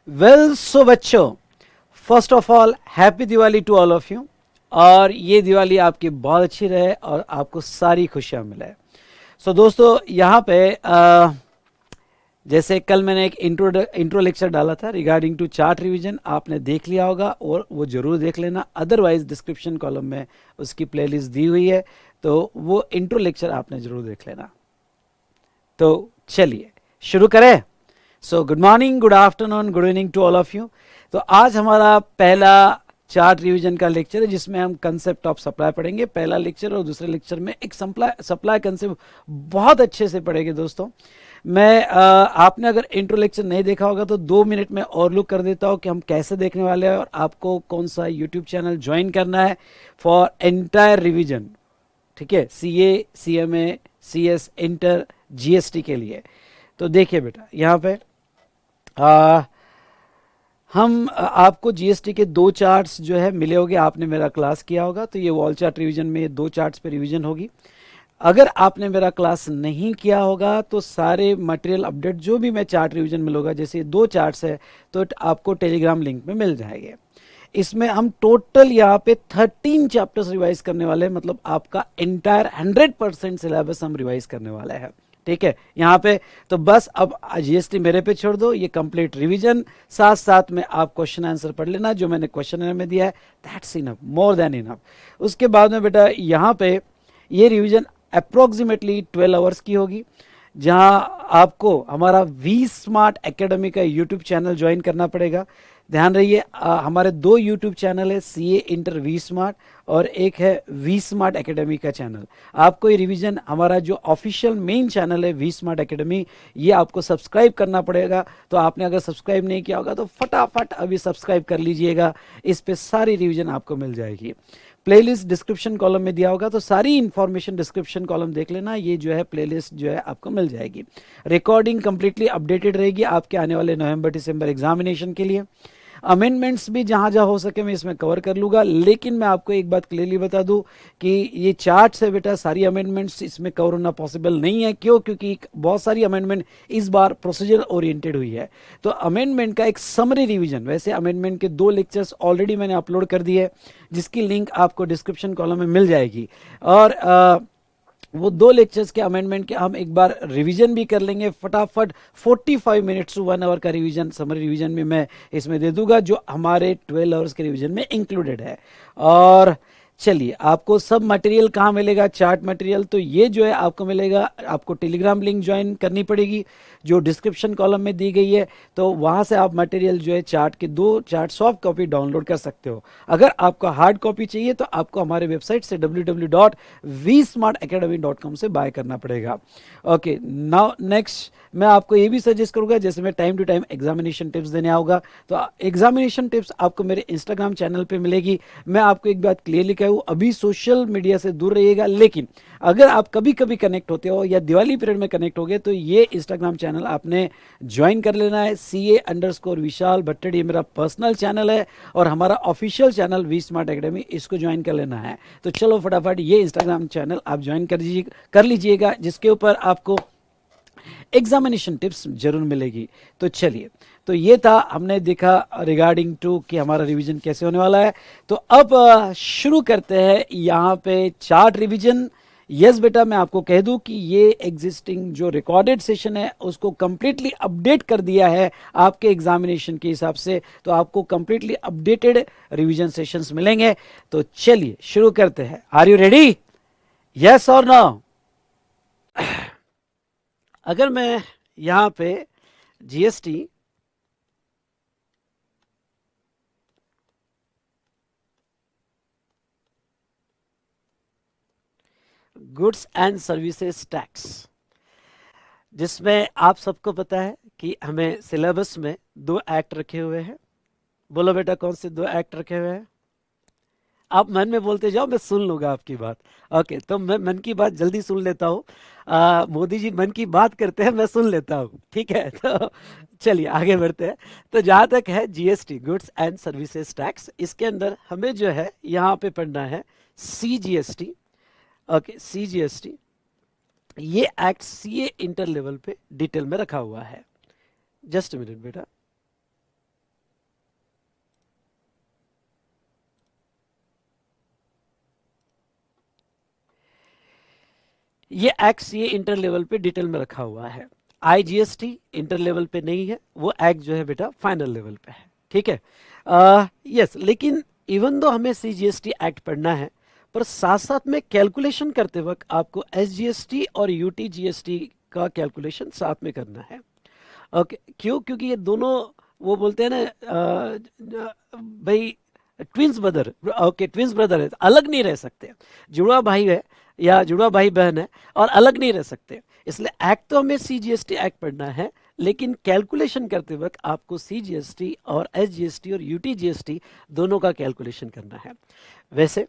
Well so बच्चों, first of all happy Diwali to all of you. और ये दिवाली आपकी बहुत अच्छी रहे और आपको सारी खुशियां मिले। सो दोस्तों, यहाँ पे जैसे कल मैंने एक इंट्रो लेक्चर डाला था रिगार्डिंग टू चार्ट रिवीजन, आपने देख लिया होगा और वो जरूर देख लेना। अदरवाइज डिस्क्रिप्शन कॉलम में उसकी प्लेलिस्ट दी हुई है, तो वो इंट्रो लेक्चर आपने जरूर देख लेना। तो चलिए शुरू करें। So good morning, good afternoon, good evening to all of you. तो आज हमारा पहला चार्ट रिवीजन का लेक्चर है जिसमें हम कंसेप्ट ऑफ सप्लाई पढ़ेंगे। पहला लेक्चर और दूसरे लेक्चर में एक सप्लाई कंसेप्ट बहुत अच्छे से पढ़ेंगे दोस्तों। मैं आपने अगर इंट्रो लेक्चर नहीं देखा होगा तो 2 मिनट में और लुक कर देता हूँ कि हम कैसे देखने वाले हैं और आपको कौन सा यूट्यूब चैनल ज्वाइन करना है फॉर एंटायर रिवीजन। ठीक है, CA, CMA, CS, inter, GST के लिए। तो देखिए बेटा, यहाँ पे हम आपको GST के 2 चार्ट्स जो है मिले होंगे, आपने मेरा क्लास किया होगा तो ये वॉल चार्ट रिवीजन में 2 चार्ट्स पे रिवीजन होगी। अगर आपने मेरा क्लास नहीं किया होगा तो सारे मटेरियल अपडेट जो भी मैं चार्ट रिवीजन मिलूंगा, जैसे 2 चार्ट्स है तो आपको टेलीग्राम लिंक में मिल जाएंगे। इसमें हम टोटल यहाँ पे 13 चैप्टर्स रिवाइज करने वाले हैं, मतलब आपका एंटायर 100% सिलेबस हम रिवाइज करने वाले हैं। ठीक है, यहाँ पे तो बस अब GST मेरे पे छोड़ दो, ये कंप्लीट रिवीजन, साथ साथ में आप क्वेश्चन आंसर पढ़ लेना जो मैंने क्वेश्चन में दिया है। That's enough, more than enough. उसके बाद में बेटा यहाँ पे ये रिवीजन अप्रोक्सीमेटली 12 आवर्स की होगी, जहां आपको हमारा वी स्मार्ट एकेडमी का यूट्यूब चैनल ज्वाइन करना पड़ेगा। ध्यान रहिए, हमारे 2 यूट्यूब चैनल है, CA इंटर वी स्मार्ट और एक है वी स्मार्ट एकेडमी का चैनल। आपको ये रिवीजन हमारा जो ऑफिशियल मेन चैनल है वी स्मार्ट एकेडमी, ये आपको सब्सक्राइब करना पड़ेगा। तो आपने अगर सब्सक्राइब नहीं किया होगा तो फटाफट अभी सब्सक्राइब कर लीजिएगा, इस पे सारी रिवीजन आपको मिल जाएगी। प्लेलिस्ट डिस्क्रिप्शन कॉलम में दिया होगा, तो सारी इंफॉर्मेशन डिस्क्रिप्शन कॉलम देख लेना, ये जो है प्लेलिस्ट जो है आपको मिल जाएगी। रिकॉर्डिंग कंप्लीटली अपडेटेड रहेगी आपके आने वाले नवंबर दिसंबर एग्जामिनेशन के लिए। अमेंडमेंट्स भी जहां जहां हो सके मैं इसमें कवर कर लूंगा, लेकिन मैं आपको एक बात क्लियरली बता दूं कि ये चार्ट्स है बेटा, सारी अमेंडमेंट्स इसमें कवर होना पॉसिबल नहीं है। क्यों? क्योंकि बहुत सारी अमेंडमेंट इस बार प्रोसीजर ओरिएंटेड हुई है। तो अमेंडमेंट का एक समरी रिवीजन, वैसे अमेंडमेंट के 2 लेक्चर्स ऑलरेडी मैंने अपलोड कर दिए, जिसकी लिंक आपको डिस्क्रिप्शन कॉलम में मिल जाएगी। और वो 2 लेक्चर्स के अमेंडमेंट के हम एक बार रिवीजन भी कर लेंगे फटाफट। 45 मिनट्स टू 1 आवर का रिवीजन, समरी रिवीजन में मैं इसमें दे दूंगा, जो हमारे 12 आवर्स के रिवीजन में इंक्लूडेड है। और चलिए, आपको सब मटेरियल कहाँ मिलेगा? चार्ट मटेरियल तो ये जो है आपको मिलेगा, आपको टेलीग्राम लिंक ज्वाइन करनी पड़ेगी जो डिस्क्रिप्शन कॉलम में दी गई है। तो वहाँ से आप मटेरियल जो है चार्ट के 2 चार्ट सॉफ्ट कॉपी डाउनलोड कर सकते हो। अगर आपको हार्ड कॉपी चाहिए तो आपको हमारे वेबसाइट से www.vsmartacademy.com से बाय करना पड़ेगा। ओके, नाउ नेक्स्ट मैं आपको ये भी सजेस्ट करूंगा, जैसे मैं time to time examination tips देने आऊंगा, तो एग्जामिनेशन टिप्स आपको मेरे इंस्टाग्राम चैनल पे मिलेगी। मैं आपको एक बात क्लियरली कहूँ, अभी सोशल मीडिया से दूर रहिएगा, लेकिन अगर आप कभी कभी कनेक्ट होते हो या दिवाली पीरियड में कनेक्ट हो गए तो ये इंस्टाग्राम चैनल आपने ज्वाइन कर लेना है। CA_विशाल भट्टड़, ये मेरा पर्सनल चैनल है, और हमारा official channel We Smart Academy, इसको ज्वाइन कर लेना है। तो चलो फटाफट ये इंस्टाग्राम चैनल आप ज्वाइन कर लीजिएगा, जिसके ऊपर आपको एग्जामिनेशन टिप्स जरूर मिलेगी। तो चलिए, तो ये था, हमने देखा रिगार्डिंग टू कि हमारा रिवीजन कैसे होने वाला है। तो अब शुरू करते हैं यहाँ पे चार्ट रिवीजन। यस बेटा, मैं आपको कह दूं कि ये एग्जिस्टिंग जो रिकॉर्डेड सेशन है उसको कंप्लीटली अपडेट कर दिया है आपके एग्जामिनेशन के हिसाब से, तो आपको कंप्लीटली अपडेटेड रिवीजन सेशंस मिलेंगे। तो चलिए शुरू करते हैं। Are you ready? यस और नो? अगर मैं यहाँ पे GST goods and services tax, जिसमें आप सबको पता है कि हमें सिलेबस में 2 एक्ट रखे हुए हैं। बोलो बेटा, कौन से 2 एक्ट रखे हुए हैं? आप मन में बोलते जाओ, मैं सुन लूंगा आपकी बात। ओके, तो मैं मन की बात जल्दी सुन लेता हूँ। मोदी जी मन की बात करते हैं, मैं सुन लेता हूँ, ठीक है? तो चलिए आगे बढ़ते हैं। तो जहाँ तक है GST goods and services tax, इसके अंदर हमें जो है यहाँ पे पढ़ना है CGST। ओके, CGST ये एक्ट CA इंटर लेवल पे डिटेल में रखा हुआ है। जस्ट मिनट बेटा, ये एक्ट ये इंटर लेवल पे डिटेल में रखा हुआ है। आईजीएसटी इंटर लेवल पे नहीं है, वो एक्ट जो है बेटा फाइनल लेवल पे है, ठीक है। यस, लेकिन इवन दो हमें सीजीएसटी एक्ट पढ़ना है, पर साथ साथ में कैलकुलेशन करते वक्त आपको एसजीएसटी और यूटीजीएसटी का कैलकुलेशन साथ में करना है। ओके, क्यों? क्योंकि ये दोनों वो बोलते हैं ना भाई twins brother, okay twins brother है, अलग नहीं रह सकते। जुड़वा भाई है या जुड़वा भाई बहन है और अलग नहीं रह सकते, इसलिए एक्ट तो हमें सीजीएसटी एक्ट पढ़ना है, लेकिन कैलकुलेशन करते वक्त आपको सीजीएसटी और एसजीएसटी और यूटीजीएसटी दोनों का कैलकुलेशन करना है। वैसे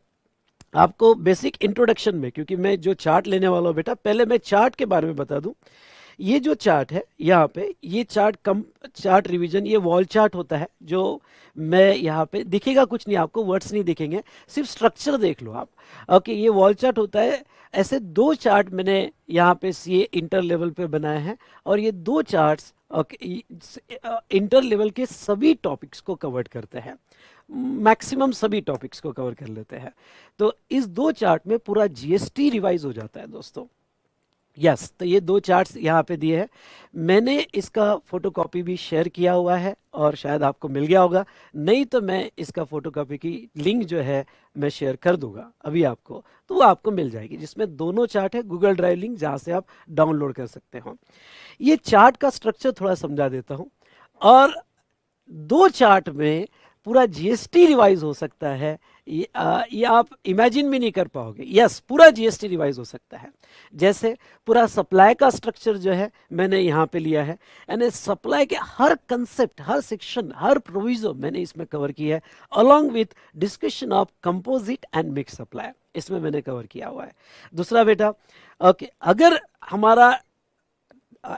आपको बेसिक इंट्रोडक्शन में, क्योंकि मैं जो चार्ट लेने वाला हूँ बेटा, पहले मैं चार्ट के बारे में बता दूं। ये जो चार्ट है यहाँ पे, ये चार्ट रिवीजन, ये वॉल चार्ट होता है जो मैं यहाँ पे दिखेगा कुछ नहीं, आपको वर्ड्स नहीं दिखेंगे, सिर्फ स्ट्रक्चर देख लो आप। ओके, ये वॉल चार्ट होता है। ऐसे दो चार्ट मैंने यहाँ पे सीए इंटर लेवल पे बनाए हैं, और ये दो चार्ट्स इंटर लेवल के सभी टॉपिक्स को कवर करते हैं, मैक्सिमम सभी टॉपिक्स को कवर कर लेते हैं। तो इस दो चार्ट में पूरा जीएसटी रिवाइज हो जाता है दोस्तों। यस, तो ये दो चार्ट्स यहाँ पे दिए हैं, मैंने इसका फोटोकॉपी भी शेयर किया हुआ है और शायद आपको मिल गया होगा, नहीं तो मैं इसका फोटोकॉपी की लिंक जो है मैं शेयर कर दूंगा अभी आपको, तो वो आपको मिल जाएगी, जिसमें दोनों चार्ट है, गूगल ड्राइव लिंक जहाँ से आप डाउनलोड कर सकते हो। ये चार्ट का स्ट्रक्चर थोड़ा समझा देता हूँ, और दो चार्ट में पूरा जीएसटी रिवाइज हो सकता है, ये आप इमेजिन भी नहीं कर पाओगे। यस, पूरा जीएसटी रिवाइज हो सकता है। जैसे पूरा सप्लाई का स्ट्रक्चर जो है मैंने यहाँ पे लिया है, यानी सप्लाई के हर कंसेप्ट, हर सेक्शन, हर प्रोविजन मैंने इसमें कवर किया है, along with discussion of composite and mix supply, इसमें मैंने कवर किया हुआ है। दूसरा बेटा, ओके, अगर हमारा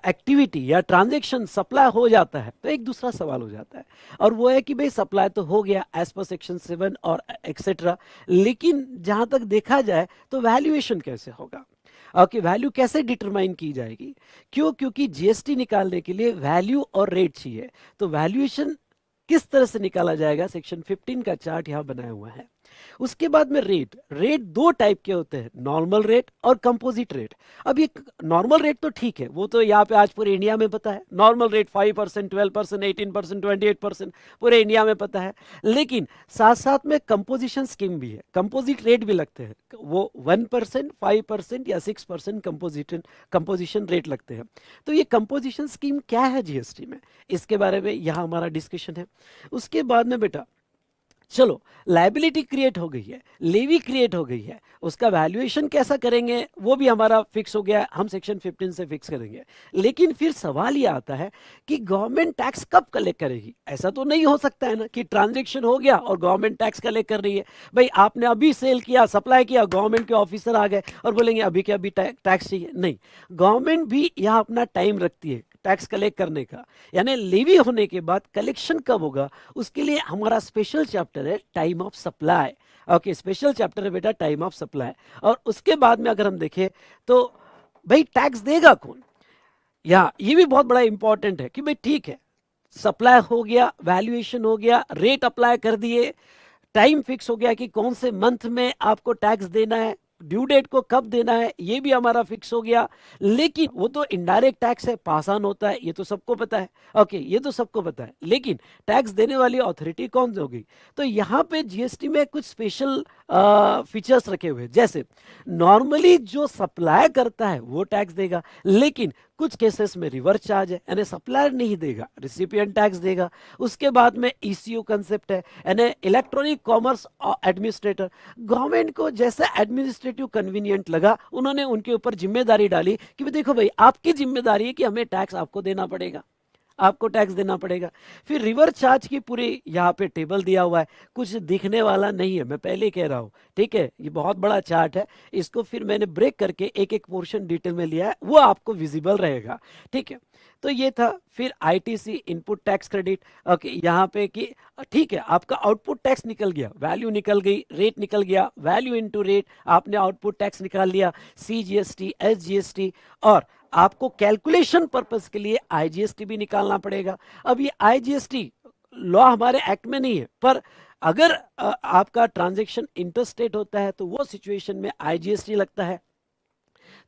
एक्टिविटी या ट्रांजैक्शन सप्लाई हो जाता है तो एक दूसरा सवाल हो जाता है, और वो है कि भाई सप्लाई तो हो गया एज पर सेक्शन 7 और एक्सेट्रा, लेकिन जहां तक देखा जाए तो वैल्यूएशन कैसे होगा, ओके, वैल्यू कैसे डिटरमाइन की जाएगी? क्यों? क्योंकि जीएसटी निकालने के लिए वैल्यू और रेट चाहिए, तो वैल्यूएशन किस तरह से निकाला जाएगा, सेक्शन 15 का चार्ट यहां बनाया हुआ है। उसके बाद में रेट दो टाइप के होते हैं, नॉर्मल रेट और कंपोजिट रेट। अब ये नॉर्मल रेट तो ठीक है, वो तो यहाँ पे आज पूरे इंडिया में पता है, नॉर्मल रेट 5%, 12%, 18%, 28% पूरे इंडिया में पता है। लेकिन साथ साथ में कंपोजिशन स्कीम भी है, कंपोजिट रेट भी लगते हैं, वो 1%, 5% या 6% कंपोजिशन रेट लगते हैं। तो ये कंपोजिशन स्कीम क्या है जीएसटी में, इसके बारे में यहाँ हमारा डिस्कशन है। उसके बाद में बेटा चलो, लायबिलिटी क्रिएट हो गई है, लेवी क्रिएट हो गई है, उसका वैल्यूएशन कैसा करेंगे वो भी हमारा फिक्स हो गया है, हम सेक्शन 15 से फिक्स करेंगे। लेकिन फिर सवाल ये आता है कि गवर्नमेंट टैक्स कब कलेक्ट करेगी? ऐसा तो नहीं हो सकता है ना कि ट्रांजैक्शन हो गया और गवर्नमेंट टैक्स कलेक्ट कर रही है। भाई आपने अभी सेल किया, सप्लाई किया, गवर्नमेंट के ऑफिसर आ गए और बोलेंगे अभी के अभी टैक्स चाहिए, नहीं, गवर्नमेंट भी यहाँ अपना टाइम रखती है टैक्स कलेक्ट करने का, यानी लेवी होने के बाद कलेक्शन कब होगा, उसके लिए हमारा स्पेशल चैप्टर है time of supply. Okay, special chapter है बेटा टाइम ऑफ सप्लाई। और उसके बाद में अगर हम देखें तो भाई टैक्स देगा कौन, या ये भी बहुत बड़ा इंपॉर्टेंट है कि भाई ठीक है, सप्लाई हो गया, वैल्यूएशन हो गया, रेट अप्लाई कर दिए, टाइम फिक्स हो गया कि कौन से मंथ में आपको टैक्स देना है, ड्यू डेट को कब देना है, ये भी हमारा फिक्स हो गया। लेकिन वो तो इनडायरेक्ट टैक्स है, पास ऑन होता है, ये तो सबको पता है। ओके, ये तो सबको पता है, लेकिन टैक्स देने वाली अथॉरिटी कौन होगी? तो यहाँ पे जीएसटी में कुछ स्पेशल फीचर्स रखे हुए, जैसे नॉर्मली जो सप्लाई करता है वो टैक्स देगा, लेकिन कुछ केसेस में रिवर्स चार्ज है, यानी सप्लायर नहीं देगा, रिसिपिएंट टैक्स देगा। उसके बाद में ईसीयू कंसेप्ट है, यानी इलेक्ट्रॉनिक कॉमर्स एडमिनिस्ट्रेटर, गवर्नमेंट को जैसा एडमिनिस्ट्रेटिव कन्वीनियंट लगा उन्होंने उनके ऊपर जिम्मेदारी डाली कि देखो भाई आपकी जिम्मेदारी है कि हमें टैक्स आपको देना पड़ेगा, आपको टैक्स देना पड़ेगा। फिर रिवर चार्ज की पूरी यहाँ पे टेबल दिया हुआ है, कुछ दिखने वाला नहीं है, मैं पहले ही कह रहा हूँ, ठीक है, ये बहुत बड़ा चार्ट है, इसको फिर मैंने ब्रेक करके एक एक पोर्शन डिटेल में लिया है, वो आपको विजिबल रहेगा, ठीक है। तो ये था। फिर ITC input tax credit, okay, यहाँ पे कि ठीक है आपका आउटपुट टैक्स निकल गया, वैल्यू निकल गई, रेट निकल गया, वैल्यू इनटू रेट, आपने आउटपुट टैक्स निकाल लिया, सीजीएसटी, एसजीएसटी, और आपको कैलकुलेशन पर्पस के लिए आईजीएसटी भी निकालना पड़ेगा। अब ये आईजीएसटी लॉ हमारे एक्ट में नहीं है, पर अगर आपका ट्रांजैक्शन इंटरस्टेट होता है तो वो सिचुएशन में आईजीएसटी लगता है।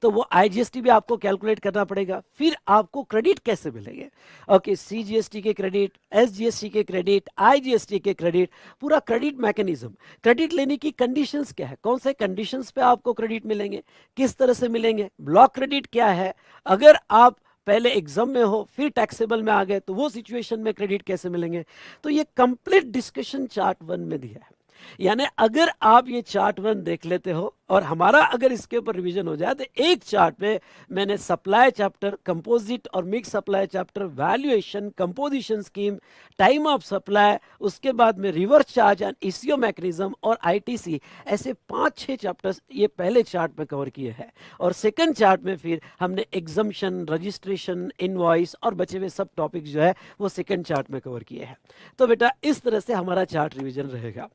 तो वो IGST भी आपको कैलकुलेट करना पड़ेगा। फिर आपको क्रेडिट कैसे मिलेंगे? ओके, CGST के क्रेडिट, SGST के क्रेडिट, IGST के क्रेडिट, पूरा क्रेडिट मैकेनिज्म। क्रेडिट लेने की कंडीशंस क्या है, कौन से कंडीशंस पे आपको क्रेडिट मिलेंगे, किस तरह से मिलेंगे, ब्लॉक क्रेडिट क्या है, अगर आप पहले एग्जाम में हो फिर टैक्सेबल में आ गए तो वो सिचुएशन में क्रेडिट कैसे मिलेंगे। तो ये कंप्लीट डिस्कशन चार्ट 1 में दिया है। यानी अगर आप ये चार्ट 1 देख लेते हो और हमारा अगर इसके ऊपर रिवीजन हो जाए तो एक चार्ट पे मैंने सप्लाई चैप्टर, कंपोजिट और mix supply chapter, valuation, composition scheme, time of supply, उसके बाद में reverse charge and issue mechanism और ITC, ऐसे 5-6 चैप्टर्स ये पहले चार्ट में कवर किए हैं। और सेकंड चार्ट में फिर हमने एग्जम्पशन, रजिस्ट्रेशन, इनवॉइस और बचे हुए सब टॉपिक जो है वो सेकंड चार्ट में कवर किए हैं। तो बेटा इस तरह से हमारा चार्ट रिवीजन रहेगा।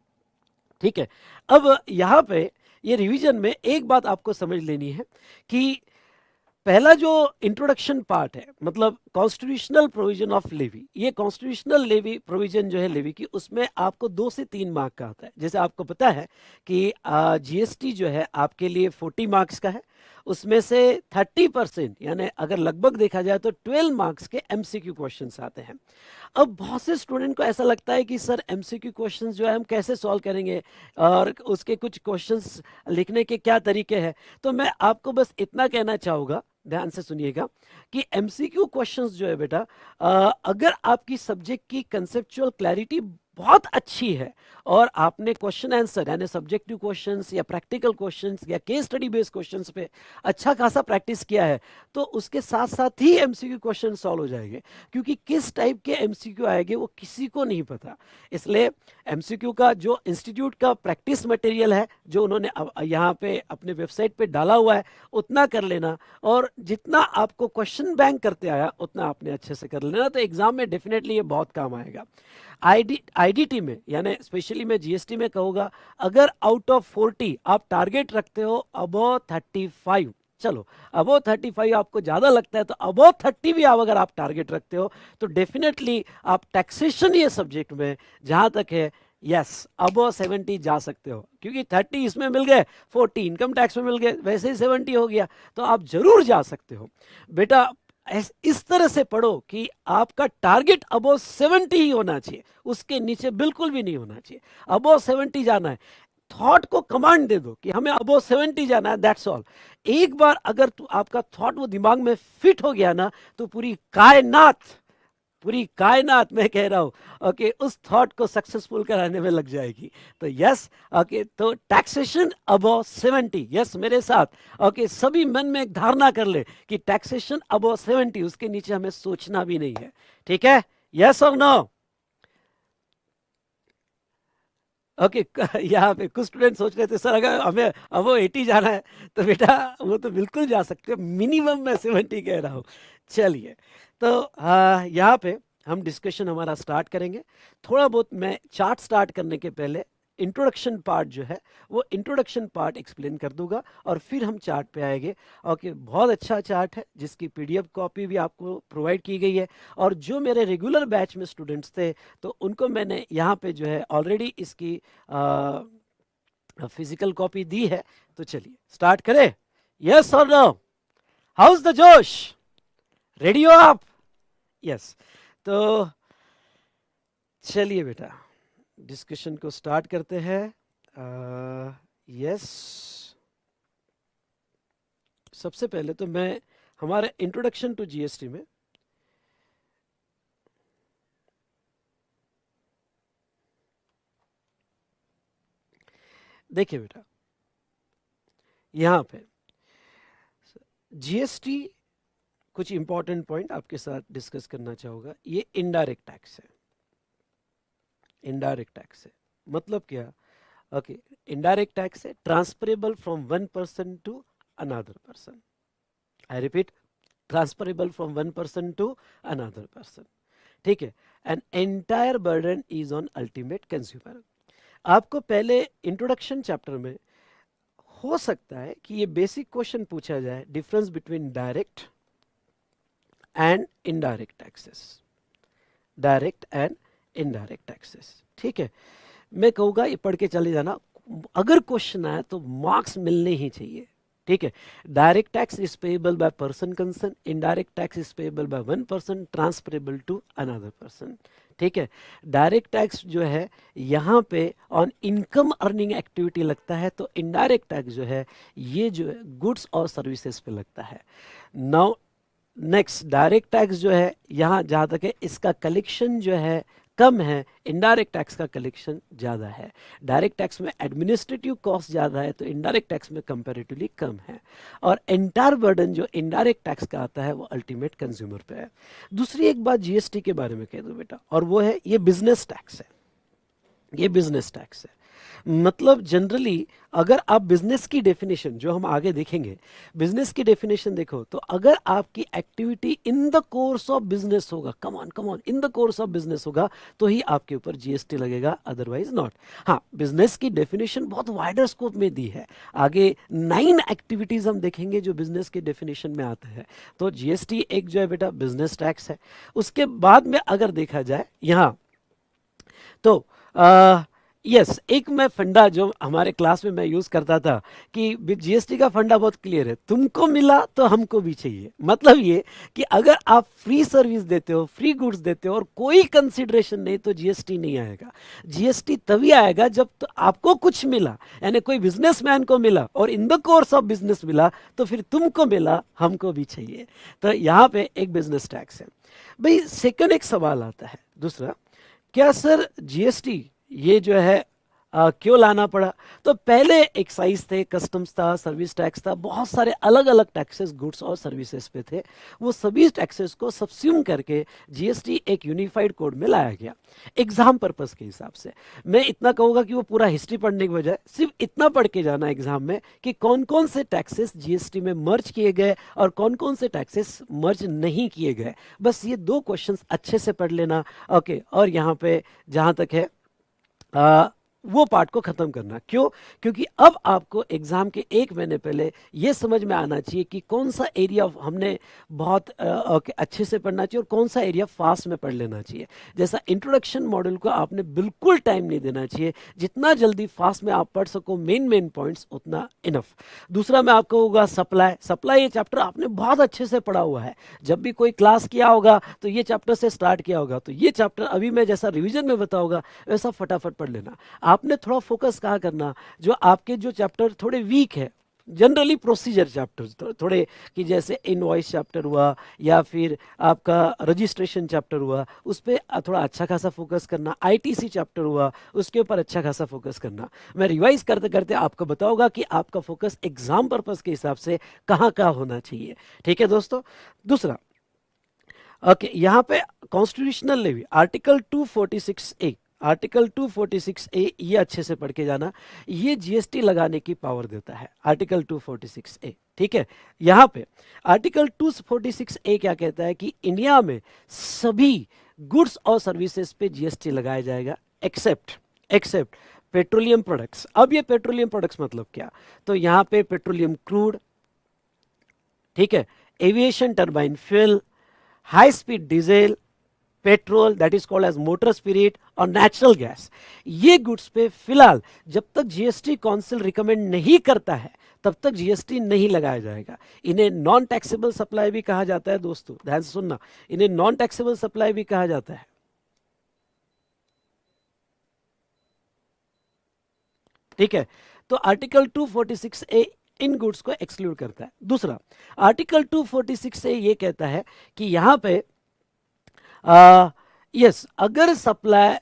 ठीक है, अब यहाँ पे ये रिवीजन में एक बात आपको समझ लेनी है कि पहला जो इंट्रोडक्शन पार्ट है, मतलब कॉन्स्टिट्यूशनल प्रोविजन ऑफ लेवी, ये कॉन्स्टिट्यूशनल लेवी प्रोविजन जो है लेवी की, उसमें आपको 2 से 3 मार्क का आता है। जैसे आपको पता है कि GST जो है आपके लिए 40 मार्क्स का है, उसमें से 30% यानी अगर लगभग देखा जाए तो 12 मार्क्स के MCQ क्वेश्चंस आते हैं। अब बहुत से स्टूडेंट को ऐसा लगता है कि सर MCQ क्वेश्चंस जो है हम कैसे सॉल्व करेंगे और उसके कुछ क्वेश्चंस लिखने के क्या तरीके हैं। तो मैं आपको बस इतना कहना चाहूँगा, ध्यान से सुनिएगा, कि MCQ क्वेश्चंस जो है बेटा, अगर आपकी सब्जेक्ट की कंसेप्चुअल क्लैरिटी बहुत अच्छी है और आपने क्वेश्चन आंसर यानी सब्जेक्टिव क्वेश्चंस या प्रैक्टिकल क्वेश्चंस या केस स्टडी बेस्ड क्वेश्चंस पे अच्छा खासा प्रैक्टिस किया है, तो उसके साथ साथ ही MCQ क्वेश्चन सॉल्व हो जाएंगे। क्योंकि किस टाइप के MCQ आएंगे वो किसी को नहीं पता। इसलिए MCQ का जो इंस्टीट्यूट का प्रैक्टिस मटेरियल है, जो उन्होंने यहाँ पे अपने वेबसाइट पे डाला हुआ है, उतना कर लेना, और जितना आपको क्वेश्चन बैंक करते आया उतना आपने अच्छे से कर लेना, तो एग्जाम में डेफिनेटली ये बहुत काम आएगा। IDT में यानी स्पेशली मैं GST में कहूँगा, अगर आउट ऑफ 40 आप टारगेट रखते हो अबव 35, चलो अबव 35 आपको ज़्यादा लगता है तो अबव 30 भी आप अगर आप टारगेट रखते हो तो डेफिनेटली आप टैक्सेशन ये सब्जेक्ट में जहाँ तक है, यस, अबव 70 जा सकते हो। क्योंकि 30 इसमें मिल गए, 40 इनकम टैक्स में मिल गए, वैसे ही 70 हो गया, तो आप जरूर जा सकते हो। बेटा इस तरह से पढ़ो कि आपका टारगेट अबव 70 ही होना चाहिए, उसके नीचे बिल्कुल भी नहीं होना चाहिए, अबव 70 जाना है। थॉट को कमांड दे दो कि हमें अबव 70 जाना है, दैट्स ऑल। एक बार अगर आपका थॉट वो दिमाग में फिट हो गया ना, तो पूरी कायनात मैं कह रहा हूं, ओके, उस थॉट को सक्सेसफुल कराने में लग जाएगी। तो यस, ओके, तो टैक्सेशन अबव 70, यस मेरे साथ, ओके, सभी मन में एक धारणा कर ले कि टैक्सेशन अबव 70, उसके नीचे हमें सोचना भी नहीं है। ठीक है, यस और नो? ओके, यहाँ पे कुछ स्टूडेंट सोच रहे थे सर अगर हमें अब वो 80 जाना है तो बेटा वो तो बिल्कुल जा सकते हो, मिनिमम मैं 70 कह रहा हूँ। चलिए, तो यहाँ पे हम डिस्कशन हमारा स्टार्ट करेंगे। थोड़ा बहुत मैं चार्ट स्टार्ट करने के पहले इंट्रोडक्शन पार्ट जो है वो इंट्रोडक्शन पार्ट एक्सप्लेन कर दूंगा और फिर हम चार्ट पे आएंगे। ओके, बहुत अच्छा चार्ट है जिसकी PDF कॉपी भी आपको प्रोवाइड की गई है, और जो मेरे रेगुलर बैच में स्टूडेंट्स थे तो उनको मैंने यहाँ पे जो है ऑलरेडी इसकी फिजिकल कॉपी दी है। तो चलिए स्टार्ट करें, यस और नो? हाउस द जोश? रेडी हो आप? यस, तो चलिए बेटा डिस्कशन को स्टार्ट करते हैं। यस, सबसे पहले तो मैं हमारे इंट्रोडक्शन टू GST में देखिए बेटा, यहां पे GST कुछ इंपॉर्टेंट पॉइंट आपके साथ डिस्कस करना चाहूंगा। ये इनडायरेक्ट टैक्स है। इनडायरेक्ट टैक्स है मतलब क्या? ओके, इनडायरेक्ट टैक्स है transferable from one person to another person. I repeat, transferable from one person to another person. ठीक है, an entire burden is on ultimate consumer. आपको पहले इंट्रोडक्शन चैप्टर में हो सकता है कि ये बेसिक क्वेश्चन पूछा जाए, difference between direct and indirect taxes, direct and indirect taxes. ठीक है, मैं कहूँगा ये पढ़ के चले जाना, अगर क्वेश्चन आए तो मार्क्स मिलने ही चाहिए। ठीक है। Direct tax is payable by person concern, indirect tax is payable by one person, transferable to another person. ठीक है। डायरेक्ट टैक्स जो है यहाँ पे ऑन इनकम अर्निंग एक्टिविटी लगता है, तो इनडायरेक्ट टैक्स जो है ये जो है गुड्स और सर्विसेज पे लगता है। नाउ नेक्स्ट, डायरेक्ट टैक्स जो है यहाँ जहाँ तक है इसका कलेक्शन जो है कम है, इनडायरेक्ट टैक्स का कलेक्शन ज़्यादा है। डायरेक्ट टैक्स में एडमिनिस्ट्रेटिव कॉस्ट ज़्यादा है, तो इनडायरेक्ट टैक्स में कंपैरेटिवली कम है। और एंटायर बर्डन जो इनडायरेक्ट टैक्स का आता है वो अल्टीमेट कंज्यूमर पे है। दूसरी एक बात जीएसटी के बारे में कह दो बेटा, और वो है ये बिजनेस टैक्स है। ये बिजनेस टैक्स है, मतलब जनरली अगर आप बिजनेस की डेफिनेशन जो हम आगे देखेंगे, बिजनेस की डेफिनेशन देखो तो अगर आपकी activity in the course of business होगा, come on in the course of business होगा, तो ही आपके ऊपर जीएसटी लगेगा, अदरवाइज नॉट। हाँ, बिजनेस की डेफिनेशन बहुत वाइडर स्कोप में दी है, आगे 9 एक्टिविटीज हम देखेंगे जो बिजनेस की डेफिनेशन में आते हैं। तो जीएसटी एक जो है बेटा बिजनेस टैक्स है। उसके बाद में अगर देखा जाए यहाँ तो यस, एक मैं फंडा जो हमारे क्लास में मैं यूज करता था कि जीएसटी का फंडा बहुत क्लियर है, तुमको मिला तो हमको भी चाहिए। मतलब ये कि अगर आप फ्री सर्विस देते हो, फ्री गुड्स देते हो और कोई कंसिडरेशन नहीं, तो जीएसटी नहीं आएगा। जीएसटी तभी आएगा जब तो आपको कुछ मिला, यानी कोई बिजनेसमैन को मिला और इन द कोर्स ऑफ बिजनेस मिला, तो फिर तुमको मिला, हमको भी चाहिए। तो यहाँ पे एक बिजनेस टैक्स है। भाई सेकंड एक सवाल आता है दूसरा, क्या सर जीएसटी ये जो है क्यों लाना पड़ा? तो पहले एक्साइज थे, कस्टम्स था, सर्विस टैक्स था, बहुत सारे अलग अलग टैक्सेस गुड्स और सर्विसेज पे थे। वो सभी टैक्सेस को सबस्यूम करके जीएसटी एक यूनिफाइड कोड में लाया गया। एग्जाम पर्पस के हिसाब से मैं इतना कहूँगा कि वो पूरा हिस्ट्री पढ़ने के बजाय सिर्फ इतना पढ़ के जाना एग्जाम में कि कौन कौन से टैक्सेस जीएसटी में मर्ज किए गए और कौन कौन से टैक्सेस मर्ज नहीं किए गए। बस ये 2 क्वेश्चंस अच्छे से पढ़ लेना, ओके। और यहाँ पे जहाँ तक है वो पार्ट को खत्म करना। क्यों? क्योंकि अब आपको एग्जाम के 1 महीने पहले ये समझ में आना चाहिए कि कौन सा एरिया हमने बहुत अच्छे से पढ़ना चाहिए और कौन सा एरिया फास्ट में पढ़ लेना चाहिए। जैसा इंट्रोडक्शन मॉड्यूल को आपने बिल्कुल टाइम नहीं देना चाहिए, जितना जल्दी फास्ट में आप पढ़ सको मेन पॉइंट्स उतना इनफ। दूसरा मैं आपको होगा सप्लाई ये चैप्टर आपने बहुत अच्छे से पढ़ा हुआ है, जब भी कोई क्लास किया होगा तो ये चैप्टर से स्टार्ट किया होगा, तो ये चैप्टर अभी मैं जैसा रिविजन में बताऊंगा वैसा फटाफट पढ़ लेना। आपने थोड़ा फोकस कहाँ करना, जो आपके जो चैप्टर थोड़े वीक है, जनरली प्रोसीजर चैप्टर थोड़े, कि जैसे इनवॉइस चैप्टर हुआ या फिर आपका रजिस्ट्रेशन चैप्टर हुआ, उस पर थोड़ा अच्छा खासा फोकस करना। आईटीसी चैप्टर हुआ, उसके ऊपर अच्छा खासा फोकस करना। मैं रिवाइज करते करते आपको बताऊंगा कि आपका फोकस एग्जाम पर्पस के हिसाब से कहाँ कहाँ होना चाहिए। ठीक है दोस्तों। दूसरा ओके, यहाँ पे constitutional levy article 246A, article 246A ये अच्छे से पढ़ के जाना, ये जीएसटी लगाने की पावर देता है, आर्टिकल 246A। ठीक है। यहाँ पे आर्टिकल 246A क्या कहता है कि इंडिया में सभी गुड्स और सर्विसेज पे जीएसटी लगाया जाएगा एक्सेप्ट पेट्रोलियम प्रोडक्ट्स। अब ये पेट्रोलियम प्रोडक्ट्स मतलब क्या? तो यहाँ पे पेट्रोलियम क्रूड, ठीक है, aviation turbine fuel, high speed diesel, petrol that is called as motor spirit और नेचुरल गैस, ये गुड्स पे फिलहाल जब तक जीएसटी काउंसिल रिकमेंड नहीं करता है तब तक जीएसटी नहीं लगाया जाएगा। इन्हें नॉन टैक्सेबल सप्लाई भी कहा जाता है दोस्तों, ध्यान से सुनना, इन्हें नॉन टैक्सेबल सप्लाई भी कहा जाता है। ठीक है। तो आर्टिकल 246A इन गुड्स को एक्सक्लूड करता है। दूसरा आर्टिकल 246A ये कहता है कि यहां पे यस अगर सप्लाई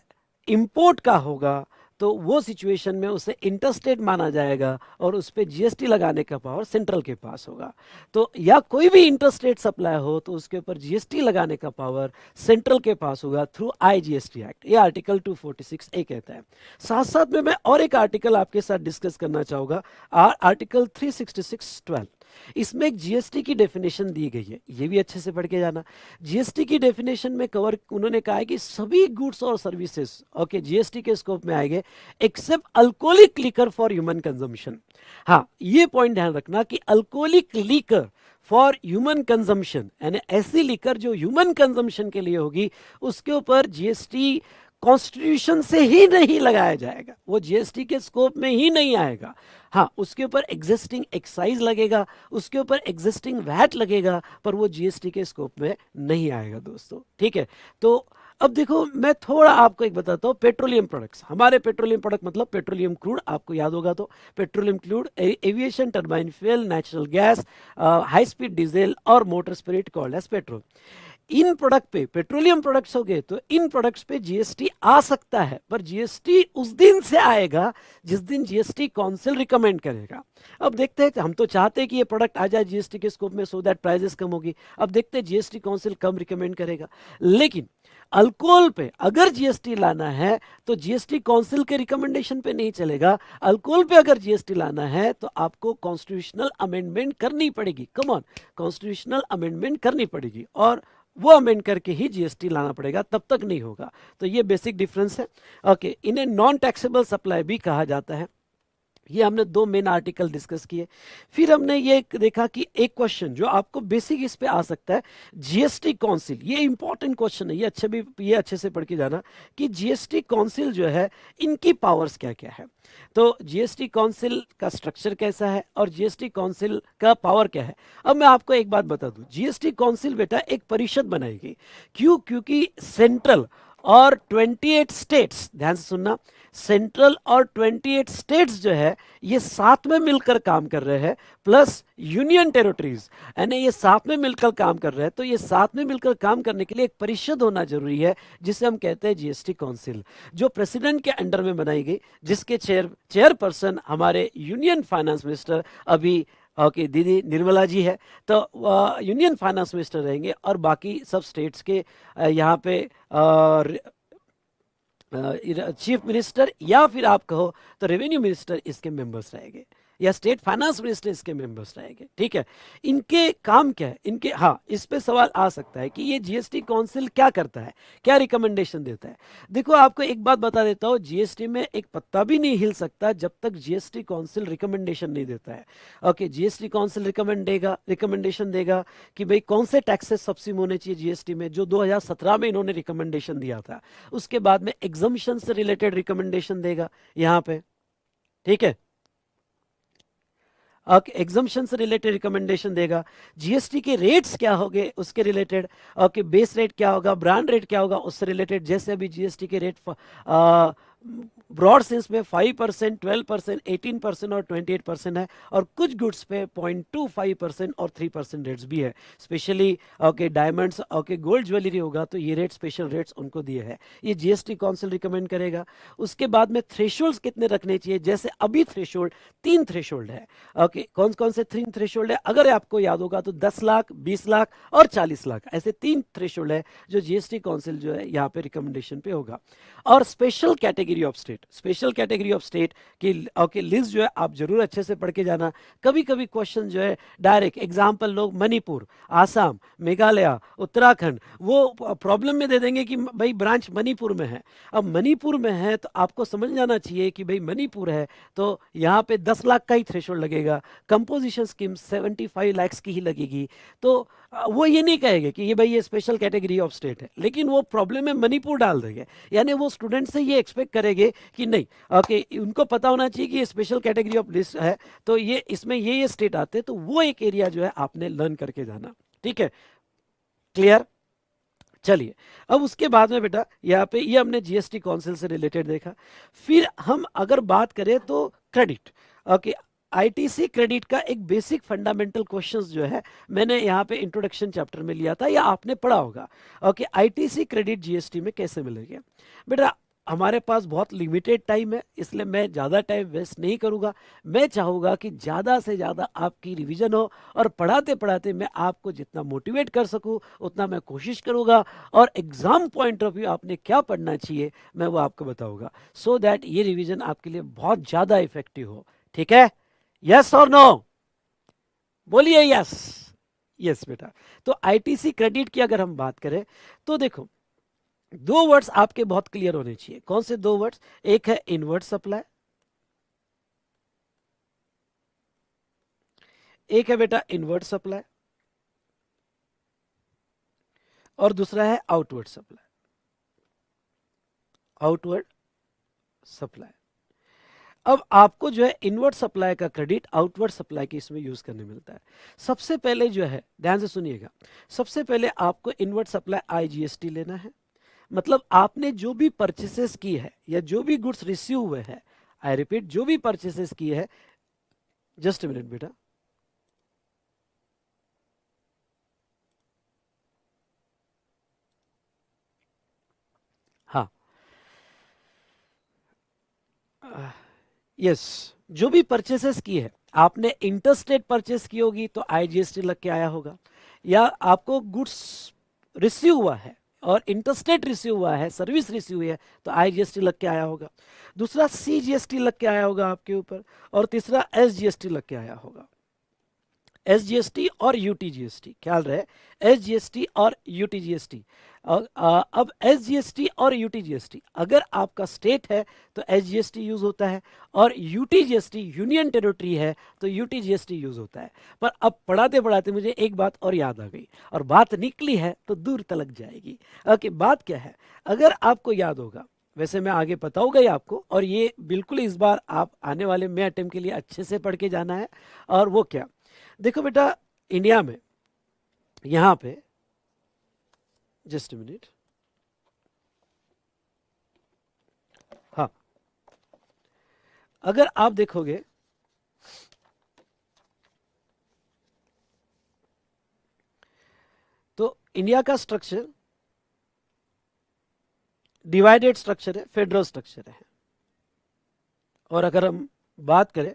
इंपोर्ट का होगा तो वो सिचुएशन में उसे इंटरस्टेट माना जाएगा और उस पर जीएसटी लगाने का पावर सेंट्रल के पास होगा। तो या कोई भी इंटरस्टेट सप्लाई हो तो उसके ऊपर जीएसटी लगाने का पावर सेंट्रल के पास होगा थ्रू आईजीएसटी एक्ट, ये आर्टिकल 246A कहता है। साथ साथ में मैं और एक आर्टिकल आपके साथ डिस्कस करना चाहूंगा, आर्टिकल 366(12). इसमें एक जीएसटी की डेफिनेशन दी गई है, ये भी अच्छे से पढ़ के जाना। जीएसटी की डेफिनेशन में कवर उन्होंने कहा है कि सभी गुड्स और सर्विसेज ओके जीएसटी के स्कोप में आएंगे except alcoholic liquor for human consumption. हाँ, ये पॉइंट ध्यान रखना कि alcoholic liquor for human consumption, यानी ऐसी लिकर जो ह्यूमन कंजम्पशन के लिए होगी, उसके ऊपर जीएसटी कॉन्स्टिट्यूशन से ही नहीं लगाया जाएगा, वो जीएसटी के स्कोप में ही नहीं आएगा। हाँ, उसके ऊपर एग्जिस्टिंग एक्साइज लगेगा, उसके ऊपर एग्जिस्टिंग वैट लगेगा, पर वो जीएसटी के स्कोप में नहीं आएगा दोस्तों। ठीक है, तो अब देखो मैं थोड़ा आपको एक बताता हूँ। पेट्रोलियम प्रोडक्ट्स, हमारे पेट्रोलियम प्रोडक्ट मतलब पेट्रोलियम क्रूड, आपको याद होगा तो petroleum crude, aviation turbine fuel, natural gas, high speed diesel और motor spirit called as petrol. इन प्रोडक्ट पे, पेट्रोलियम प्रोडक्ट्स हो गए, तो इन प्रोडक्ट्स पे जीएसटी आ सकता है, पर जीएसटी उस दिन से आएगा जिस दिन जीएसटी काउंसिल रिकमेंड करेगा। अब देखते हैं, हम तो चाहते हैं कि ये प्रोडक्ट आ जाए जीएसटी के स्कोप में, सो दैट प्राइसेस कम होगी। अब देखते हैं जीएसटी काउंसिल कम रिकमेंड करेगा। लेकिन अल्कोहल पे अगर जीएसटी लाना है तो जीएसटी काउंसिल के रिकमेंडेशन पे नहीं चलेगा। अल्कोहल पे अगर जीएसटी लाना है तो आपको कॉन्स्टिट्यूशनल अमेंडमेंट करनी पड़ेगी। कम ऑन, कॉन्स्टिट्यूशनल अमेंडमेंट करनी पड़ेगी और वो अमेंड करके ही जीएसटी लाना पड़ेगा, तब तक नहीं होगा। तो ये बेसिक डिफरेंस है। ओके, इन्हें नॉन टैक्सेबल सप्लाई भी कहा जाता है। ये हमने दो मेन आर्टिकल डिस्कस किए। फिर हमने ये देखा कि एक क्वेश्चन जो आपको बेसिक इस पे आ सकता है, जीएसटी काउंसिल, ये इंपॉर्टेंट क्वेश्चन है, ये अच्छे से पढ़ के जाना कि जीएसटी काउंसिल जो है इनकी पावर्स क्या क्या है। तो जीएसटी काउंसिल का स्ट्रक्चर कैसा है और जीएसटी काउंसिल का पावर क्या है। अब मैं आपको एक बात बता दूं, जीएसटी काउंसिल बेटा एक परिषद बनाएगी। क्यों? क्योंकि सेंट्रल और 28 स्टेट्स, ध्यान से सुनना, सेंट्रल और 28 स्टेट्स जो है ये साथ में मिलकर काम कर रहे हैं, प्लस यूनियन टेरिटरीज, यानी ये साथ में मिलकर काम कर रहे हैं। तो ये साथ में मिलकर काम करने के लिए एक परिषद होना जरूरी है, जिसे हम कहते हैं जीएसटी काउंसिल, जो प्रेसिडेंट के अंडर में बनाई गई, जिसके चेयरपर्सन हमारे यूनियन फाइनेंस मिनिस्टर अभी ओके दीदी निर्मला जी है। तो यूनियन फाइनेंस मिनिस्टर रहेंगे और बाकी सब स्टेट्स के यहाँ पे चीफ मिनिस्टर या फिर आप कहो तो रेवेन्यू मिनिस्टर इसके मेंबर्स रहेंगे, या स्टेट फाइनेंस मिनिस्टर इसके मेंबर्स रहेंगे। ठीक है, इनके काम क्या है, इनके, हाँ, इस पे सवाल आ सकता है कि ये जीएसटी काउंसिल क्या करता है, क्या रिकमेंडेशन देता है। देखो आपको एक बात बता देता हूँ, जीएसटी में एक पत्ता भी नहीं हिल सकता जब तक जीएसटी काउंसिल रिकमेंडेशन नहीं देता है। ओके, जीएसटी काउंसिल रिकमेंडेशन देगा कि भाई कौन से टैक्सेस सब्सिडी होने चाहिए जीएसटी में, जो 2017 में इन्होंने रिकमेंडेशन दिया था। उसके बाद में एग्जम्पशन से रिलेटेड रिकमेंडेशन देगा यहाँ पे। ठीक है, एग्जम्पशन से रिलेटेड रिकमेंडेशन देगा। जीएसटी के रेट्स क्या होंगे उसके रिलेटेड, ओके, बेस रेट क्या होगा, ब्रांड रेट क्या होगा उससे रिलेटेड। जैसे अभी जीएसटी के रेट ब्रॉड सेंस में 5%, 12%, 18% और 28% है, और कुछ गुड्स पे 0.25% और 3% रेट्स भी है। Specially okay diamonds, okay gold jewellery होगा तो ये रेट, स्पेशल रेट्स उनको दिए हैं। ये जीएसटी काउंसिल रिकमेंड करेगा। उसके बाद में थ्रेशोल्ड्स कितने रखने चाहिए, जैसे अभी थ्रेशोल्ड 3 थ्रेशोल्ड है। ओके, कौन कौन से 3 थ्रेशोल्ड है, अगर आपको याद होगा तो 10 लाख, 20 लाख और 40 लाख, ऐसे 3 थ्रेशोल्ड है जो जीएसटी काउंसिल जो है यहाँ पे रिकमेंडेशन पे होगा। और special category of state, special category of state की ओके लिस्ट जो है आप जरूर अच्छे से पढ़ के जाना। कभी कभी क्वेश्चन जो है डायरेक्ट एग्जांपल लोग मणिपुर, आसाम, मेघालय, उत्तराखंड, वो प्रॉब्लम में दे देंगे कि भाई ब्रांच मणिपुर में है। अब मणिपुर में है तो आपको समझ जाना चाहिए कि भाई मणिपुर है तो यहाँ पे 10 लाख का ही थ्रेशोल्ड लगेगा, कंपोजिशन स्कीम 75 लाख की ही लगेगी। तो वो ये नहीं कहेंगे कि ये भाई ये स्पेशल कैटेगरी ऑफ स्टेट है, लेकिन वो प्रॉब्लम में मणिपुर डाल देंगे। यानी वो स्टूडेंट से ये एक्सपेक्ट करेंगे कि नहीं, ओके, उनको पता होना चाहिए कि ये स्पेशल कैटेगरी ऑफ लिस्ट है, तो ये इसमें ये स्टेट आते हैं, तो वो एक एरिया जो है आपने लर्न करके जाना। ठीक है, क्लियर। चलिए, अब उसके बाद में बेटा यहाँ पे ये हमने जीएसटी काउंसिल से रिलेटेड देखा। फिर हम अगर बात करें तो क्रेडिट, ओके, आईटीसी क्रेडिट का एक बेसिक फंडामेंटल क्वेश्चंस जो है मैंने यहाँ पे इंट्रोडक्शन चैप्टर में लिया था या आपने पढ़ा होगा। ओके, आईटीसी क्रेडिट जीएसटी में कैसे मिलेगा बेटा। हमारे पास बहुत लिमिटेड टाइम है, इसलिए मैं ज़्यादा टाइम वेस्ट नहीं करूँगा। मैं चाहूँगा कि ज़्यादा से ज़्यादा आपकी रिवीजन हो और पढ़ाते पढ़ाते मैं आपको जितना मोटिवेट कर सकूँ उतना मैं कोशिश करूँगा, और एग्ज़ाम पॉइंट ऑफ व्यू आपने क्या पढ़ना चाहिए मैं वो आपको बताऊँगा, सो दैट ये रिवीजन आपके लिए बहुत ज़्यादा इफेक्टिव हो। ठीक है, यस और नो, बोलिए यस। यस बेटा, तो आईटीसी क्रेडिट की अगर हम बात करें तो देखो, दो वर्ड्स आपके बहुत क्लियर होने चाहिए। कौन से दो वर्ड्स? एक है इनवर्ट सप्लाई, एक है बेटा इनवर्ट सप्लाई, और दूसरा है आउटवर्ड सप्लाई। Outward supply. अब आपको जो है इनवर्ड सप्लाई का क्रेडिट आउटवर्ड सप्लाई के इसमें यूज करने मिलता है। सबसे पहले जो है, ध्यान से सुनिएगा, सबसे पहले आपको इनवर्ड सप्लाई आईजीएसटी लेना है। मतलब आपने जो भी परचेसेस की है या जो भी गुड्स रिसीव हुए हैं, आई रिपीट, जो भी परचेसेस की है, जस्ट मिनट बेटा, हाँ, यस, जो भी परचेसेस की है, आपने इंटरस्टेट परचेस की होगी तो आईजीएसटी लग के आया होगा, या आपको गुड्स रिसीव हुआ है और इंटरस्टेट रिसीव हुआ है, सर्विस रिसीव हुई है तो आईजीएसटी लग के आया होगा। दूसरा सीजीएसटी लग के आया होगा आपके ऊपर, और तीसरा एसजीएसटी लग के आया होगा। एसजीएसटी और यूटीजीएसटी, ख्याल रहे, एसजीएसटी और यूटीजीएसटी। अब एसजीएसटी और यूटीजीएसटी, अगर आपका स्टेट है तो एसजीएसटी यूज होता है, और यूटीजीएसटी यूनियन टेरिटरी है तो यूटीजीएसटी यूज होता है। पर अब पढ़ाते पढ़ाते मुझे एक बात और याद आ गई, और बात निकली है तो दूर तलक जाएगी। ओके, बात क्या है, अगर आपको याद होगा, वैसे मैं आगे बताऊंगा ही आपको, और ये बिल्कुल इस बार आप आने वाले मे अटेम्प्ट के लिए अच्छे से पढ़ के जाना है। और वो क्या, देखो बेटा, इंडिया में यहां पे, जस्ट मिनट, हाँ, अगर आप देखोगे तो इंडिया का स्ट्रक्चर डिवाइडेड स्ट्रक्चर है, फेडरल स्ट्रक्चर है। और अगर हम बात करें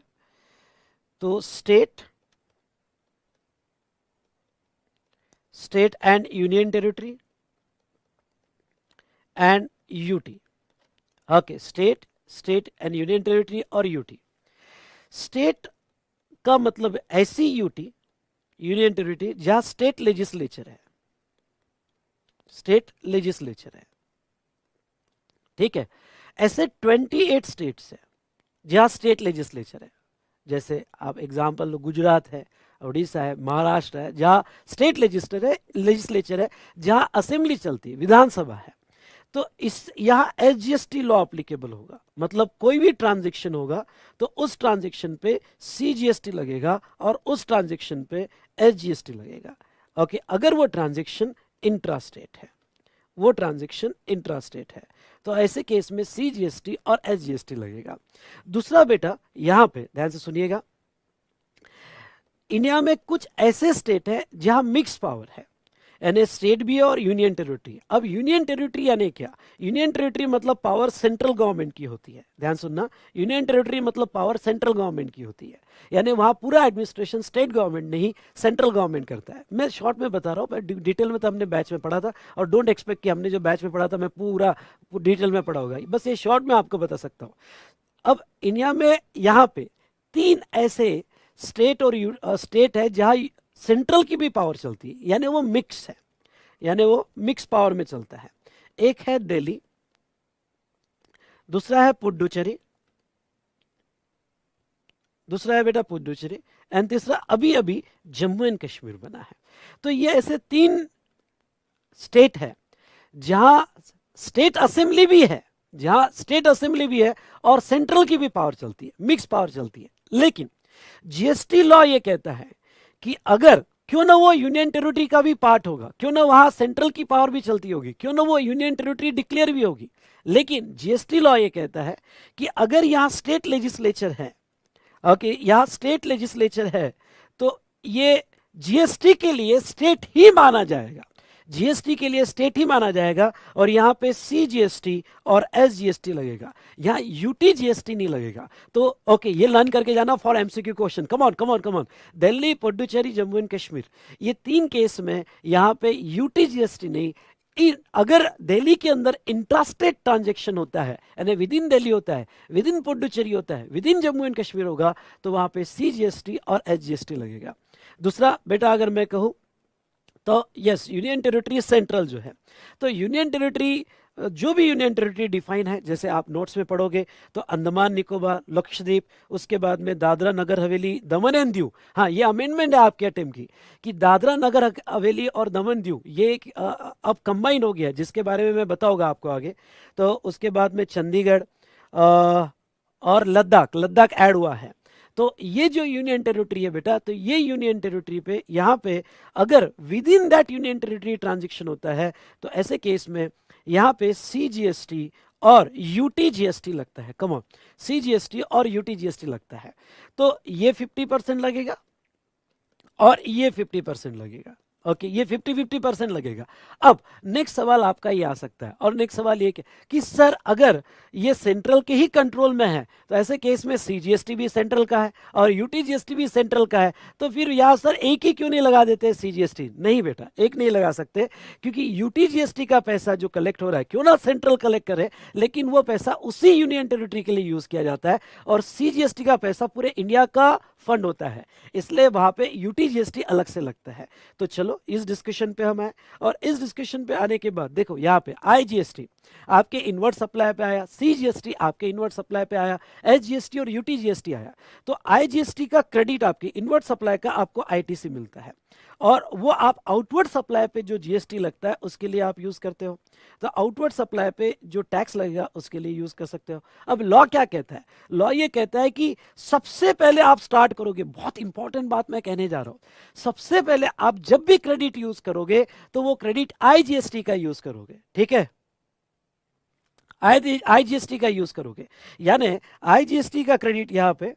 तो state and union territory and UT. Okay, state and union territory और यूटी। स्टेट का मतलब ऐसी यूटी, यूनियन टेरिटरी, जहां स्टेट लेजिस्लेचर है, स्टेट लेजिस्लेचर है, ठीक है। ऐसे 28 स्टेट्स है जहां स्टेट लेजिस्लेचर है। जैसे आप एग्जांपल लो, गुजरात है, उड़ीसा है, महाराष्ट्र है, जहां स्टेट लेजिस्लेचर है, जहां असेंबली चलती है, विधानसभा है। तो इस यहाँ एसजीएसटी लॉ एप्लीकेबल होगा। मतलब कोई भी ट्रांजैक्शन होगा तो उस ट्रांजैक्शन पे सीजीएसटी लगेगा और उस ट्रांजैक्शन पे एसजीएसटी लगेगा। ओके, अगर वो ट्रांजैक्शन इंट्रास्टेट है, वो ट्रांजैक्शन इंट्रास्टेट है, तो ऐसे केस में सीजीएसटी और एसजीएसटी लगेगा। दूसरा बेटा, यहां पे ध्यान से सुनिएगा, इंडिया में कुछ ऐसे स्टेट है जहां मिक्स पावर है, यानी स्टेट भी है और यूनियन टेरिटरी। अब यूनियन टेरिटरी यानी क्या, यूनियन टेरिटरी मतलब पावर सेंट्रल गवर्नमेंट की होती है, ध्यान सुनना, यूनियन टेरिटरी मतलब पावर सेंट्रल गवर्नमेंट की होती है, यानी वहां पूरा एडमिनिस्ट्रेशन स्टेट गवर्नमेंट नहीं, सेंट्रल गवर्नमेंट करता है। मैं शॉर्ट में बता रहा हूँ, डिटेल में तो हमने बैच में पढ़ा था, और डोंट एक्सपेक्ट कि हमने जो बैच में पढ़ा था मैं पूरा डिटेल में पढ़ा होगा, बस ये शॉर्ट में आपको बता सकता हूँ। अब इंडिया में यहाँ पे 3 ऐसे स्टेट और स्टेट है जहां सेंट्रल की भी पावर चलती है, यानी वो मिक्स है, यानी वो मिक्स पावर में चलता है। एक है दिल्ली, दूसरा है पुडुचेरी, दूसरा है बेटा पुडुचेरी, एंड तीसरा अभी अभी जम्मू एंड कश्मीर बना है। तो ये ऐसे 3 स्टेट है जहां स्टेट असेंबली भी है, जहां स्टेट असेंबली भी है और सेंट्रल की भी पावर चलती है, मिक्स पावर चलती है। लेकिन जीएसटी लॉ ये कहता है कि अगर, क्यों ना वो यूनियन टेरिटरी का भी पार्ट होगा, क्यों ना वहां सेंट्रल की पावर भी चलती होगी, क्यों ना वो यूनियन टेरिटरी डिक्लेयर भी होगी, लेकिन जीएसटी लॉ ये कहता है कि अगर यहां स्टेट लेजिस्लेचर है, ओके, यहां स्टेट लेजिस्लेचर है, तो ये जीएसटी के लिए स्टेट ही माना जाएगा, जीएसटी के लिए स्टेट ही माना जाएगा, और यहां पे सीजीएसटी और एसजीएसटी लगेगा, यहां यूटीजीएसटी नहीं लगेगा। तो ओके, ये लर्न करके जाना for MCQ question, come on come on come on. Delhi, Puducherry, Jammu and Kashmir, ये 3 केस में यहां पे यूटीजीएसटी नहीं, अगर दिल्ली के अंदर इंट्रास्टेट ट्रांजैक्शन होता है, यानी विद इन दिल्ली होता है, विद इन पुडुचेरी होता है, with in Jammu and Kashmir होगा, तो वहां पे सीजीएसटी और एसजीएसटी लगेगा। दूसरा बेटा, अगर मैं कहूं तो यस, यूनियन टेरिटरी सेंट्रल जो है, तो यूनियन टेरिटरी जो भी यूनियन टेरिटरी डिफाइन है, जैसे आप नोट्स में पढ़ोगे तो अंडमान निकोबार, लक्षद्वीप, उसके बाद में दादरा नगर हवेली, दमन एंड दीव। हाँ, ये अमेंडमेंट है आपके अटेम्प्ट की कि दादरा नगर हवेली और दमन दीव ये अब कंबाइन हो गया, जिसके बारे में मैं बताऊंगा आपको आगे। तो उसके बाद में चंडीगढ़ और लद्दाख, लद्दाख ऐड हुआ है। तो ये जो यूनियन टेरिटरी है बेटा, तो ये यूनियन टेरिटरी पे यहाँ पे अगर with in that union territory transaction होता है तो ऐसे केस में यहाँ पे CGST और UTGST लगता है। कम ऑन, CGST और UTGST लगता है। तो ये 50% लगेगा और ये 50% लगेगा। ओके, ये 50-50% लगेगा। अब नेक्स्ट सवाल आपका ये आ सकता है, और नेक्स्ट सवाल ये कि सर अगर ये सेंट्रल के ही कंट्रोल में है तो ऐसे केस में CGST भी सेंट्रल का है और UTGST भी सेंट्रल का है, तो फिर यहाँ सर एक ही क्यों नहीं लगा देते CGST? नहीं बेटा, एक नहीं लगा सकते, क्योंकि UTGST का पैसा जो कलेक्ट हो रहा है, क्यों ना सेंट्रल कलेक्ट करे, लेकिन वो पैसा उसी यूनियन टेरिटरी के लिए यूज किया जाता है, और CGST का पैसा पूरे इंडिया का फंड होता है, इसलिए वहां पे UTGST अलग से लगता है। तो चलो इस डिस्कशन पे हम आए, और इस डिस्कशन पे आने के बाद देखो यहाँ पे IGST आपके इनवर्ट सप्लाई पे आया, CGST आपके इनवर्ट सप्लाई पे आया, SGST और UTGST आया। तो IGST का क्रेडिट आपकी इनवर्ट सप्लाई का आपको ITC मिलता है, और वो आप आउटवर्ड सप्लाई पे जो GST लगता है उसके लिए आप यूज करते हो। तो आउटवर्ड सप्लाई पे जो टैक्स लगेगा उसके लिए यूज कर सकते हो। अब लॉ क्या कहता है? लॉ ये कहता है कि सबसे पहले आप स्टार्ट करोगे, बहुत इंपॉर्टेंट बात मैं कहने जा रहा हूं, सबसे पहले आप जब भी क्रेडिट यूज करोगे तो वो क्रेडिट IGST का यूज करोगे। ठीक है, IGST का यूज करोगे, यानी IGST का क्रेडिट यहां पे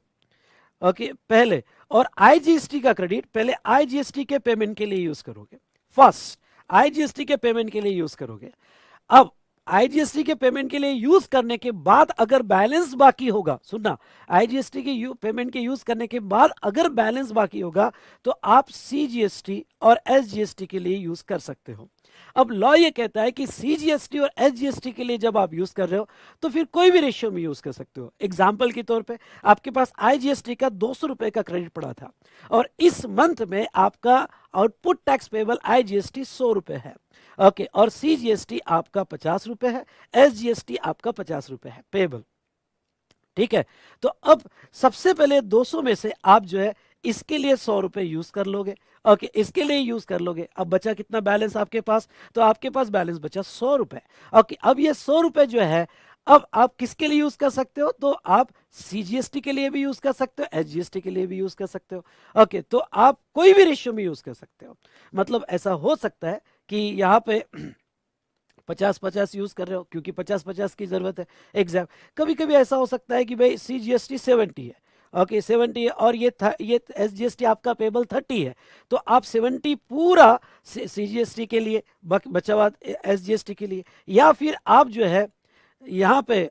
ओके पहले, और IGST का क्रेडिट पहले IGST के पेमेंट के लिए यूज करोगे। फर्स्ट IGST के पेमेंट के लिए यूज करोगे। अब IGST के पेमेंट के लिए यूज करने के बाद अगर बैलेंस बाकी होगा, सुनना, IGST के पेमेंट के यूज करने के बाद अगर बैलेंस बाकी होगा तो आप CGST और SGST के लिए यूज कर सकते हो। अब लॉ ये कहता है कि CGST और SGST के लिए जब आप यूज कर रहे हो तो फिर कोई भी रेशियो में यूज कर सकते हो। एग्जाम्पल के तौर पे आपके पास IGST का 200 रुपए का क्रेडिट पड़ा था, और इस मंथ में आपका आउटपुट टैक्स पेबल IGST 100 रुपए है। ओके, और CGST आपका 50 रुपए है, SGST आपका 50 रुपए है पेबल। ठीक है, तो अब सबसे पहले 200 में से आप जो है इसके लिए 100 रुपए यूज कर लोगे। ओके, इसके लिए यूज कर लोगे। अब बचा कितना बैलेंस आपके पास? तो आपके पास बैलेंस बचा 100 रुपए। ओके, अब ये 100 रुपए जो है अब आप किसके लिए यूज कर सकते हो? तो आप CGST के लिए भी यूज कर सकते हो, SGST के लिए भी यूज कर सकते हो। ओके, तो आप कोई भी रेशियो में यूज कर सकते हो। मतलब ऐसा हो सकता है कि यहाँ पे 50-50 यूज कर रहे हो क्योंकि 50-50 की जरूरत है। एग्जाम कभी कभी ऐसा हो सकता है कि भाई CGST 70 है, ओके 70 है, और ये SGST आपका पेबल 30 है, तो आप 70 पूरा CGST के लिए, बचा हुआ SGST के लिए, या फिर आप जो है यहाँ पे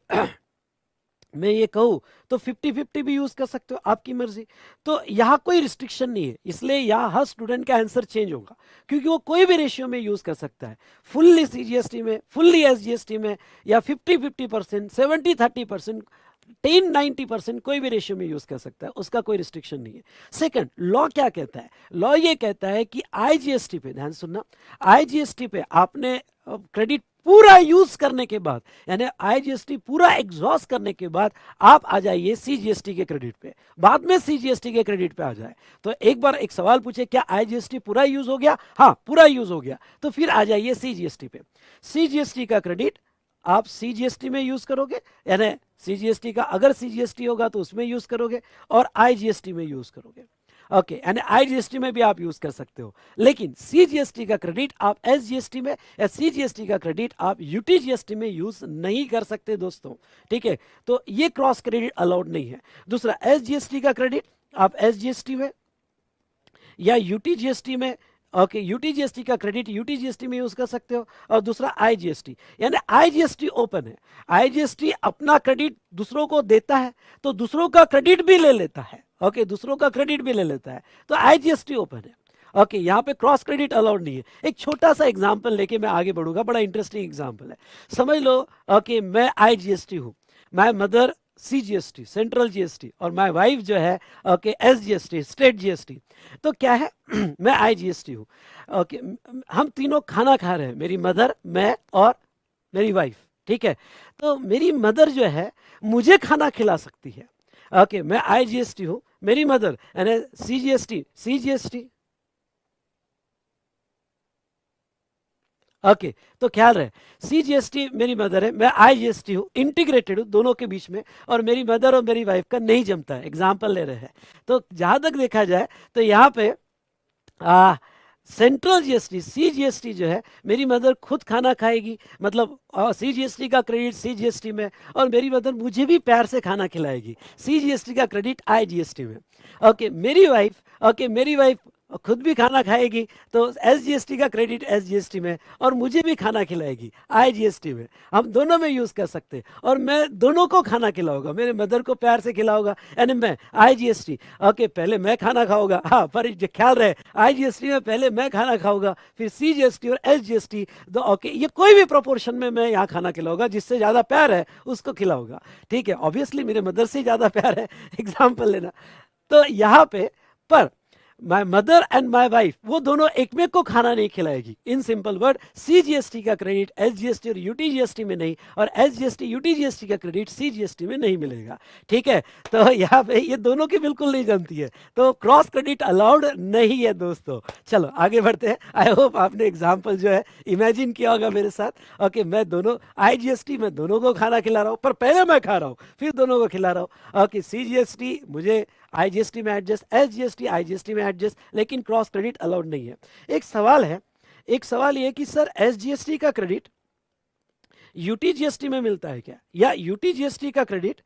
मैं ये कहूँ तो 50-50 भी यूज कर सकते हो, आपकी मर्जी। तो यहाँ कोई रिस्ट्रिक्शन नहीं है, इसलिए यहाँ हर स्टूडेंट का आंसर चेंज होगा, क्योंकि वो कोई भी रेशियो में यूज कर सकता है, फुल्ली CGST में, फुल्ली SGST में, या 50-50%, 70-30%, 10-90%, कोई भी रेशियो में यूज कर सकता है, उसका कोई रिस्ट्रिक्शन नहीं है। सेकंड, लॉ क्या कहता है? लॉ ये कहता है कि IGST पे, ध्यान सुनना, IGST पे आपने क्रेडिट पूरा यूज करने के बाद, यानी IGST पूरा एग्जॉस्ट करने के बाद आप आ जाइए CGST के क्रेडिट पे, बाद में CGST के क्रेडिट पे आ जाए। तो एक बार एक सवाल पूछे, क्या IGST पूरा यूज हो गया? हाँ, पूरा यूज हो गया, तो फिर आ जाइए CGST पे। CGST का क्रेडिट आप CGST में यूज करोगे, यानी CGST का अगर CGST होगा तो उसमें यूज करोगे, और IGST में यूज करोगे। ओके, यानी IGST में भी आप यूज कर सकते हो, लेकिन CGST का क्रेडिट आप SGST में, या CGST का क्रेडिट आप UTGST में यूज नहीं कर सकते दोस्तों। ठीक है, तो ये क्रॉस क्रेडिट अलाउड नहीं है। दूसरा, SGST का क्रेडिट आप SGST में या UTGST में, ओके, UTGST का क्रेडिट UTGST में यूज कर सकते हो। और दूसरा IGST, यानी IGST ओपन है, IGST अपना क्रेडिट दूसरों को देता है तो दूसरों का क्रेडिट भी ले लेता है। ओके, दूसरों का क्रेडिट भी ले लेता है, तो IGST ओपन है। ओके, यहाँ पे क्रॉस क्रेडिट अलाउड नहीं है। एक छोटा सा एग्जाम्पल लेके मैं आगे बढ़ूंगा, बड़ा इंटरेस्टिंग एग्जाम्पल है, समझ लो। ओके, मैं IGST हूँ, my mother CGST, central GST, और माय वाइफ जो है ओके SGST, स्टेट GST। तो क्या है मैं IGST हूँ। ओके, हम तीनों खाना खा रहे हैं, मेरी मदर, मैं और मेरी वाइफ, ठीक है। तो मेरी मदर जो है मुझे खाना खिला सकती है। ओके, मैं IGST हूं, मेरी मदर यानी CGST। ओके, तो ख्याल रहे, CGST मेरी मदर है, मैं IGST हूँ, इंटीग्रेटेड हूँ दोनों के बीच में, और मेरी मदर और मेरी वाइफ का नहीं जमता है, एग्जाम्पल ले रहे हैं। तो जहां तक देखा जाए तो यहाँ पे सेंट्रल GST CGST जो है, मेरी मदर खुद खाना खाएगी, मतलब CGST का क्रेडिट CGST में, और मेरी मदर मुझे भी प्यार से खाना खिलाएगी, CGST का क्रेडिट IGST में। ओके, मेरी वाइफ खुद भी खाना खाएगी, तो SGST का क्रेडिट SGST में, और मुझे भी खाना खिलाएगी IGST में। हम दोनों में यूज कर सकते हैं, और मैं दोनों को खाना खिलाऊंगा, मेरे मदर को प्यार से खिलाऊंगा, यानी मैं IGST। ओके, पहले मैं खाना खाऊंगा, हाँ, पर ख्याल रहे IGST में पहले मैं खाना खाऊंगा, फिर CGST और SGST दो। ओके, ये कोई भी प्रोपोर्शन में मैं यहाँ खाना खिलाऊंगा, जिससे ज्यादा प्यार है उसको खिलाऊंगा, ठीक है। ऑब्वियसली मेरे मदर से ज्यादा प्यार है, एग्जाम्पल लेना। तो यहाँ पे पर my mother and my wife वो दोनों एक में को खाना नहीं खिलाएगी। इन सिंपल वर्ड, CGST का क्रेडिट SGST और UTGST में नहीं, और SGST UTGST का क्रेडिट CGST में नहीं मिलेगा, ठीक है। तो यहाँ पे ये दोनों की बिल्कुल नहीं जमती है, तो क्रॉस क्रेडिट अलाउड नहीं है दोस्तों। चलो आगे बढ़ते हैं। आई होप आपने एग्जाम्पल जो है इमेजिन किया होगा मेरे साथ। ओके, मैं दोनों IGST में दोनों को खाना खिला रहा हूँ, पर पहले मैं खा रहा हूँ फिर दोनों को खिला रहा हूँ। ओके, CGST मुझे IGST में एडजस्ट, SGST IGST में एडजस्ट, लेकिन क्रॉस क्रेडिट अलाउड नहीं है। एक सवाल है, एक सवाल ये कि सर SGST का क्रेडिट UTGST में मिलता है क्या, या UTGST का क्रेडिट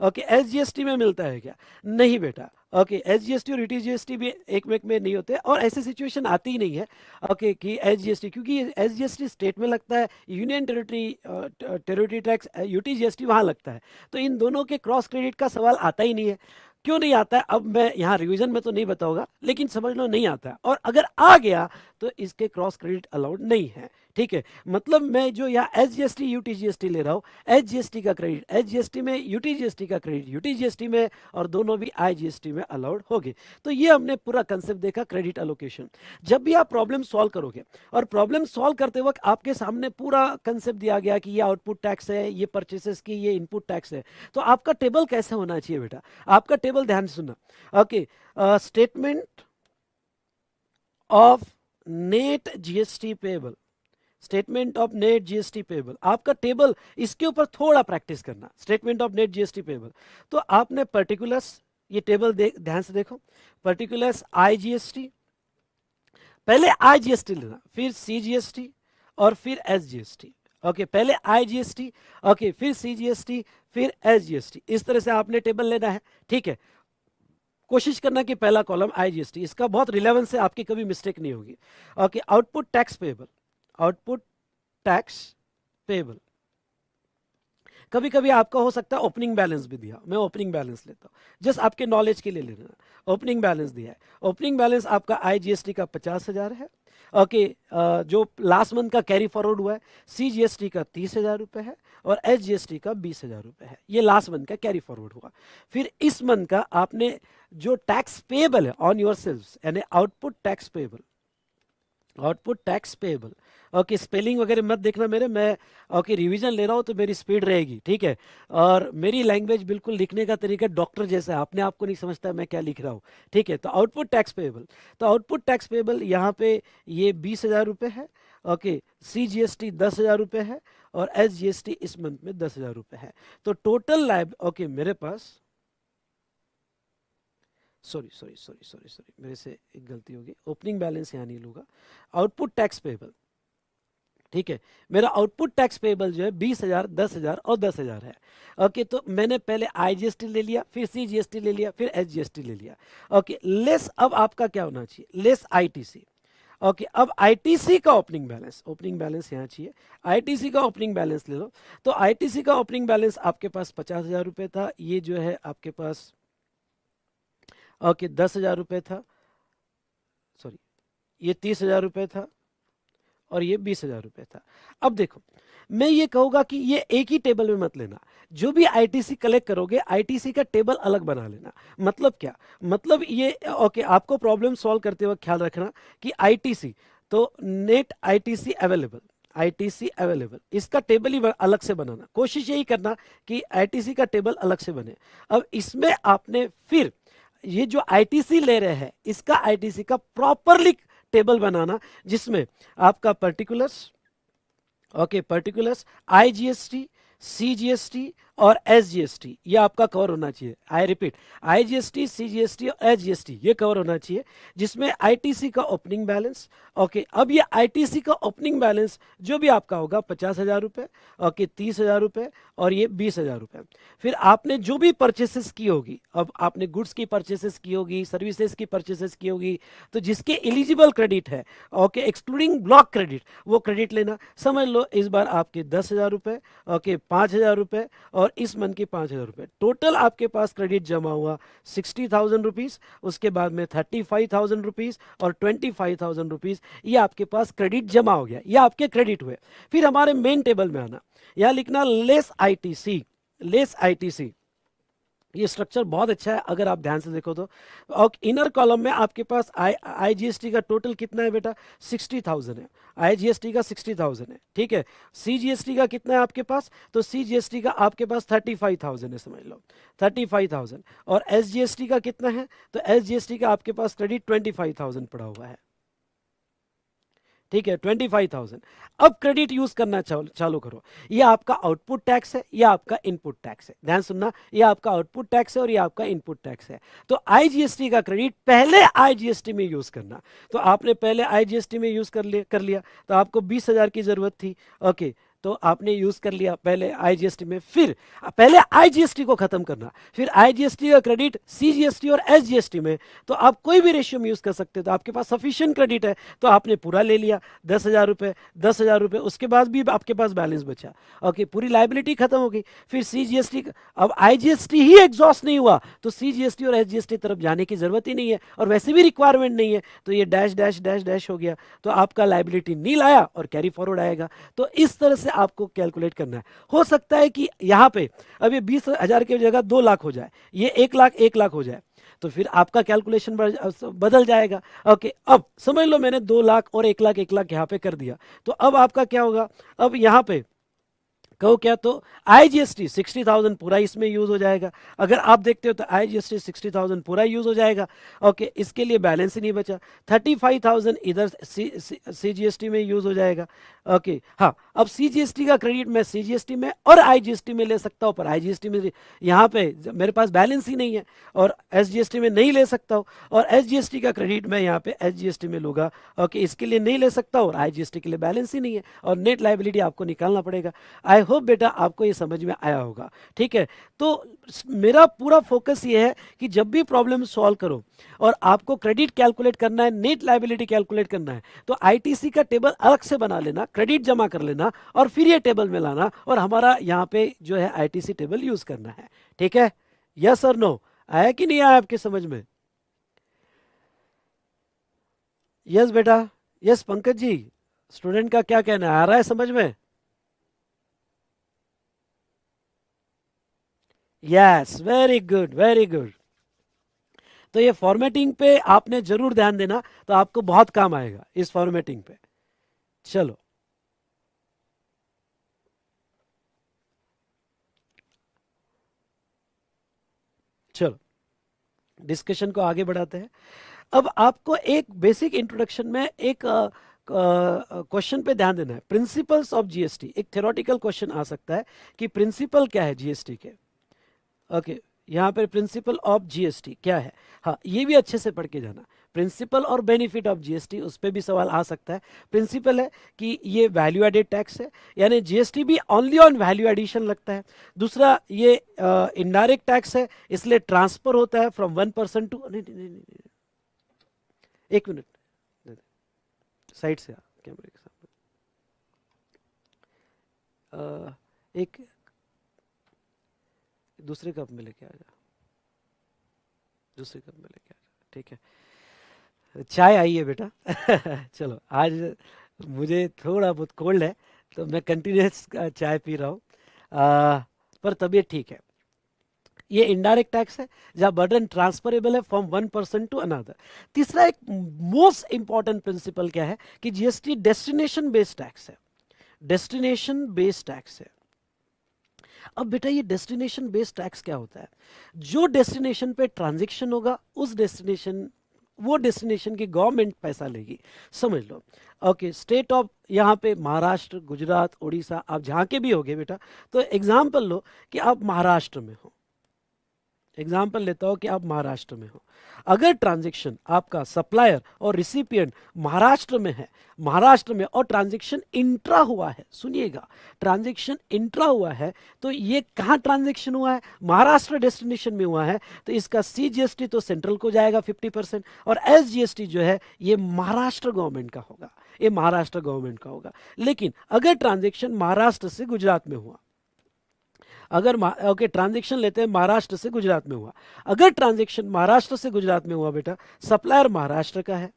ओके SGST में मिलता है क्या? नहीं बेटा। ओके, SGST और UTGST भी एक में नहीं होते, और ऐसी सिचुएशन आती ही नहीं है ओके कि SGST, क्योंकि SGST स्टेट में लगता है, यूनियन टेरिटरी टैक्स UTGST वहाँ लगता है, तो इन दोनों के क्रॉस क्रेडिट का सवाल आता ही नहीं है। क्यों नहीं आता है, अब मैं यहाँ रिवीजन में तो नहीं बताऊंगा, लेकिन समझ लो नहीं आता है, और अगर आ गया तो इसके क्रॉस क्रेडिट अलाउड नहीं है, ठीक है। मतलब मैं जो यहाँ SGST UTGST ले रहा हूँ, SGST का क्रेडिट SGST में, UTGST का क्रेडिट UTGST में, और दोनों भी IGST में अलाउड हो गए। तो ये हमने पूरा कंसेप्ट देखा क्रेडिट एलोकेशन। जब भी आप प्रॉब्लम सॉल्व करोगे, और प्रॉब्लम सॉल्व करते वक्त आपके सामने पूरा कंसेप्ट दिया गया कि ये आउटपुट टैक्स है, ये परचेसेस की, ये इनपुट टैक्स है, तो आपका टेबल कैसे होना चाहिए बेटा? आपका टेबल ध्यान से सुनना। Okay, statement of net GST payable, statement of net GST payable, आपका टेबल, इसके ऊपर थोड़ा प्रैक्टिस करना। Statement of net GST payable, तो आपने पर्टिकुलर्स, ये टेबल ध्यान से देखो, पर्टिकुलर्स IGST, पहले IGST लेना, फिर CGST और फिर SGST। ओके, पहले IGST, ओके, फिर CGST, फिर SGST, इस तरह से आपने टेबल लेना है, ठीक है। कोशिश करना कि पहला कॉलम IGST, इसका बहुत रिलेवेंस है, आपकी कभी मिस्टेक नहीं होगी। Okay, output tax payable, output tax payable, कभी कभी आपका हो सकता है ओपनिंग बैलेंस भी दिया, मैं ओपनिंग बैलेंस लेता हूँ, जस्ट आपके नॉलेज के लिए लेना। ओपनिंग बैलेंस दिया है, ओपनिंग बैलेंस आपका IGST का 50,000 है। ओके, जो लास्ट मंथ का कैरी फॉरवर्ड हुआ है, CGST का 30,000 रुपये है, और SGST का 20,000 रुपये है, ये लास्ट मंथ का कैरी फॉरवर्ड हुआ। फिर इस मंथ का आपने जो टैक्स पेबल है ऑन योर सेल्स, यानी output tax payable, output tax payable. Okay, spelling वगैरह मत देखना मेरे, मैं ओके रिवीजन ले रहा हूँ तो मेरी स्पीड रहेगी, ठीक है। और मेरी लैंग्वेज बिल्कुल लिखने का तरीका डॉक्टर जैसा है, अपने आप को नहीं समझता मैं क्या लिख रहा हूँ, ठीक है। तो आउटपुट टैक्स पेबल, तो आउटपुट टैक्स पेबल यहाँ पे ये 20,000 रुपये है। ओके, CGST 10,000 रुपये है, और SGST इस मंथ में 10,000 रुपये है। तो टोटल लाइब, ओके मेरे पास, सॉरी मेरे से एक गलती होगी, ओपनिंग बैलेंस यहाँ नहीं लूंगा, आउटपुट टैक्स पेबल, ठीक है। मेरा आउटपुट टैक्स पेबल जो है 20,000, 10,000 और 10,000 है। ओके, तो मैंने पहले IGST ले लिया, फिर CGST ले लिया, फिर SGST ले लिया। ओके, लेस अब आपका क्या होना चाहिए, लेस ITC। ओके, अब ITC का ओपनिंग बैलेंस, ओपनिंग बैलेंस यहाँ चाहिए, ITC का ओपनिंग बैलेंस ले लो। तो ITC का ओपनिंग बैलेंस आपके पास 50,000 रुपये था, ये जो है आपके पास ओके 10,000 रुपये था, सॉरी ये 30,000 रुपये था, और ये 20,000 रुपये था। अब देखो, मैं ये कहूंगा कि ये एक ही टेबल में मत लेना, जो भी ITC कलेक्ट करोगे ITC का टेबल अलग बना लेना। मतलब क्या, मतलब ये ओके, आपको प्रॉब्लम सॉल्व करते वक्त ख्याल रखना कि ITC, तो net ITC available, ITC available, इसका टेबल ही अलग से बनाना, कोशिश यही करना कि आईटीसी का टेबल अलग से बने। अब इसमें आपने फिर ये जो आईटीसी ले रहे हैं इसका आईटीसी का प्रॉपरली टेबल बनाना, जिसमें आपका particulars, okay, particulars, IGST, CGST और एसजीएसटी ये आपका कवर होना चाहिए। आई रिपीट, आईजीएसटी, सीजीएसटी और एसजीएसटी ये कवर होना चाहिए, जिसमें आईटीसी का ओपनिंग बैलेंस, ओके। अब ये आईटीसी का ओपनिंग बैलेंस जो भी आपका होगा 50,000 रुपये, ओके, 30,000 रुपये और ये 20,000 रुपये। फिर आपने जो भी परचेसेस की होगी, अब आपने गुड्स की परचेसेस की होगी, सर्विसेज की परचेसेस की होगी, तो जिसके एलिजिबल क्रेडिट है, ओके, एक्सक्लूडिंग ब्लॉक क्रेडिट, वो क्रेडिट लेना। समझ लो इस बार आपके 10,000 रुपये, ओके, 5,000 रुपये और इस मंथ के 5,000 रुपये, टोटल आपके पास क्रेडिट जमा हुआ 60,000 रुपीज़। उसके बाद में 35,000 रुपीज़ और 25,000 रुपीज़ ये आपके पास क्रेडिट जमा हो गया, ये आपके क्रेडिट हुए। फिर हमारे मेन टेबल में आना, यहां लिखना लेस आईटीसी, लेस आईटीसी। ये स्ट्रक्चर बहुत अच्छा है अगर आप ध्यान से देखो तो। और इनर कॉलम में आपके पास आईजीएसटी का टोटल कितना है बेटा, 60,000 है। आईजीएसटी का 60,000 है, ठीक है। सीजीएसटी का कितना है आपके पास, तो सीजीएसटी का आपके पास 35,000 है, समझ लो 35,000। और एसजीएसटी का कितना है, तो एसजीएसटी का आपके पास क्रेडिट 25,000 पड़ा हुआ है, ठीक है, 25,000। अब क्रेडिट यूज करना चालू करो। ये आपका आउटपुट टैक्स है, ये आपका इनपुट टैक्स है, ध्यान सुनना, ये आपका आउटपुट टैक्स है और ये आपका इनपुट टैक्स है। तो आईजीएसटी का क्रेडिट पहले आईजीएसटी में यूज करना। तो आपने पहले आईजीएसटी में यूज कर लिया, तो आपको 20,000 की जरूरत थी, ओके, तो आपने यूज कर लिया पहले आईजीएसटी में। फिर पहले आईजीएसटी को खत्म करना, फिर आईजीएसटी का क्रेडिट सीजीएसटी और एसजीएसटी में। तो आप कोई भी रेशियो में यूज कर सकते हो। तो आपके पास सफिशिएंट क्रेडिट है तो आपने पूरा ले लिया 10,000 रुपये, 10,000 रुपये, उसके बाद भी आपके पास बैलेंस बचा, ओके, पूरी लाइबिलिटी खत्म हो गई। फिर सीजीएसटी, अब आईजीएसटी ही एग्जॉस्ट नहीं हुआ तो सीजीएसटी और एसजीएसटी तरफ जाने की जरूरत ही नहीं है, और वैसे भी रिक्वायरमेंट नहीं है, तो ये डैश डैश डैश डैश हो गया, तो आपका लाइबिलिटी नील आया और कैरी फॉरवर्ड आएगा। तो इस तरह से आपको कैलकुलेट करना है। हो सकता है कि यहाँ पे अब ये 20,000 की जगह 2 लाख हो जाए, ये 1 लाख हो जाए, तो फिर आपका कैलकुलेशन बदल जाएगा, ओके। अब समझ लो मैंने 2 लाख और 1 लाख यहाँ पे कर दिया, तो अब आपका क्या होगा, अब यहाँ पे कहो क्या, तो आईजीएसटी 60,000 पूरा इसमें यूज हो जाएगा। अगर आप देखते हो तो आईजीएसटी 60,000 पूरा यूज हो जाएगा, ओके, इसके लिए बैलेंस ही नहीं बचा। 35,000 इधर सीजीएसटी में यूज हो जाएगा, ओके। हाँ, अब सीजीएसटी का क्रेडिट मैं सीजीएसटी में और आईजीएसटी में ले सकता हूँ, पर आईजीएसटी में यहाँ पे मेरे पास बैलेंस ही नहीं है, और एसजीएसटी में नहीं ले सकता हूँ, और एसजीएसटी का क्रेडिट मैं यहाँ पे एसजीएसटी में लूंगा, ओके, इसके लिए नहीं ले सकता हूँ, और आईजीएसटी के लिए बैलेंस ही नहीं है, और नेट लायबिलिटी आपको निकालना पड़ेगा। आई होप बेटा आपको ये समझ में आया होगा, ठीक है। तो मेरा पूरा फोकस ये है कि जब भी प्रॉब्लम सॉल्व करो और आपको क्रेडिट कैलकुलेट करना है, नेट लायबिलिटी कैलकुलेट करना है, तो आईटीसी का टेबल अलग से बना लेना, क्रेडिट जमा कर लेना और फिर ये टेबल में लाना, और हमारा यहाँ पे जो है आईटीसी टेबल यूज करना है, ठीक है। यस और नो, आया कि नहीं आया आपके समझ में? यस बेटा, यस पंकज जी, स्टूडेंट का क्या कहना है, आ रहा है समझ में? Yes, very good, very good. तो ये फॉर्मेटिंग पे आपने जरूर ध्यान देना, तो आपको बहुत काम आएगा इस फॉर्मेटिंग पे। चलो, चलो डिस्कशन को आगे बढ़ाते हैं। अब आपको एक बेसिक इंट्रोडक्शन में एक क्वेश्चन पे ध्यान देना है, प्रिंसिपल्स ऑफ जीएसटी। एक थ्योरेटिकल क्वेश्चन आ सकता है कि प्रिंसिपल क्या है जीएसटी के, ओके। यहाँ पर प्रिंसिपल ऑफ जीएसटी क्या है, हाँ, ये भी अच्छे से पढ़ के जाना। प्रिंसिपल और बेनिफिट ऑफ जीएसटी, उस पर भी सवाल आ सकता है। प्रिंसिपल है कि ये वैल्यू एडेड टैक्स है, यानी जीएसटी भी ओनली ऑन वैल्यू एडिशन लगता है। दूसरा, ये इनडायरेक्ट टैक्स है, इसलिए ट्रांसफर होता है फ्रॉम 1% टू, नहीं, एक मिनट, साइड से कैमरे के सामने, एक दूसरे कप में लेके आ जा, दूसरे कप में लेके आ जा, ठीक है। चाय आई है बेटा चलो, आज मुझे थोड़ा बहुत कोल्ड है तो मैं कंटिन्यूस चाय पी रहा हूँ, पर तबीयत ठीक है। ये इनडायरेक्ट टैक्स है जहां बर्डन ट्रांसफरेबल है फ्रॉम 1% टू अनदर। तीसरा, एक मोस्ट इंपॉर्टेंट प्रिंसिपल क्या है कि जीएसटी डेस्टिनेशन बेस्ड टैक्स है, डेस्टिनेशन बेस्ड टैक्स है। अब बेटा ये डेस्टिनेशन बेस्ड टैक्स क्या होता है? जो डेस्टिनेशन पे ट्रांजैक्शन होगा उस डेस्टिनेशन, वो डेस्टिनेशन की गवर्नमेंट पैसा लेगी। समझ लो, ओके, स्टेट ऑफ यहाँ पे महाराष्ट्र, गुजरात, उड़ीसा, आप जहाँ के भी होगे बेटा, तो एग्जाम्पल लो कि आप महाराष्ट्र में हो, एग्जाम्पल लेता हूं कि आप महाराष्ट्र में हो। अगर ट्रांजैक्शन आपका सप्लायर और रिसिपिएंट महाराष्ट्र में है, महाराष्ट्र में, और ट्रांजैक्शन इंट्रा हुआ है, सुनिएगा, ट्रांजैक्शन इंट्रा हुआ है, तो ये कहाँ ट्रांजैक्शन हुआ है? महाराष्ट्र डेस्टिनेशन में हुआ है, तो इसका CGST तो सेंट्रल को जाएगा 50%, और SGST जो है ये महाराष्ट्र गवर्नमेंट का होगा, ये महाराष्ट्र गवर्नमेंट का होगा। लेकिन अगर ट्रांजैक्शन महाराष्ट्र से गुजरात में हुआ, अगर ओके, ट्रांजैक्शन लेते हैं महाराष्ट्र से गुजरात में हुआ, अगर ट्रांजैक्शन महाराष्ट्र से गुजरात में हुआ बेटा, सप्लायर महाराष्ट्र का है,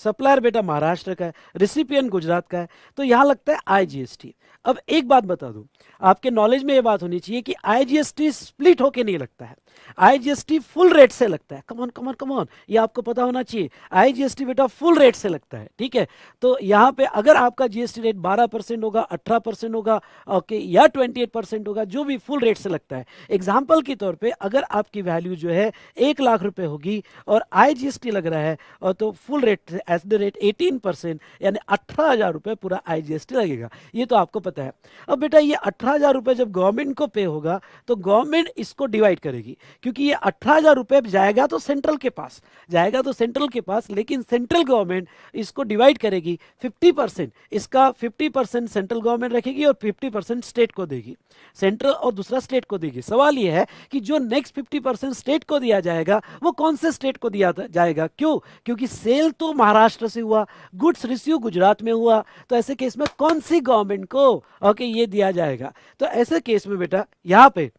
सप्लायर बेटा महाराष्ट्र का है, रिसिपिएंट गुजरात का है, तो यहां लगता है IGST। अब एक बात बता दूं, आपके नॉलेज में ये बात होनी चाहिए कि IGST स्प्लिट होके नहीं लगता है, IGST फुल रेट से लगता है। कमॉन कमॉन कमॉन, ये आपको पता होना चाहिए, IGST बेटा फुल रेट से लगता है, ठीक है। तो यहाँ पे अगर आपका GST रेट 12% होगा, 18% होगा, ओके, या 28% होगा, जो भी फुल रेट से लगता है। एग्जाम्पल के तौर पर अगर आपकी वैल्यू जो है 1 लाख रुपए होगी और IGST लग रहा है, और तो full rate at the rate 18%, यानी 18,000 रुपए पूरा IGST लगेगा, ये तो आपको पता है। अब बेटा ये 18,000 रुपए जब गवर्नमेंट को पे होगा तो गवर्नमेंट इसको डिवाइड करेगी, क्योंकि ये 18,000 रुपए जाएगा तो सेंट्रल के पास, जाएगा तो सेंट्रल के पास, लेकिन सेंट्रल गवर्नमेंट इसको डिवाइड करेगी 50%, इसका 50% सेंट्रल गवर्नमेंट रखेगी और 50% स्टेट को देगी, सेंट्रल और दूसरा स्टेट को देगी। सवाल ये है कि जो नेक्स्ट 50% स्टेट को दिया जाएगा वो कौन से स्टेट को दिया जाएगा? क्यों? क्योंकि सेल तो महाराष्ट्र से हुआ, गुड्स रिसीव गुजरात में हुआ, तो ऐसे केस में कौन सी गवर्नमेंट को ओके ये दिया जाएगा? तो ऐसे केस में बेटा यहां पे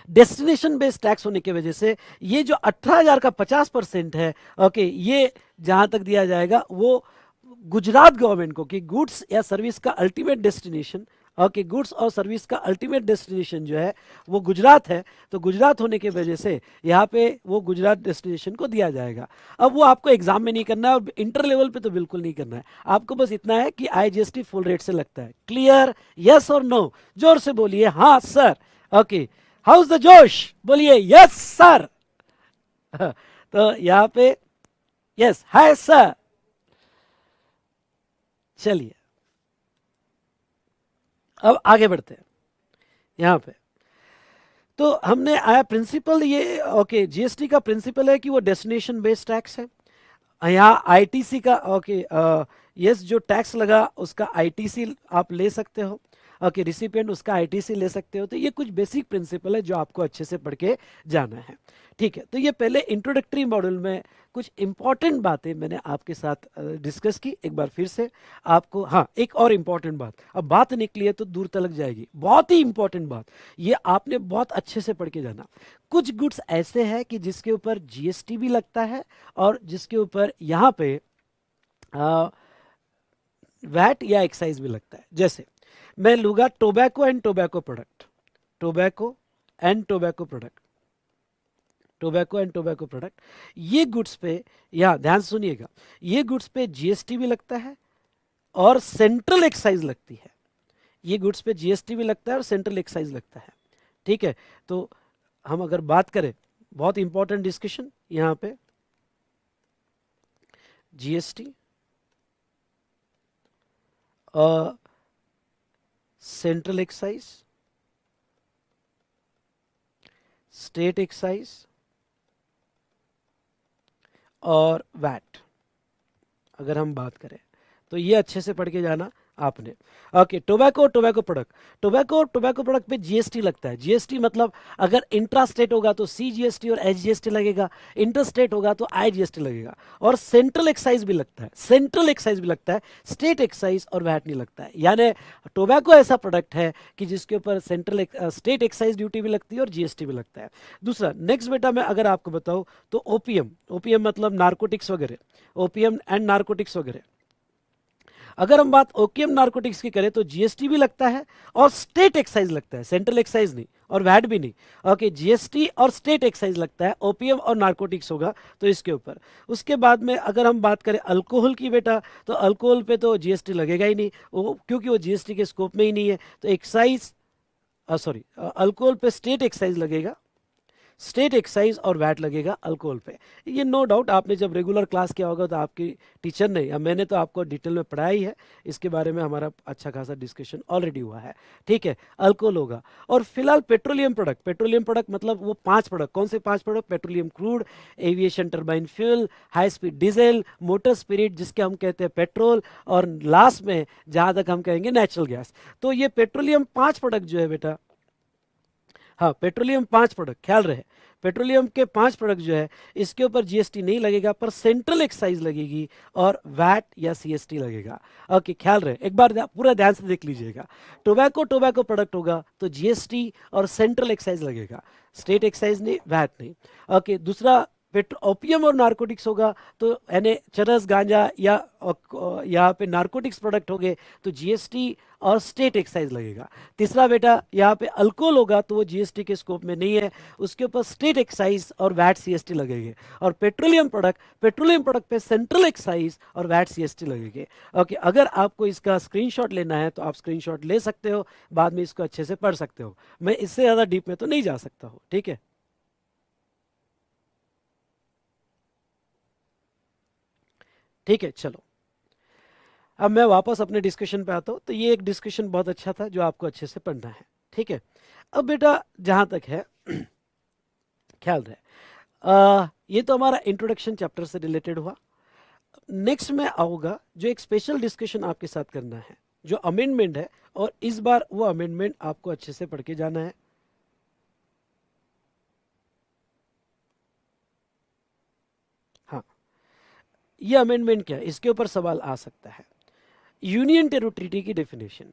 डेस्टिनेशन बेस्ड टैक्स होने की वजह से ये जो 18,000 का 50% है, ओके, ये जहां तक दिया जाएगा वो गुजरात गवर्नमेंट को, कि गुड्स या सर्विस का अल्टीमेट डेस्टिनेशन, ओके, गुड्स और सर्विस का अल्टीमेट डेस्टिनेशन जो है वो गुजरात है, तो गुजरात होने की वजह से यहाँ पे वो गुजरात डेस्टिनेशन को दिया जाएगा। अब वो आपको एग्जाम में नहीं करना है और इंटर लेवल पे तो बिल्कुल नहीं करना है, आपको बस इतना है कि IGST फुल रेट से लगता है। क्लियर? यस और नो? जोर से बोलिए हाँ सर। ओके, हाउस द जोश, बोलिए यस सर। तो यहाँ पे यस है सर। चलिए अब आगे बढ़ते हैं। यहां पे तो हमने आया प्रिंसिपल, ये ओके, GST का प्रिंसिपल है कि वो डेस्टिनेशन बेस्ड टैक्स है। यहाँ ITC का ओके, यस, जो टैक्स लगा उसका ITC आप ले सकते हो, ओके, रिसिपिएंट उसका ITC ले सकते हो। तो ये कुछ बेसिक प्रिंसिपल है जो आपको अच्छे से पढ़ के जाना है, ठीक है। तो ये पहले इंट्रोडक्टरी मॉड्यूल में कुछ इंपॉर्टेंट बातें मैंने आपके साथ डिस्कस की। एक बार फिर से आपको, हाँ, एक और इंपॉर्टेंट बात, अब बात निकली है तो दूर तलक जाएगी, बहुत ही इंपॉर्टेंट बात, ये आपने बहुत अच्छे से पढ़ के जाना। कुछ गुड्स ऐसे हैं कि जिसके ऊपर GST भी लगता है और जिसके ऊपर यहाँ पे वैट या एक्साइज भी लगता है। जैसे मैं लूंगा tobacco and tobacco product, tobacco and tobacco product, tobacco and tobacco product, ये गुड्स पे, यहां ध्यान सुनिएगा, ये गुड्स पे GST भी लगता है और सेंट्रल एक्साइज लगती है। ये गुड्स पे GST भी लगता है और सेंट्रल एक्साइज लगता है, ठीक है। तो हम अगर बात करें, बहुत इंपॉर्टेंट डिस्कशन यहां पे, GST और सेंट्रल एक्साइज, स्टेट एक्साइज और वैट, अगर हम बात करें तो ये अच्छे से पढ़ के जाना आपने। Okay, tobacco, tobacco product, tobacco, tobacco product पे GST लगता है। GST मतलब अगर इंट्रा स्टेट होगा तो CGST और SGST लगेगा, इंटर स्टेट होगा तो IGST लगेगा, और सेंट्रल एक्साइज भी लगता है, सेंट्रल एक्साइज भी लगता है, स्टेट एक्साइज और वैट नहीं लगता है। यानी टोबैको ऐसा प्रोडक्ट है कि जिसके ऊपर सेंट्रल स्टेट एक्साइज ड्यूटी भी लगती है और GST भी लगता है। दूसरा, नेक्स्ट बेटा मैं अगर आपको बताऊं तो ओपीएम, ओपीएम मतलब नार्कोटिक्स वगैरह, ओपीएम एंड नार्कोटिक्स वगैरह, अगर हम बात ओकेएम नार्कोटिक्स की करें तो जीएसटी भी लगता है और स्टेट एक्साइज लगता है, सेंट्रल एक्साइज नहीं और वैट भी नहीं। ओके, जीएसटी और स्टेट एक्साइज लगता है, ओपीएम और नार्कोटिक्स होगा तो इसके ऊपर। उसके बाद में अगर हम बात करें अल्कोहल की बेटा, तो अल्कोहल पे तो जीएसटी लगेगा ही नहीं, वो क्योंकि वो जीएसटी के स्कोप में ही नहीं है। तो एक्साइज, सॉरी, अल्कोहल पे स्टेट एक्साइज लगेगा, स्टेट एक्साइज और वैट लगेगा अल्कोहल पे। ये नो डाउट आपने जब रेगुलर क्लास किया होगा तो आपकी टीचर ने या मैंने तो आपको डिटेल में पढ़ाया ही है, इसके बारे में हमारा अच्छा खासा डिस्कशन ऑलरेडी हुआ है। ठीक है, अल्कोहल होगा। और फिलहाल पेट्रोलियम प्रोडक्ट, पेट्रोलियम प्रोडक्ट मतलब वो 5 प्रोडक्ट, कौन से 5 product? Petroleum crude, aviation turbine fuel, high speed diesel, motor spirit जिसके हम कहते हैं पेट्रोल, और लास्ट में जहां तक हम कहेंगे नेचुरल गैस। तो ये पेट्रोलियम 5 प्रोडक्ट जो है बेटा, हाँ पेट्रोलियम 5 प्रोडक्ट, ख्याल रहे पेट्रोलियम के 5 प्रोडक्ट जो है इसके ऊपर जीएसटी नहीं लगेगा, पर सेंट्रल एक्साइज लगेगी और वैट या सीएसटी लगेगा। ओके, ख्याल रहे, एक बार पूरा ध्यान से देख लीजिएगा। टोबैको, टोबैको प्रोडक्ट होगा तो जीएसटी और सेंट्रल एक्साइज लगेगा, स्टेट एक्साइज नहीं, वैट नहीं। ओके, दूसरा ओपियम और नार्कोटिक्स होगा तो यानी चरस, गांजा या यहाँ पे नार्कोटिक्स प्रोडक्ट हो गए तो जीएसटी और स्टेट एक्साइज लगेगा। तीसरा बेटा यहाँ पे अल्कोहल होगा तो वो जीएसटी के स्कोप में नहीं है, उसके ऊपर स्टेट एक्साइज और वैट सीएसटी लगेंगे। और पेट्रोलियम प्रोडक्ट, पेट्रोलियम प्रोडक्ट पे सेंट्रल एक्साइज और वैट सीएसटी लगेंगे। ओके, अगर आपको इसका स्क्रीनशॉट लेना है तो आप स्क्रीनशॉट ले सकते हो, बाद में इसको अच्छे से पढ़ सकते हो, मैं इससे ज़्यादा डीप में तो नहीं जा सकता हूँ। ठीक है, ठीक है, चलो अब मैं वापस अपने डिस्कशन पे आता हूँ। तो ये एक डिस्कशन बहुत अच्छा था जो आपको अच्छे से पढ़ना है। ठीक है, अब बेटा जहाँ तक है ख्याल रहे, ये तो हमारा इंट्रोडक्शन चैप्टर से रिलेटेड हुआ। नेक्स्ट में आऊँगा जो एक स्पेशल डिस्कशन आपके साथ करना है, जो अमेंडमेंट है, और इस बार वो अमेंडमेंट आपको अच्छे से पढ़ के जाना है। हाँ, ये अमेंडमेंट क्या है, इसके ऊपर सवाल आ सकता है। यूनियन टेरिटरी की डेफिनेशन,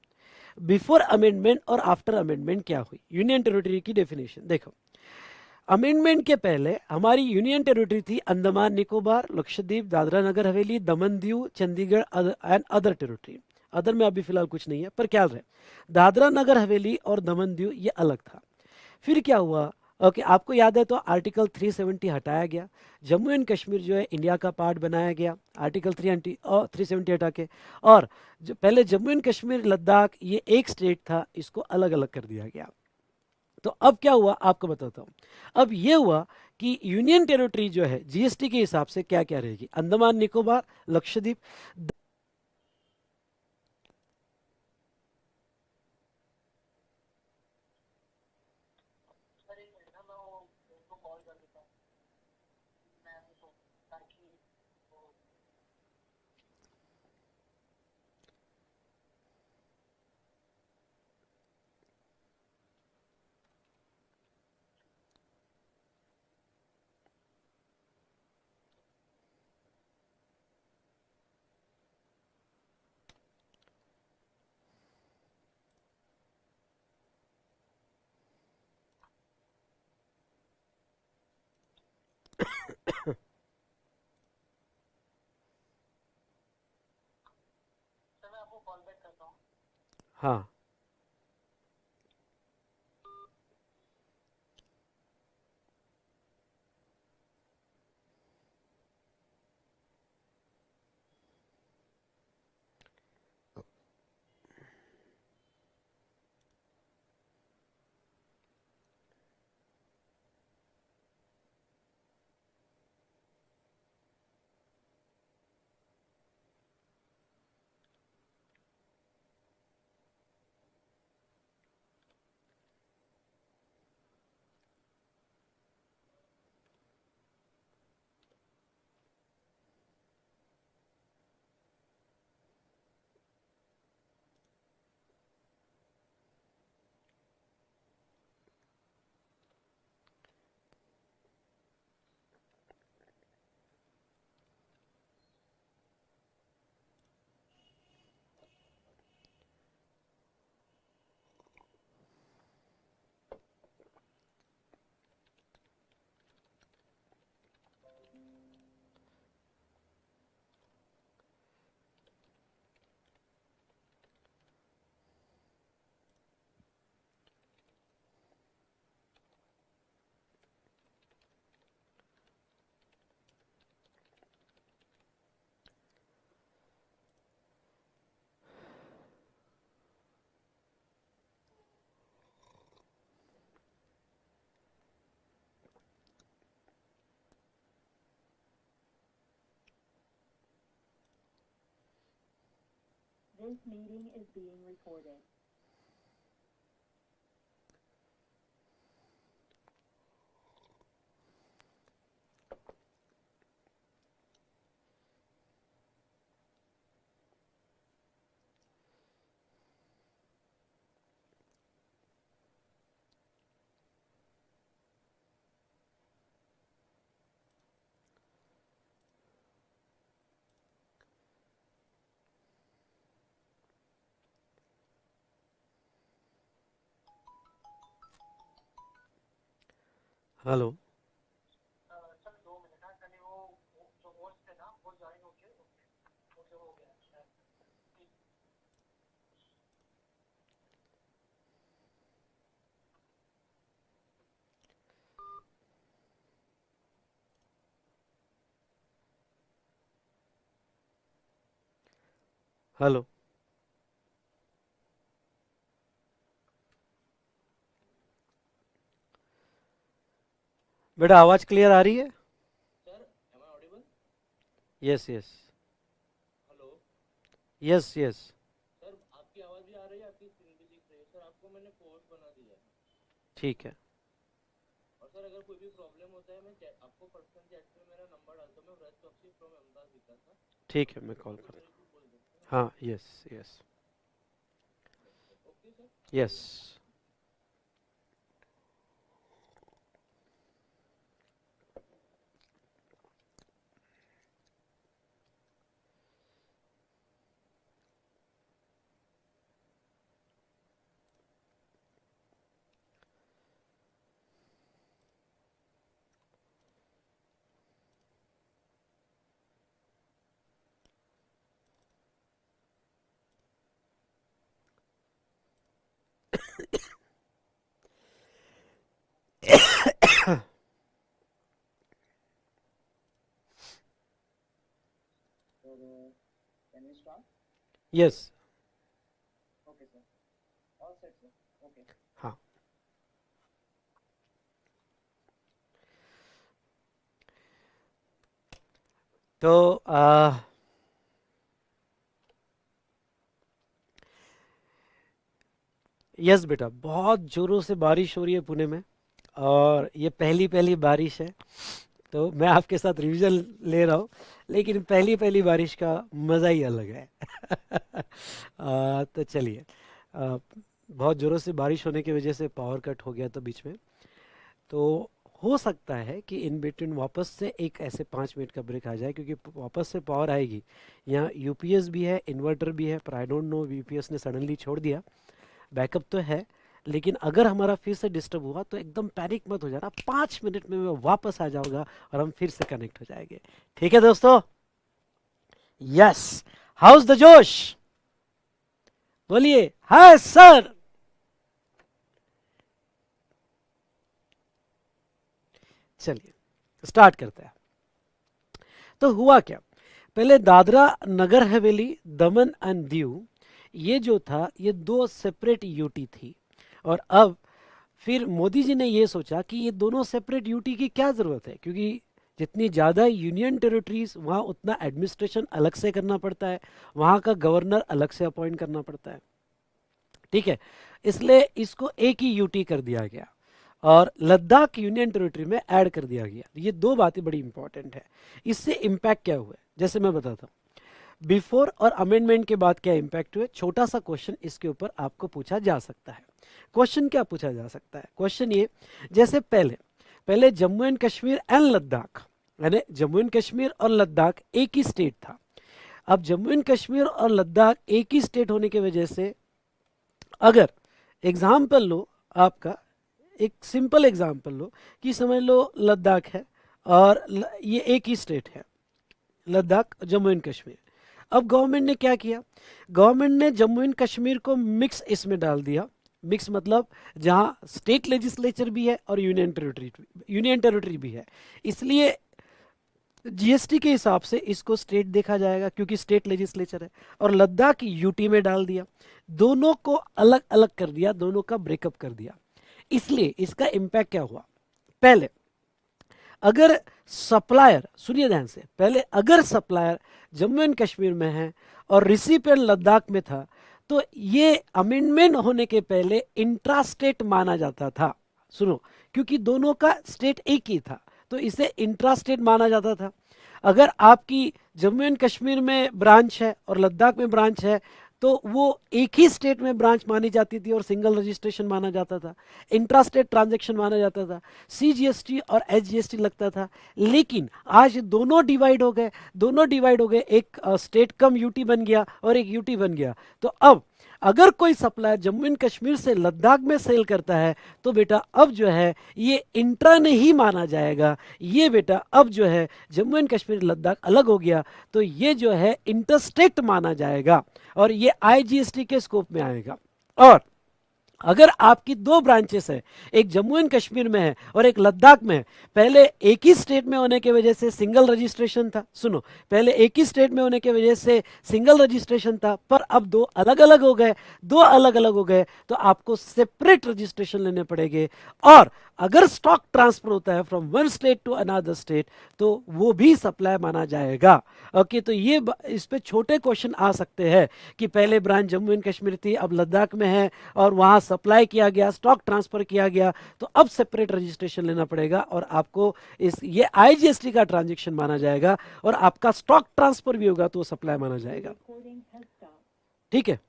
बिफोर अमेंडमेंट और आफ्टर अमेंडमेंट क्या हुई। यूनियन टेरिटरी की डेफिनेशन देखो, अमेंडमेंट के पहले हमारी यूनियन टेरिटरी थी Andaman Nicobar, Lakshadweep, Dadra Nagar Haveli, Daman Diu, Chandigarh and other territory. Other में अभी फिलहाल कुछ नहीं है, पर क्या रहे, दादरा नगर हवेली और दमन दीव ये अलग था। फिर क्या हुआ, ओके आपको याद है तो आर्टिकल 370 हटाया गया, जम्मू एंड कश्मीर जो है इंडिया का पार्ट बनाया गया आर्टिकल 370 हटा के। और जो पहले जम्मू एंड कश्मीर, लद्दाख ये एक स्टेट था, इसको अलग अलग कर दिया गया। तो अब क्या हुआ आपको बताता हूं। अब ये हुआ कि यूनियन टेरिटरी जो है जीएसटी के हिसाब से क्या क्या रहेगी, अंडमान निकोबार, लक्षद्वीप। हाँ, This meeting is being recorded. Hello. Sir 2 minute ना, कल वो जो होस्ट थे ना वो ज्वाइन होके उनसे हो गया शायद। हेलो। बेटा आवाज क्लियर आ रही है? Sir am I audible? Yes yes. Hello. Yes yes. Sir आपकी आवाज़ भी आ रही है, आपकी स्क्रीन भी दिख रही है। सर आपको मैंने पोस्ट बना दिया है। ठीक है। और सर अगर कोई भी प्रॉब्लम होता है मैं आपको पर्सनल चैट पे मेरा नंबर डालता हूँ। मैं व्रत चौकसी फ्रॉम अहमदाबाद लिखा था। ठीक है, मैं कॉल आपको कर। मेरे को बोल देते हैं। हाँ, yes yes okay sir. Yes. Can we start? Yes. Okay sir, all set sir. Okay. हाँ। तो यस बेटा, बहुत जोरों से बारिश हो रही है पुणे में, और ये पहली पहली बारिश है, तो मैं आपके साथ रिवीजन ले रहा हूँ, लेकिन पहली पहली बारिश का मज़ा ही अलग है। तो चलिए, बहुत ज़ोरों से बारिश होने की वजह से पावर कट हो गया था बीच में, तो हो सकता है कि इन बिटवीन वापस से एक ऐसे 5 मिनट का ब्रेक आ जाए, क्योंकि वापस से पावर आएगी। यहाँ यूपीएस भी है, इन्वर्टर भी है, पर आई डोंट नो यूपीएस ने सडनली छोड़ दिया। बैकअप तो है, लेकिन अगर हमारा फिर से डिस्टर्ब हुआ तो एकदम पैनिक मत हो जाना, 5 मिनट में मैं वापस आ जाऊंगा और हम फिर से कनेक्ट हो जाएंगे। ठीक है दोस्तों? यस। हाउस द जोश? बोलिए हाय सर। चलिए स्टार्ट करते हैं। तो हुआ क्या, पहले दादरा नगर हवेली, दमन एंड दीव, ये जो था ये दो सेपरेट यूटी थी, और अब फिर मोदी जी ने ये सोचा कि ये दोनों सेपरेट यूटी की क्या ज़रूरत है, क्योंकि जितनी ज़्यादा यूनियन टेरिटरीज वहाँ उतना एडमिनिस्ट्रेशन अलग से करना पड़ता है, वहाँ का गवर्नर अलग से अपॉइंट करना पड़ता है। ठीक है, इसलिए इसको एक ही यूटी कर दिया गया और लद्दाख यूनियन टेरिटरी में ऐड कर दिया गया। ये दो बातें बड़ी इंपॉर्टेंट है। इससे इम्पैक्ट क्या हुआ, जैसे मैं बताता हूँ, बिफोर और अमेंडमेंट के बाद क्या इम्पैक्ट हुए, छोटा सा क्वेश्चन इसके ऊपर आपको पूछा जा सकता है। क्वेश्चन क्या पूछा जा सकता है, क्वेश्चन ये, जैसे पहले पहले जम्मू एंड कश्मीर एंड लद्दाख, यानी जम्मू एंड कश्मीर और लद्दाख एक ही स्टेट था। अब जम्मू एंड कश्मीर और लद्दाख एक ही स्टेट होने की वजह से, अगर एग्जाम्पल लो आपका, एक सिंपल एग्जाम्पल लो कि समझ लो लद्दाख है और ये एक ही स्टेट है, लद्दाख जम्मू एंड कश्मीर। अब गवर्नमेंट ने क्या किया, गवर्नमेंट ने जम्मू एंड कश्मीर को मिक्स इसमें डाल दिया। मिक्स मतलब जहां स्टेट लेजिस्लेचर भी है और यूनियन टेरिटरी भी है, इसलिए जीएसटी के हिसाब से इसको स्टेट देखा जाएगा क्योंकि स्टेट लेजिस्लेचर है, और लद्दाख यूटी में डाल दिया, दोनों को अलग अलग कर दिया, दोनों का ब्रेकअप कर दिया। इसलिए इसका इम्पैक्ट क्या हुआ, पहले अगर सप्लायर, सुनिए ध्यान से, पहले अगर सप्लायर जम्मू एंड कश्मीर में है और रिसिपिएंट लद्दाख में था, तो ये अमेंडमेंट होने के पहले इंट्रा स्टेट माना जाता था। सुनो, क्योंकि दोनों का स्टेट एक ही था तो इसे इंट्रा स्टेट माना जाता था। अगर आपकी जम्मू एंड कश्मीर में ब्रांच है और लद्दाख में ब्रांच है तो वो एक ही स्टेट में ब्रांच मानी जाती थी और सिंगल रजिस्ट्रेशन माना जाता था, इंट्रा स्टेट ट्रांजैक्शन माना जाता था, सीजीएसटी और एचजीएसटी लगता था। लेकिन आज दोनों डिवाइड हो गए, एक स्टेट कम यूटी बन गया और एक यूटी बन गया। तो अब अगर कोई सप्लायर जम्मू एंड कश्मीर से लद्दाख में सेल करता है तो बेटा अब जो है ये इंट्रा नहीं माना जाएगा, ये बेटा अब जो है जम्मू एंड कश्मीर लद्दाख अलग हो गया तो ये जो है इंटरस्टेट माना जाएगा और ये आईजीएसटी के स्कोप में आएगा। और अगर आपकी दो ब्रांचेस है, एक जम्मू एंड कश्मीर में है और एक लद्दाख में है, पहले एक ही स्टेट में होने की वजह से सिंगल रजिस्ट्रेशन था, सुनो, पहले एक ही स्टेट में होने की वजह से सिंगल रजिस्ट्रेशन था, पर अब दो अलग अलग हो गए तो आपको सेपरेट रजिस्ट्रेशन लेने पड़ेंगे। और अगर स्टॉक ट्रांसफर होता है from one state to another state तो वो भी सप्लाई माना जाएगा। ओके, तो ये इस पे छोटे क्वेश्चन आ सकते हैं कि पहले ब्रांच जम्मू एंड कश्मीर थी अब लद्दाख में है और वहां सप्लाई किया गया, स्टॉक ट्रांसफर किया गया, तो अब सेपरेट रजिस्ट्रेशन लेना पड़ेगा और आपको ये आईजीएसटी का ट्रांजेक्शन माना जाएगा और आपका स्टॉक ट्रांसफर भी होगा तो सप्लाई माना जाएगा। ठीक है,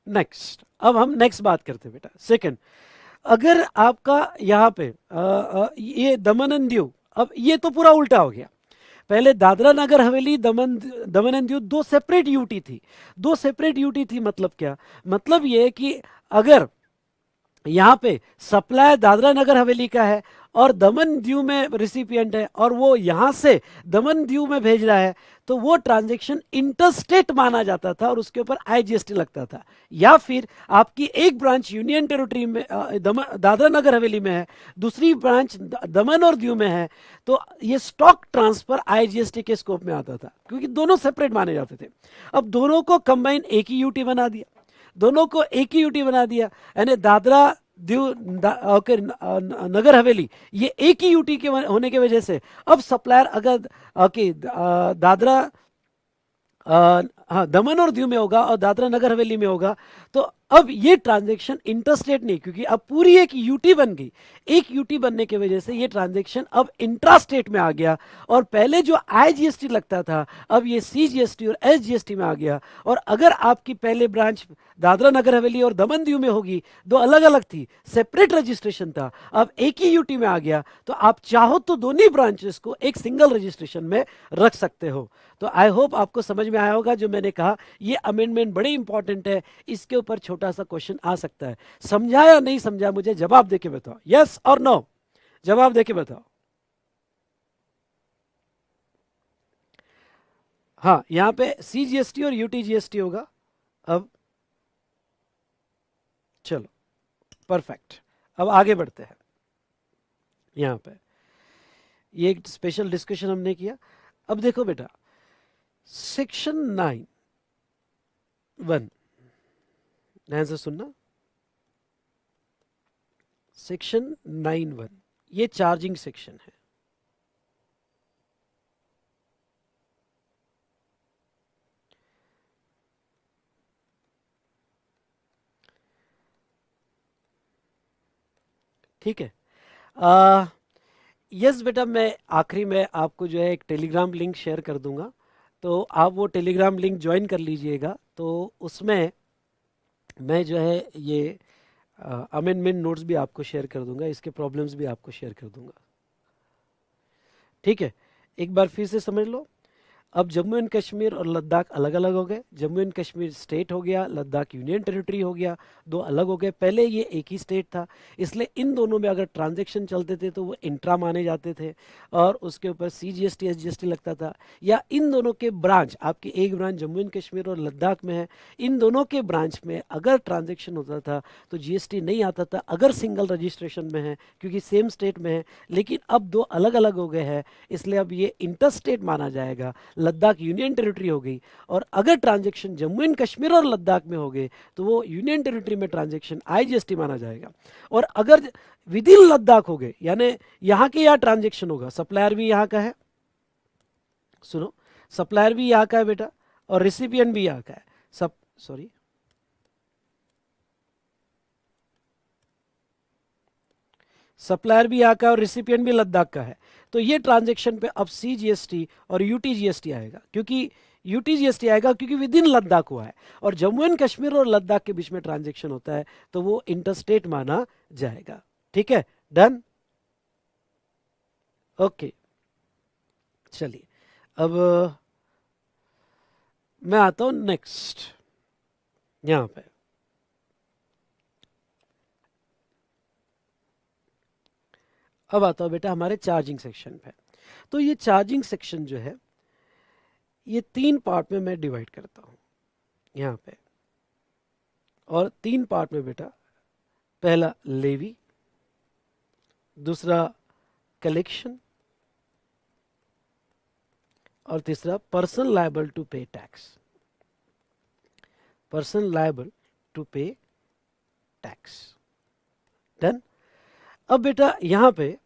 नेक्स्ट, अब हम नेक्स्ट बात करते हैं बेटा। सेकंड, अगर आपका यहाँ पे ये दमन एंड दीव, अब ये तो पूरा उल्टा हो गया। पहले दादरा नगर हवेली दमन एंड दीव दो सेपरेट यूटी थी। मतलब क्या, मतलब ये कि अगर यहाँ पे सप्लाई दादरा नगर हवेली का है और दमन दीव में रिसिपिएंट है और वो यहाँ से दमन दीव में भेज रहा है तो वो ट्रांजैक्शन इंटरस्टेट माना जाता था और उसके ऊपर आईजीएसटी लगता था। या फिर आपकी एक ब्रांच यूनियन टेरिटरी में दादरा नगर हवेली में है, दूसरी ब्रांच दमन और दीव में है, तो ये स्टॉक ट्रांसफर आईजीएसटी के स्कोप में आता था क्योंकि दोनों सेपरेट माने जाते थे। अब दोनों को कंबाइन एक ही यूटी बना दिया, यानी दादरा दीव नगर हवेली ये एक ही यूटी के होने की वजह से अब सप्लायर अगर दादरा हाँ दमन और दीव में होगा और दादरा नगर हवेली में होगा तो अब ये ट्रांजैक्शन इंटरस्टेट नहीं, क्योंकि अब पूरी एक यूटी बन गई। एक यूटी बनने की वजह से ये ट्रांजैक्शन अब इंट्रास्टेट में आ गया और पहले जो आईजीएसटी लगता था अब ये सीजीएसटी और एसजीएसटी में आ गया। और अगर आपकी पहले ब्रांच दादरा नगर हवेली और दमन दीव में होगी, दो अलग अलग थी, सेपरेट रजिस्ट्रेशन था, अब एक ही यूटी में आ गया तो आप चाहो तो दोनों ब्रांचेस को एक सिंगल रजिस्ट्रेशन में रख सकते हो। तो आई होप आपको समझ में आया होगा जो मैंने कहा। ये अमेंडमेंट बड़े इंपॉर्टेंट है, इसके ऊपर छोटा सा क्वेश्चन आ सकता है। समझा या नहीं समझा मुझे जवाब देके बताओ, यस और नो, जवाब देके बताओ। हाँ, यहां पे सीजीएसटी और यूटीजीएसटी होगा। अब चलो परफेक्ट, अब आगे बढ़ते हैं। यहां पे ये एक स्पेशल डिस्कशन हमने किया। अब देखो बेटा, सेक्शन 9(1) ध्यान से सुनना, सेक्शन 9(1) ये चार्जिंग सेक्शन है। ठीक है, यस बेटा, मैं आखिरी में आपको जो है एक टेलीग्राम लिंक शेयर कर दूंगा, तो आप वो टेलीग्राम लिंक ज्वाइन कर लीजिएगा। तो उसमें मैं जो है ये अमेंडमेंट नोट्स भी आपको शेयर कर दूंगा, इसके प्रॉब्लम्स भी आपको शेयर कर दूंगा। ठीक है, एक बार फिर से समझ लो। अब जम्मू एंड कश्मीर और लद्दाख अलग अलग हो गए। जम्मू एंड कश्मीर स्टेट हो गया, लद्दाख यूनियन टेरिटरी हो गया, दो अलग हो गए। पहले ये एक ही स्टेट था, इसलिए इन दोनों में अगर ट्रांजैक्शन चलते थे तो वो इंट्रा माने जाते थे और उसके ऊपर सीजीएसटी एसजीएसटी लगता था। या इन दोनों के ब्रांच, आपकी एक ब्रांच जम्मू एंड कश्मीर और लद्दाख में है, इन दोनों के ब्रांच में अगर ट्रांजेक्शन होता था तो जीएसटी नहीं आता था अगर सिंगल रजिस्ट्रेशन में है, क्योंकि सेम स्टेट में है। लेकिन अब दो अलग अलग हो गए हैं, इसलिए अब ये इंटर स्टेट माना जाएगा। लद्दाख यूनियन टेरिटरी हो गई, और अगर ट्रांजैक्शन जम्मू एंड कश्मीर और लद्दाख में हो गए तो वो यूनियन टेरिटरी में ट्रांजैक्शन IGST माना जाएगा। और अगर विद इन लद्दाख हो गए, यानी यहाँ के यहाँ ट्रांजैक्शन होगा, सप्लायर भी यहाँ का है, सुनो, सप्लायर भी यहाँ का है बेटा, और रिसिपिएंट भी यहाँ का है, सब सॉरी सप्लायर भी यहाँ का और रिसिपिएंट भी लद्दाख का है, तो ये ट्रांजैक्शन पे अब CGST और UTGST आएगा, क्योंकि UTGST आएगा क्योंकि विद इन लद्दाख हुआ है, और जम्मू एंड कश्मीर और लद्दाख के बीच में ट्रांजैक्शन होता है तो वो इंटरस्टेट माना जाएगा। ठीक है, डन, ओके। चलिए अब मैं आता हूं नेक्स्ट, यहां पे अब आता हूं बेटा हमारे चार्जिंग सेक्शन पे। तो ये चार्जिंग सेक्शन जो है ये 3 पार्ट में मैं डिवाइड करता हूं यहाँ पे, और 3 पार्ट में बेटा, पहला लेवी, दूसरा कलेक्शन, और तीसरा पर्सन लायबल टू पे टैक्स, पर्सन लायबल टू पे टैक्स। डन। अब बेटा यहां पे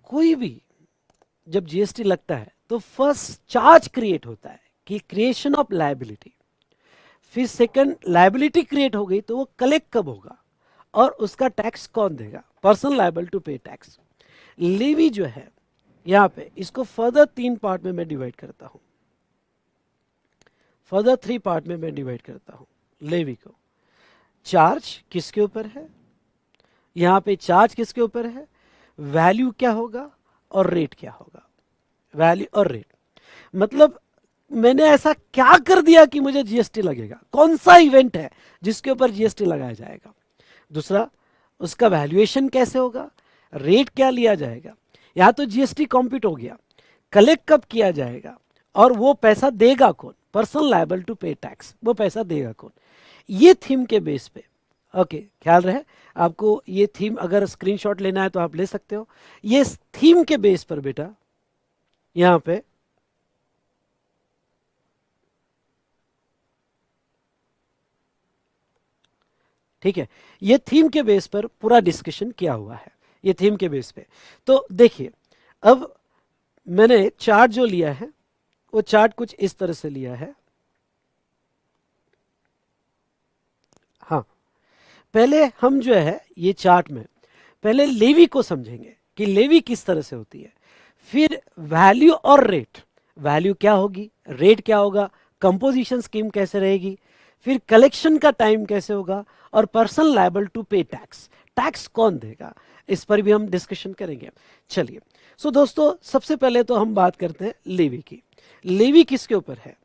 कोई भी जब GST लगता है तो फर्स्ट चार्ज क्रिएट होता है कि क्रिएशन ऑफ लायबिलिटी, फिर सेकंड लायबिलिटी क्रिएट हो गई तो वो कलेक्ट कब होगा और उसका टैक्स कौन देगा, पर्सन लायबल टू पे टैक्स। लेवी जो है यहां पे, इसको फर्दर 3 पार्ट में मैं डिवाइड करता हूं, फर्दर 3 पार्ट में मैं डिवाइड करता हूं लेवी को। चार्ज किसके ऊपर है, यहां पे चार्ज किसके ऊपर है, वैल्यू क्या होगा और रेट क्या होगा, वैल्यू और रेट। मतलब मैंने ऐसा क्या कर दिया कि मुझे GST लगेगा, कौन सा इवेंट है जिसके ऊपर GST लगाया जाएगा। दूसरा, उसका वैल्यूएशन कैसे होगा, रेट क्या लिया जाएगा, या तो GST कॉम्प्यूट हो गया, कलेक्ट कब किया जाएगा, और वो पैसा देगा कौन, पर्सन लायबल टू पे टैक्स, वो पैसा देगा कौन। ये थीम के बेस पे, ओके, ख्याल रहे आपको, ये थीम अगर स्क्रीनशॉट लेना है तो आप ले सकते हो। ये थीम के बेस पर बेटा यहां पे ठीक है, ये थीम के बेस पर पूरा डिस्कशन किया हुआ है, ये थीम के बेस पे। तो देखिए, अब मैंने चार्ट जो लिया है वो चार्ट कुछ इस तरह से लिया है। हाँ, पहले हम जो है ये चार्ट में पहले लेवी को समझेंगे कि लेवी किस तरह से होती है, फिर वैल्यू और रेट, वैल्यू क्या होगी, रेट क्या होगा, कंपोजिशन स्कीम कैसे रहेगी, फिर कलेक्शन का टाइम कैसे होगा, और पर्सन लायबल टू पे टैक्स, टैक्स कौन देगा, इस पर भी हम डिस्कशन करेंगे। चलिए, सो दोस्तों सबसे पहले तो हम बात करते हैं लेवी की। लेवी किसके ऊपर है,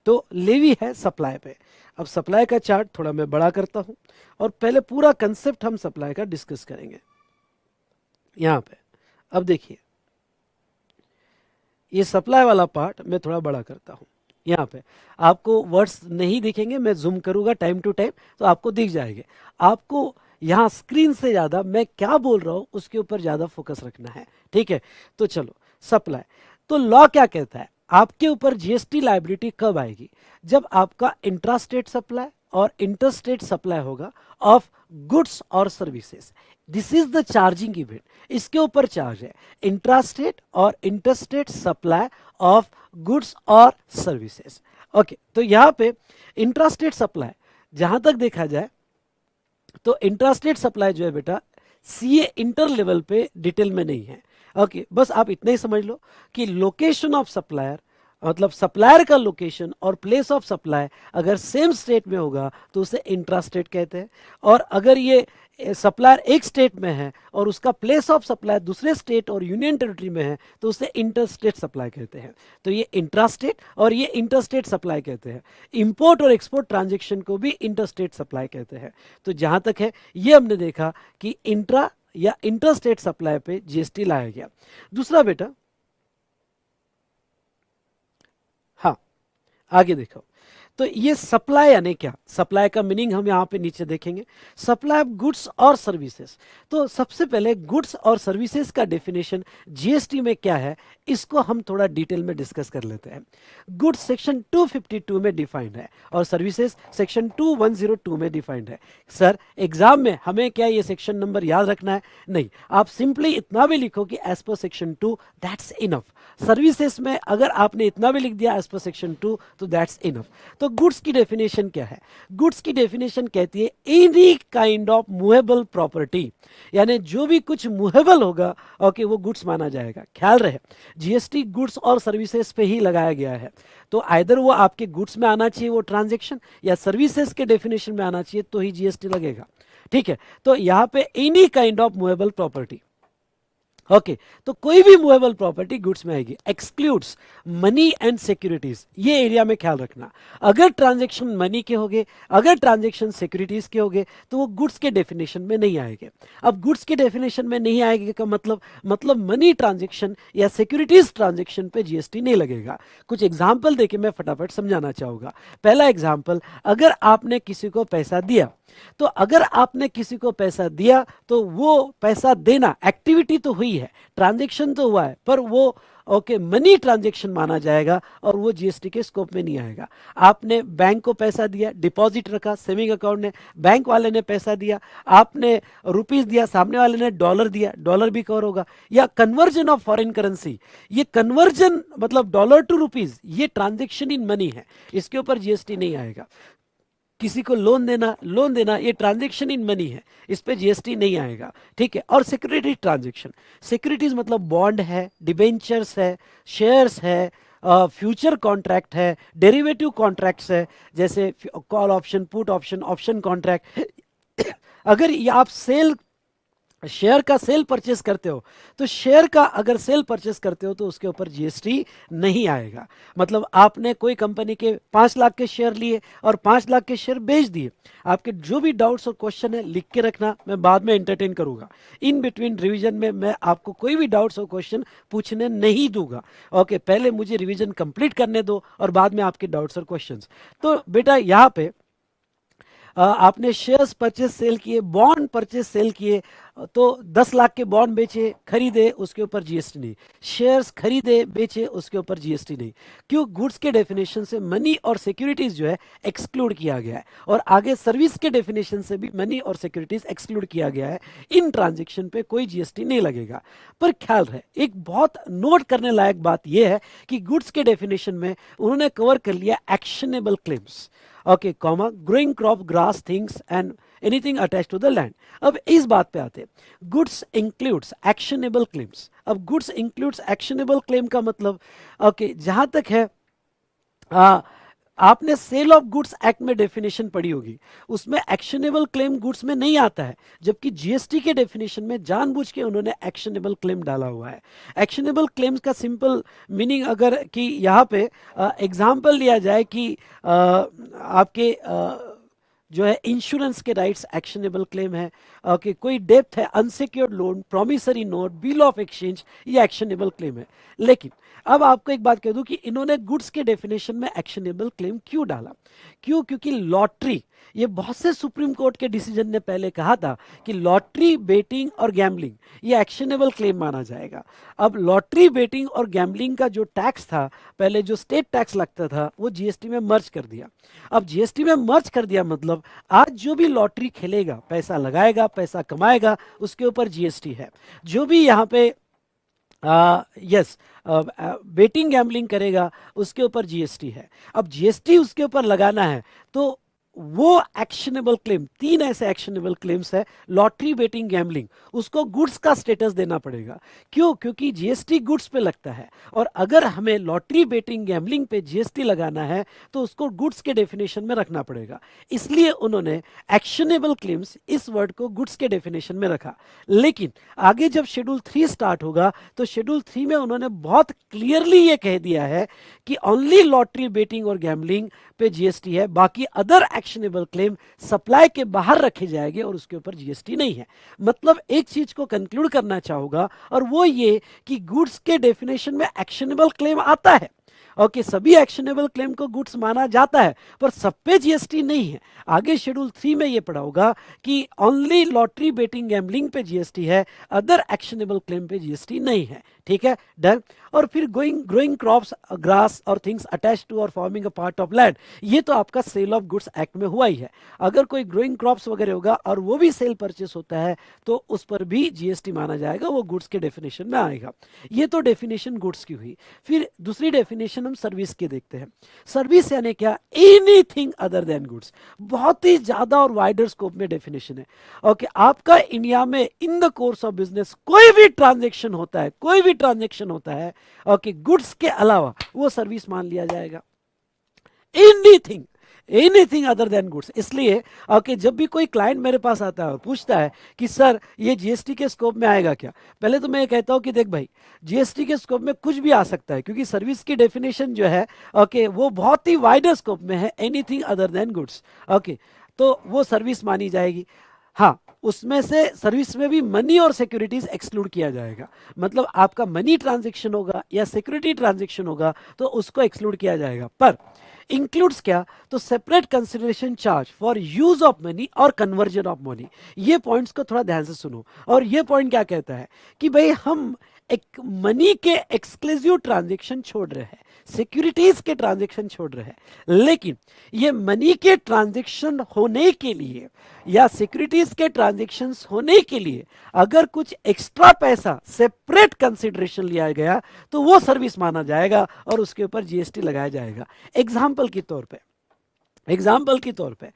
तो लेवी है सप्लाई पे। अब सप्लाई का चार्ट थोड़ा मैं बड़ा करता हूं और पहले पूरा कंसेप्ट हम सप्लाई का डिस्कस करेंगे यहां पे। अब देखिए, ये सप्लाई वाला पार्ट मैं थोड़ा बड़ा करता हूं, यहाँ पे आपको वर्ड्स नहीं दिखेंगे, मैं जूम करूंगा टाइम टू टाइम तो आपको दिख जाएंगे। आपको यहाँ स्क्रीन से ज़्यादा मैं क्या बोल रहा हूँ उसके ऊपर ज़्यादा फोकस रखना है, ठीक है। तो चलो, सप्लाई, तो लॉ क्या कहता है, आपके ऊपर GST लायबिलिटी कब आएगी, जब आपका इंट्रास्टेट सप्लाई और इंटरस्टेट सप्लाई होगा ऑफ गुड्स और services. This is the charging event, इसके ऊपर चार्ज है, इंट्रास्टेट और इंटरस्टेट सप्लाई ऑफ गुड्स और सर्विसेज। ओके, तो यहां पे इंट्रास्टेट सप्लाई जहां तक देखा जाए तो इंट्रास्टेट सप्लाई जो है बेटा CA इंटर लेवल पे डिटेल में नहीं है। ओके, बस आप इतना ही समझ लो कि लोकेशन ऑफ सप्लायर, मतलब सप्लायर का लोकेशन और प्लेस ऑफ सप्लाई अगर सेम स्टेट में होगा तो उसे इंट्रास्टेट कहते हैं, और अगर ये सप्लायर एक स्टेट में है और उसका प्लेस ऑफ सप्लाई दूसरे स्टेट और यूनियन टेरिटरी में है तो उसे इंटरस्टेट सप्लाई कहते हैं। तो ये इंट्रास्टेट और ये इंटरस्टेट सप्लाई कहते हैं। इंपोर्ट और एक्सपोर्ट ट्रांजेक्शन को भी इंटरस्टेट सप्लाई कहते हैं। तो जहां तक है ये हमने देखा कि इंट्रा या इंटरस्टेट सप्लाई पे GST लाया गया। दूसरा बेटा, हाँ आगे देखो, तो ये सप्लाई यानी क्या, सप्लाई का मीनिंग हम यहाँ पे नीचे देखेंगे, सप्लाई ऑफ गुड्स और सर्विसेज। तो सबसे पहले गुड्स और सर्विसेज का डेफिनेशन जीएसटी में क्या है, इसको हम थोड़ा डिटेल में डिस्कस कर लेते हैं। गुड्स सेक्शन 252 में डिफाइंड है और सर्विसेज सेक्शन 2102 में डिफाइंड है। सर एग्जाम में हमें क्या ये सेक्शन नंबर याद रखना है? नहीं, आप सिंपली इतना भी लिखो कि as per section 2 that's enough. Services में अगर आपने इतना भी लिख दिया एज पर सेक्शन 2 तो दैट्स इनफ। तो गुड्स की डेफिनेशन क्या है? गुड्स की डेफिनेशन कहती है any kind of movable property, यानी जो भी कुछ मूवेबल होगा ओके वो गुड्स माना जाएगा। ख्याल रहे जीएसटी गुड्स और सर्विसेज पे ही लगाया गया है, तो आइदर वो आपके गुड्स में आना चाहिए वो ट्रांजैक्शन, या सर्विसेज के डेफिनेशन में आना चाहिए तो ही जीएसटी लगेगा। ठीक है, तो यहां पे any kind of movable property okay तो कोई भी मूवेबल प्रॉपर्टी गुड्स में आएगी, एक्सक्लूड्स मनी एंड सिक्योरिटीज, ये एरिया में ख्याल रखना। अगर ट्रांजैक्शन मनी के होंगे, अगर ट्रांजैक्शन सिक्योरिटीज के होंगे तो वो गुड्स के डेफिनेशन में नहीं आएंगे। अब गुड्स के डेफिनेशन में नहीं आएंगे का मतलब मनी ट्रांजैक्शन या सिक्योरिटीज ट्रांजैक्शन पे जीएसटी नहीं लगेगा। कुछ एग्जाम्पल देके मैं फटाफट समझाना चाहूंगा। पहला एग्जाम्पल, अगर आपने किसी को पैसा दिया, तो अगर आपने किसी को पैसा दिया तो वो पैसा देना एक्टिविटी तो हुई है, ट्रांजैक्शन तो हुआ है, पर वो ओके मनी ट्रांजैक्शन माना जाएगा और वो जीएसटी के स्कोप में नहीं आएगा। आपने बैंक को पैसा दिया, डिपॉजिट रखा सेविंग अकाउंट में, बैंक वाले ने पैसा दिया, आपने रुपीस दिया, सामने वाले ने डॉलर दिया, डॉलर भी कवर होगा। या कन्वर्जन ऑफ फॉरेन करेंसी, ये कन्वर्जन मतलब डॉलर टू रुपीस, ये ट्रांजैक्शन इन मनी है, इसके ऊपर जीएसटी नहीं आएगा। किसी को लोन देना ये ट्रांजैक्शन इन मनी है, इस पे जीएसटी नहीं आएगा। ठीक है, और सिक्योरिटी ट्रांजैक्शन, सिक्योरिटीज मतलब बॉन्ड है, डिबेंचर्स है, शेयर्स है, फ्यूचर कॉन्ट्रैक्ट है, डेरिवेटिव कॉन्ट्रैक्ट्स है, जैसे call option, put option, option contract. अगर ये आप शेयर का सेल परचेस करते हो, तो शेयर का अगर सेल परचेस करते हो तो उसके ऊपर जीएसटी नहीं आएगा। मतलब आपने कोई कंपनी के 5 लाख के शेयर लिए और 5 लाख के शेयर बेच दिए। आपके जो भी डाउट्स और क्वेश्चन है लिख के रखना, मैं बाद में एंटरटेन करूंगा। इन बिटवीन रिवीजन में मैं आपको कोई भी डाउट्स और क्वेश्चन पूछने नहीं दूंगा। ओके, पहले मुझे रिवीजन कंप्लीट करने दो और बाद में आपके डाउट्स और क्वेश्चन। तो बेटा यहाँ पे आपने शेयर्स परचेस सेल किए, बॉन्ड परचेस सेल किए, तो 10 लाख के बॉन्ड बेचे, खरीदे, उसके ऊपर जीएसटी नहीं। शेयर्स खरीदे बेचे, उसके ऊपर जीएसटी नहीं। क्यों? गुड्स के डेफिनेशन से मनी और सिक्योरिटीज जो है एक्सक्लूड किया गया है, और आगे सर्विस के डेफिनेशन से भी मनी और सिक्योरिटीज एक्सक्लूड किया गया है। इन ट्रांजेक्शन पे कोई जीएसटी नहीं लगेगा। पर ख्याल रहे, एक बहुत नोट करने लायक बात यह है कि गुड्स के डेफिनेशन में उन्होंने कवर कर लिया actionable claims, okay comma, growing crop, grass, things and anything attach to the land. अब इस बात पे आते हैं, गुड्स इंक्लूड्स एक्शनेबल क्लेम्स। अब गुड्स इंक्लूड्स एक्शनेबल क्लेम का मतलब ओके जहां तक है आपने सेल ऑफ गुड्स एक्ट में डेफिनेशन पढ़ी होगी, उसमें एक्शनेबल क्लेम गुड्स में नहीं आता है, जबकि जीएसटी के डेफिनेशन में जानबूझ के उन्होंने एक्शनेबल क्लेम डाला हुआ है। एक्शनेबल क्लेम्स का सिंपल मीनिंग अगर कि यहाँ पे एग्जांपल लिया जाए कि आपके जो है इंश्योरेंस के राइट्स एक्शनेबल क्लेम है, ओके कोई डेप्थ है, unsecured loan, promissory note, bill of exchange, ये एक्शनेबल क्लेम है। लेकिन अब आपको एक बात कह दूं कि इन्होंने गुड्स के डेफिनेशन में एक्शनेबल क्लेम क्यों डाला? क्यों? क्योंकि लॉटरी, ये बहुत से सुप्रीम कोर्ट के डिसीजन ने पहले कहा था कि लॉटरी, बेटिंग और गैम्बलिंग ये एक्शनेबल क्लेम माना जाएगा। अब लॉटरी, बेटिंग और गैम्बलिंग का जो टैक्स था, पहले जो स्टेट टैक्स लगता था, वो जीएसटी में मर्ज कर दिया। अब जीएसटी में मर्ज कर दिया मतलब आज जो भी लॉटरी खेलेगा, पैसा लगाएगा, पैसा कमाएगा, उसके ऊपर जीएसटी है। जो भी यहाँ पे यस बेटिंग गैम्बलिंग करेगा, उसके ऊपर जीएसटी है। अब जीएसटी उसके ऊपर लगाना है तो वो एक्शनेबल क्लेम, 3 ऐसे एक्शनेबल क्लेम्स है, लॉटरी, बेटिंग, गैम्बलिंग, उसको गुड्स का स्टेटस देना पड़ेगा। क्यों? क्योंकि जीएसटी गुड्स पे लगता है, और अगर हमें लॉटरी, बेटिंग, गैम्बलिंग पे जीएसटी लगाना है तो उसको गुड्स के डेफिनेशन में रखना पड़ेगा। इसलिए उन्होंने एक्शनेबल क्लेम्स इस वर्ड को गुड्स के डेफिनेशन में रखा। लेकिन आगे जब शेड्यूल 3 स्टार्ट होगा तो शेड्यूल 3 में उन्होंने बहुत क्लियरली ये कह दिया है कि ओनली लॉटरी, बेटिंग और गैम्बलिंग पे जीएसटी है, बाकी अदर एक्शनेबल क्लेम सप्लाई के बाहर रखे जाएंगे और उसके ऊपर जीएसटी नहीं है। मतलब एक चीज को कंक्लूड करना चाहूंगा, और वो ये कि गुड्स के डेफिनेशन में एक्शनेबल क्लेम आता है, ओके, सभी एक्शनेबल क्लेम को गुड्स माना जाता है, पर सब पे जीएसटी नहीं है। आगे शेड्यूल 3 में ये पढ़ा होगा कि ओनली लॉटरी, बेटिंग, गैम्बलिंग पे जीएसटी है, अदर एक्शनेबल क्लेम पे जीएसटी नहीं है। ठीक है, डन। और फिर ग्रोइंग क्रॉप्स, ग्रास और थिंग्स अटैच टू और forming a part of land, ये तो आपका सेल ऑफ गुड्स एक्ट में हुआ ही है। अगर कोई ग्रोइंग क्रॉप्स वगैरह होगा और वो भी सेल परचेस होता है तो उस पर भी जीएसटी माना जाएगा, वो गुड्स के डेफिनेशन में आएगा। ये तो डेफिनेशन गुड्स की हुई। फिर दूसरी डेफिनेशन हम सर्विस की देखते हैं। सर्विस यानी क्या? Anything other than goods. बहुत ही ज्यादा और वाइडर स्कोप में डेफिनेशन है। ओके, आपका इंडिया में इन द कोर्स ऑफ बिजनेस कोई भी ट्रांजेक्शन होता है, कोई भी ट्रांजेक्शन होता है, ओके, गुड्स के अलावा, वो सर्विस मान लिया जाएगा। Anything, anything other than goods. इसलिए ओके, जब भी कोई क्लाइंट मेरे पास आता है और पूछता है कि सर ये जीएसटी के स्कोप में आएगा क्या, पहले तो मैं ये कहता हूं कि देख भाई, जीएसटी के स्कोप में कुछ भी आ सकता है, क्योंकि सर्विस की डेफिनेशन जो है ओके, वो बहुत ही वाइडर स्कोप में है, anything other than goods. Okay, तो वो सर्विस मानी जाएगी। हाँ, उसमें से सर्विस में भी मनी और सिक्योरिटीज एक्सक्लूड किया जाएगा। मतलब आपका मनी ट्रांजैक्शन होगा या सिक्योरिटी ट्रांजैक्शन होगा तो उसको एक्सक्लूड किया जाएगा। पर इंक्लूड्स क्या? तो separate consideration charge for use of money और कन्वर्जन ऑफ मनी। ये पॉइंट्स को थोड़ा ध्यान से सुनो। और ये पॉइंट क्या कहता है कि भाई हम एक मनी के एक्सक्लूसिव ट्रांजैक्शन छोड़ रहे हैं, सिक्योरिटीज के ट्रांजैक्शन छोड़ रहे हैं, लेकिन ये मनी के ट्रांजैक्शन होने के लिए या सिक्योरिटीज के ट्रांजैक्शंस होने के लिए अगर कुछ एक्स्ट्रा पैसा सेपरेट कंसिडरेशन लिया गया तो वो सर्विस माना जाएगा और उसके ऊपर जीएसटी लगाया जाएगा। एग्जाम्पल के तौर पे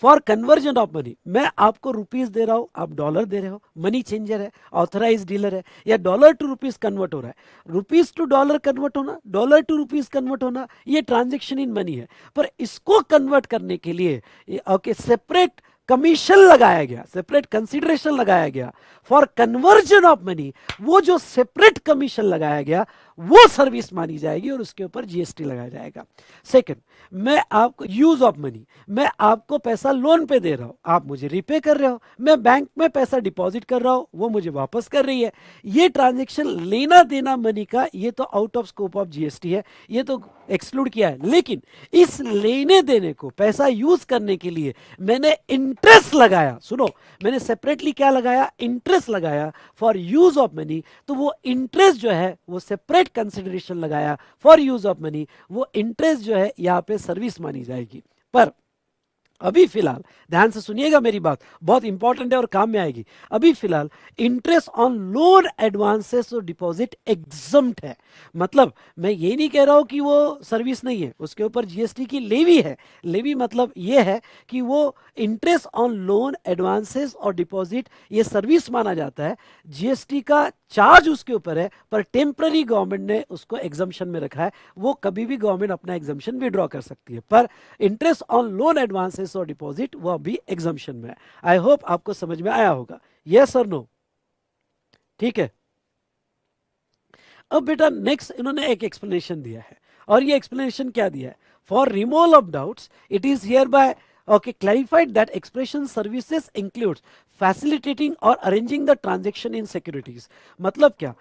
फॉर कन्वर्जन ऑफ मनी, मैं आपको रुपीस दे रहा हूं, आप डॉलर दे रहे हो, मनी चेंजर है, ऑथराइज डीलर है, या डॉलर टू रुपीस कन्वर्ट हो रहा है, रुपीस टू डॉलर कन्वर्ट होना, डॉलर टू रुपीस कन्वर्ट होना, ये ट्रांजैक्शन इन मनी है। पर इसको कन्वर्ट करने के लिए ओके, सेपरेट कमीशन लगाया गया, सेपरेट कंसिडरेशन लगाया गया फॉर कन्वर्जन ऑफ मनी, वो जो सेपरेट कमीशन लगाया गया वो सर्विस मानी जाएगी और उसके ऊपर जीएसटी लगाया जाएगा। सेकंड, मैं आपको यूज ऑफ मनी, मैं आपको पैसा लोन पे दे रहा हूं, आप मुझे रिपे कर रहे हो, मैं बैंक में पैसा डिपॉजिट कर रहा हूं, वो मुझे वापस कर रही है, ये ट्रांजैक्शन लेना देना मनी का, ये तो out of scope of GST है, ये तो एक्सक्लूड किया है। लेकिन इस लेने देने को, पैसा यूज करने के लिए मैंने इंटरेस्ट लगाया, सुनो, मैंने सेपरेटली क्या लगाया? इंटरेस्ट लगाया फॉर यूज ऑफ मनी, तो वो इंटरेस्ट जो है वो सेपरेट कंसिडरेशन लगाया फॉर यूज ऑफ मनी, वो इंटरेस्ट जो है यहां पे सर्विस मानी जाएगी। पर अभी फिलहाल ध्यान से सुनिएगा, मेरी बात बहुत इंपॉर्टेंट है और काम में आएगी। अभी फिलहाल इंटरेस्ट ऑन लोन, एडवांसेस और डिपॉजिट एग्जम्प्ट है। मतलब मैं ये नहीं कह रहा हूं कि वो सर्विस नहीं है, उसके ऊपर जीएसटी की लेवी है। लेवी मतलब ये है कि वो इंटरेस्ट ऑन लोन, एडवांसेस और डिपॉजिट ये सर्विस माना जाता है, जीएसटी का चार्ज उसके ऊपर है, पर टेम्पररी गवर्नमेंट ने उसको एग्जम्पशन में रखा है, वो कभी भी गवर्नमेंट अपना एग्जम्पशन विड्रॉ कर सकती है। पर इंटरेस्ट ऑन लोन, एडवांसेस और डिपॉजिट वो अभी एग्जम्पशन में है। आई होप आपको समझ में आया होगा, यस और नो? ठीक है। अब बेटा नेक्स्ट इन्होंने एक एक्सप्लेनेशन दिया है, और ये एक्सप्लेनेशन क्या दिया है? For removal of doubts it is here bye okay clarified that expression services includes facilitating or arranging the transaction in securities। मतलब क्या?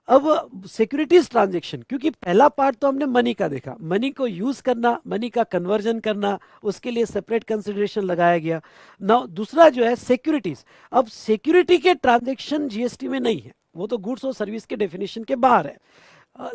अब सिक्योरिटीज ट्रांजैक्शन, क्योंकि पहला पार्ट तो हमने मनी का देखा, मनी को यूज करना, मनी का कन्वर्जन करना, उसके लिए सेपरेट कंसिडरेशन लगाया गया। नाउ दूसरा जो है सिक्योरिटीज, अब सिक्योरिटी के ट्रांजैक्शन जीएसटी में नहीं है, वो तो गुड्स और सर्विस के डेफिनेशन के बाहर है।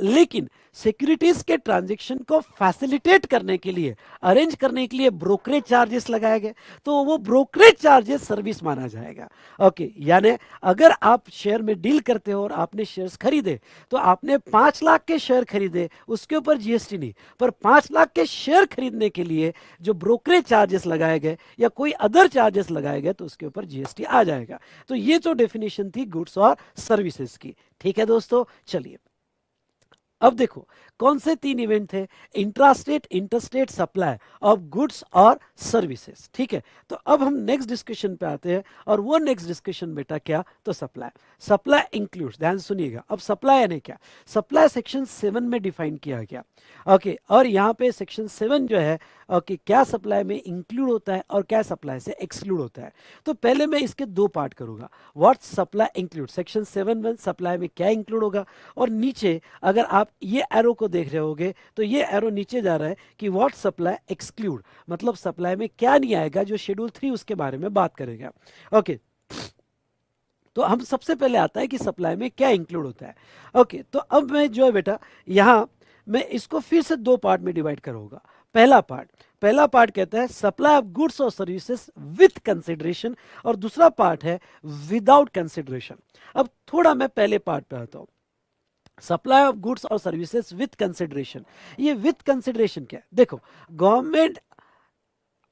लेकिन सिक्योरिटीज के ट्रांजैक्शन को फैसिलिटेट करने के लिए, अरेंज करने के लिए ब्रोकरेज चार्जेस लगाए गए, तो वो ब्रोकरेज चार्जेस सर्विस माना जाएगा। ओके, यानी अगर आप शेयर में डील करते हो और आपने शेयर्स खरीदे, तो आपने 5 लाख के शेयर खरीदे, उसके ऊपर जीएसटी नहीं, पर 5 लाख के शेयर खरीदने के लिए जो ब्रोकरेज चार्जेस लगाए गए या कोई अदर चार्जेस लगाए गए तो उसके ऊपर जीएसटी आ जाएगा। तो ये तो डेफिनेशन थी गुड्स और सर्विसेज की। ठीक है दोस्तों, चलिए अब देखो कौन से 3 इवेंट थे? Intrastate, interstate supply of goods और सर्विसेज। ठीक है, तो अब हम नेक्स्ट डिस्कशन पे आते हैं, और वो नेक्स्ट डिस्कशन बेटा क्या? तो सप्लाई। सप्लाई इंक्लूड्स, ध्यान सुनिएगा, अब सप्लाई यानी क्या? सप्लाई सेक्शन 7 में डिफाइन किया गया। ओके, और यहाँ पे सेक्शन 7 जो है ओके, क्या सप्लाई में इंक्लूड होता है और क्या सप्लाई से एक्सक्लूड होता है। तो पहले मैं इसके 2 पार्ट करूंगा। व्हाट सप्लाई इंक्लूड, सेक्शन 7 में सप्लाई में क्या इंक्लूड होगा, और नीचे अगर आप आप ये एरो को देख रहे होगे तो ये एरो नीचे जा रहा है कि व्हाट सप्लाई एक्सक्लूड, मतलब सप्लाई में क्या नहीं आएगा, जो शेड्यूल 3 उसके बारे में बात करेगा। ओके, तो हम सबसे पहले आता है कि सप्लाई में क्या इंक्लूड होता है। ओके, तो अब मैं जो है बेटा यहां मैं इसको फिर से दो पार्ट में डिवाइड करूंगा। पहला पार्ट कहता है सप्लाई ऑफ गुड्स और सर्विसेज विथ कंसिडरेशन, और दूसरा पार्ट है विदाउट कंसिडरेशन। अब थोड़ा मैं पहले पार्ट पे आता हूं, सप्लाई ऑफ गुड्स और सर्विसेज विथ कंसिडरेशन। ये विथ कंसिडरेशन क्या है? देखो, गवर्नमेंट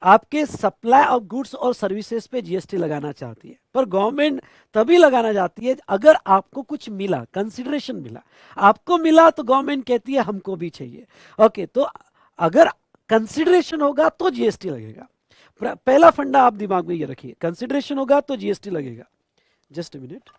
आपके सप्लाई ऑफ गुड्स और सर्विसेज पे जीएसटी लगाना चाहती है, पर गवर्नमेंट तभी लगाना चाहती है अगर आपको कुछ मिला, कंसिडरेशन मिला। आपको मिला तो गवर्नमेंट कहती है हमको भी चाहिए। ओके, तो अगर कंसिडरेशन होगा तो जीएसटी लगेगा। पहला फंडा आप दिमाग में ये रखिए, कंसिडरेशन होगा तो जीएसटी लगेगा। Just a minute.